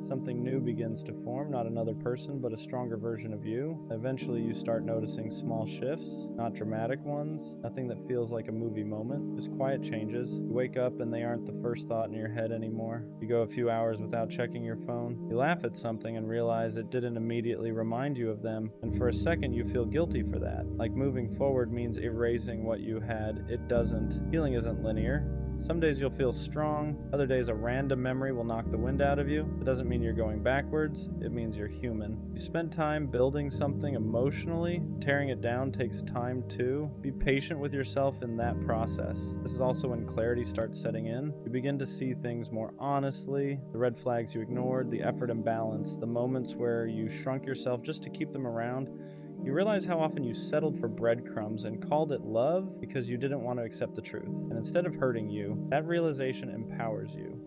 something new begins to form, not another person, but a stronger version of you. Eventually you start noticing small shifts, not dramatic ones, nothing that feels like a movie moment, just quiet changes. You wake up and they aren't the first thought in your head anymore. You go a few hours without checking your phone. You laugh at something and realize it didn't immediately remind you of them, and for a second you feel guilty for that. Like moving forward means erasing what you had. It doesn't. Healing isn't linear. Some days you'll feel strong, other days a random memory will knock the wind out of you. It doesn't mean you're going backwards, it means you're human. You spend time building something emotionally, tearing it down takes time too. Be patient with yourself in that process. This is also when clarity starts setting in. You begin to see things more honestly, the red flags you ignored, the effort imbalance, the moments where you shrunk yourself just to keep them around. You realize how often you settled for breadcrumbs and called it love because you didn't want to accept the truth. And instead of hurting you, that realization empowers you.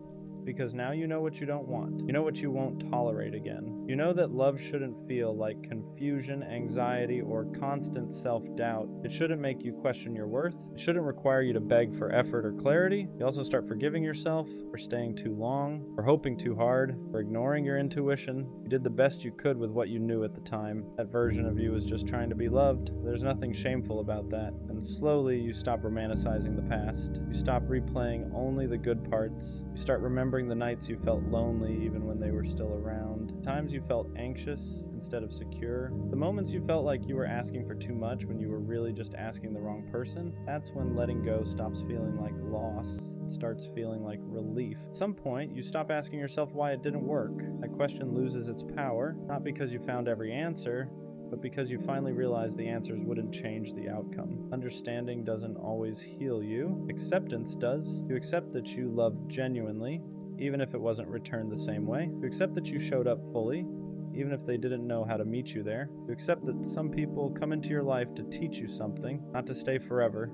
Because now you know what you don't want. You know what you won't tolerate again. You know that love shouldn't feel like confusion, anxiety, or constant self-doubt. It shouldn't make you question your worth. It shouldn't require you to beg for effort or clarity. You also start forgiving yourself for staying too long, for hoping too hard, for ignoring your intuition. You did the best you could with what you knew at the time. That version of you was just trying to be loved. There's nothing shameful about that. And slowly you stop romanticizing the past. You stop replaying only the good parts. You start remembering the nights you felt lonely even when they were still around. Times you felt anxious instead of secure. The moments you felt like you were asking for too much when you were really just asking the wrong person. That's when letting go stops feeling like loss. It starts feeling like relief. At some point, you stop asking yourself why it didn't work. That question loses its power, not because you found every answer, but because you finally realize the answers wouldn't change the outcome. Understanding doesn't always heal you. Acceptance does. You accept that you loved genuinely, even if it wasn't returned the same way. You accept that you showed up fully, even if they didn't know how to meet you there. You accept that some people come into your life to teach you something, not to stay forever.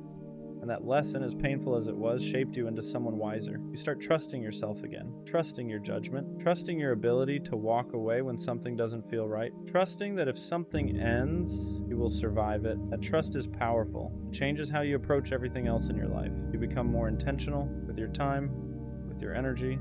And that lesson, as painful as it was, shaped you into someone wiser. You start trusting yourself again, trusting your judgment, trusting your ability to walk away when something doesn't feel right, trusting that if something ends, you will survive it. That trust is powerful. It changes how you approach everything else in your life. You become more intentional with your time, with your energy,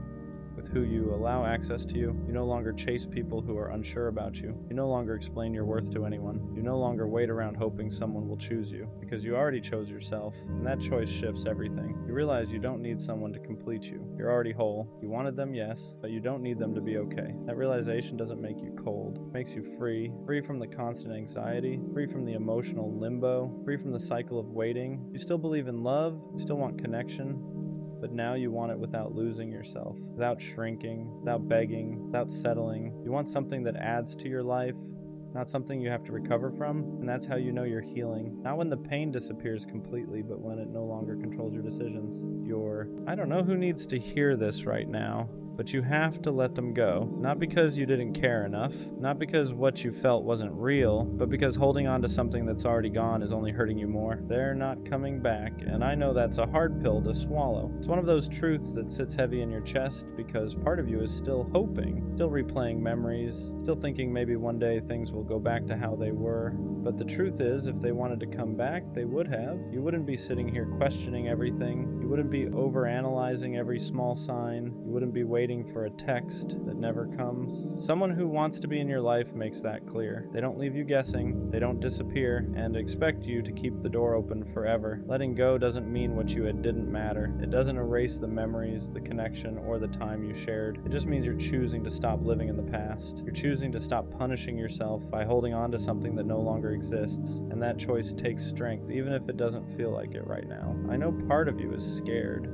with who you allow access to you. You no longer chase people who are unsure about you. You no longer explain your worth to anyone. You no longer wait around hoping someone will choose you, because you already chose yourself, and that choice shifts everything. You realize you don't need someone to complete you. You're already whole. You wanted them, yes, but you don't need them to be okay. That realization doesn't make you cold. It makes you free. Free from the constant anxiety, free from the emotional limbo, free from the cycle of waiting. You still believe in love, you still want connection, but now you want it without losing yourself, without shrinking, without begging, without settling. You want something that adds to your life, not something you have to recover from, and that's how you know you're healing. Not when the pain disappears completely, but when it no longer controls your decisions. I don't know who needs to hear this right now, but you have to let them go. Not because you didn't care enough, not because what you felt wasn't real, but because holding on to something that's already gone is only hurting you more. They're not coming back, and I know that's a hard pill to swallow. It's one of those truths that sits heavy in your chest because part of you is still hoping, still replaying memories, still thinking maybe one day things will go back to how they were. But the truth is, if they wanted to come back, they would have. You wouldn't be sitting here questioning everything. You wouldn't be overanalyzing every small sign. You wouldn't be waiting for a text that never comes. Someone who wants to be in your life makes that clear. They don't leave you guessing, they don't disappear, and expect you to keep the door open forever. Letting go doesn't mean what you had didn't matter. It doesn't erase the memories, the connection, or the time you shared. It just means you're choosing to stop living in the past. You're choosing to stop punishing yourself by holding on to something that no longer exists, and that choice takes strength, even if it doesn't feel like it right now. I know part of you is scared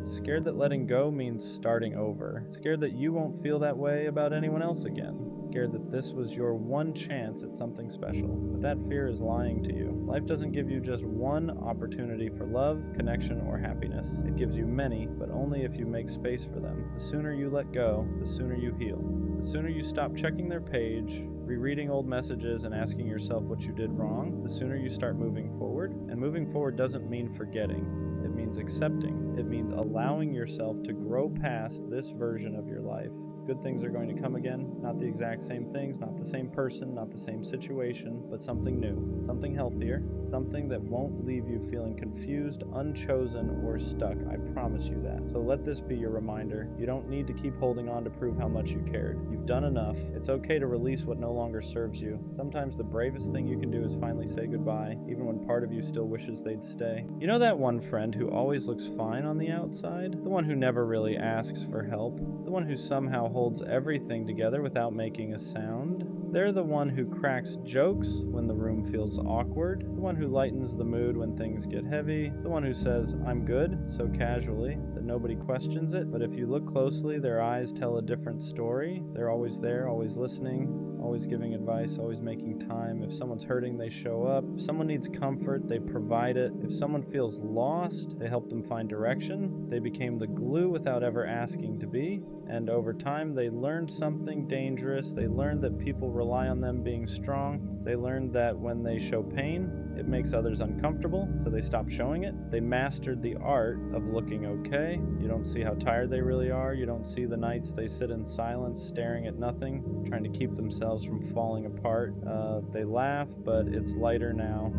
that letting go means starting over, scared that you won't feel that way about anyone else again, scared that this was your one chance at something special. But that fear is lying to you. Life doesn't give you just one opportunity for love, connection, or happiness. It gives you many, but only if you make space for them. The sooner you let go, the sooner you heal. The sooner you stop checking their page, rereading old messages, and asking yourself what you did wrong, the sooner you start moving forward. And moving forward doesn't mean forgetting. It means accepting. It means allowing yourself to grow past this version of your life. Good things are going to come again, not the exact same things, not the same person, not the same situation, but something new, something healthier, something that won't leave you feeling confused, unchosen, or stuck. I promise you that. So let this be your reminder. You don't need to keep holding on to prove how much you cared. You've done enough. It's okay to release what no longer serves you. Sometimes the bravest thing you can do is finally say goodbye, even when part of you still wishes they'd stay. You know that one friend who always looks fine on the outside? The one who never really asks for help? The one who somehow holds everything together without making a sound? They're the one who cracks jokes when the room feels awkward, the one who lightens the mood when things get heavy, the one who says, "I'm good," so casually that nobody questions it. But if you look closely, their eyes tell a different story. They're always there, always listening, always giving advice, always making time. If someone's hurting, they show up. If someone needs comfort, they provide it. If someone feels lost, they help them find direction. They became the glue without ever asking to be. And over time, they learned something dangerous. They learned that people rely on them being strong. They learned that when they show pain, it makes others uncomfortable, so they stop showing it. They mastered the art of looking okay. You don't see how tired they really are. You don't see the nights they sit in silence, staring at nothing, trying to keep themselves from falling apart. They laugh, but it's lighter now.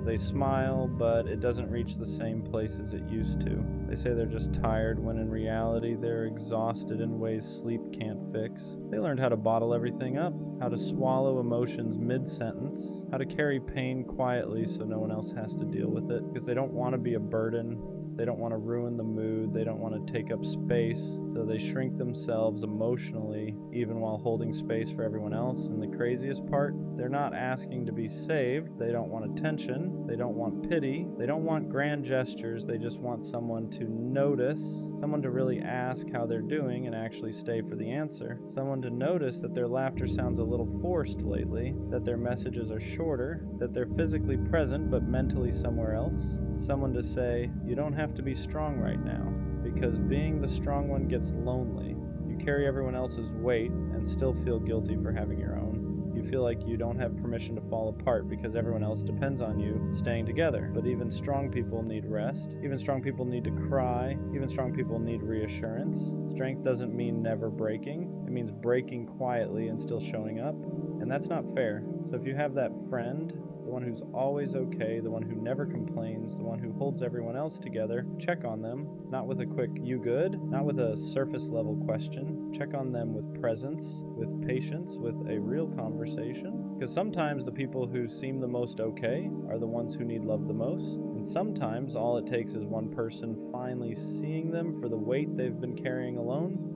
They smile, but it doesn't reach the same place as it used to. They say they're just tired, when in reality they're exhausted in ways sleep can't fix. They learned how to bottle everything up, how to swallow emotions mid-sentence, how to carry pain quietly so no one else has to deal with it, because they don't want to be a burden. They don't want to ruin the mood. They don't want to take up space. So they shrink themselves emotionally, even while holding space for everyone else. And the craziest part, they're not asking to be saved. They don't want attention. They don't want pity. They don't want grand gestures. They just want someone to notice, someone to really ask how they're doing and actually stay for the answer. Someone to notice that their laughter sounds a little forced lately, that their messages are shorter, that they're physically present but mentally somewhere else. Someone to say, "You don't have to be strong right now," because being the strong one gets lonely. You carry everyone else's weight and still feel guilty for having your own. You you feel like you don't have permission to fall apart because everyone else depends on you staying together. But even strong people need rest. Even strong people need to cry. Even strong people need reassurance. Strength doesn't mean never breaking. It means breaking quietly and still showing up. And that's not fair. So if you have that friend, the one who's always okay, the one who never complains, the one who holds everyone else together, check on them, not with a quick "you good?" Not with a surface level question. Check on them with presence, with patience, with a real conversation. Because sometimes the people who seem the most okay are the ones who need love the most. And sometimes all it takes is one person finally seeing them for the weight they've been carrying alone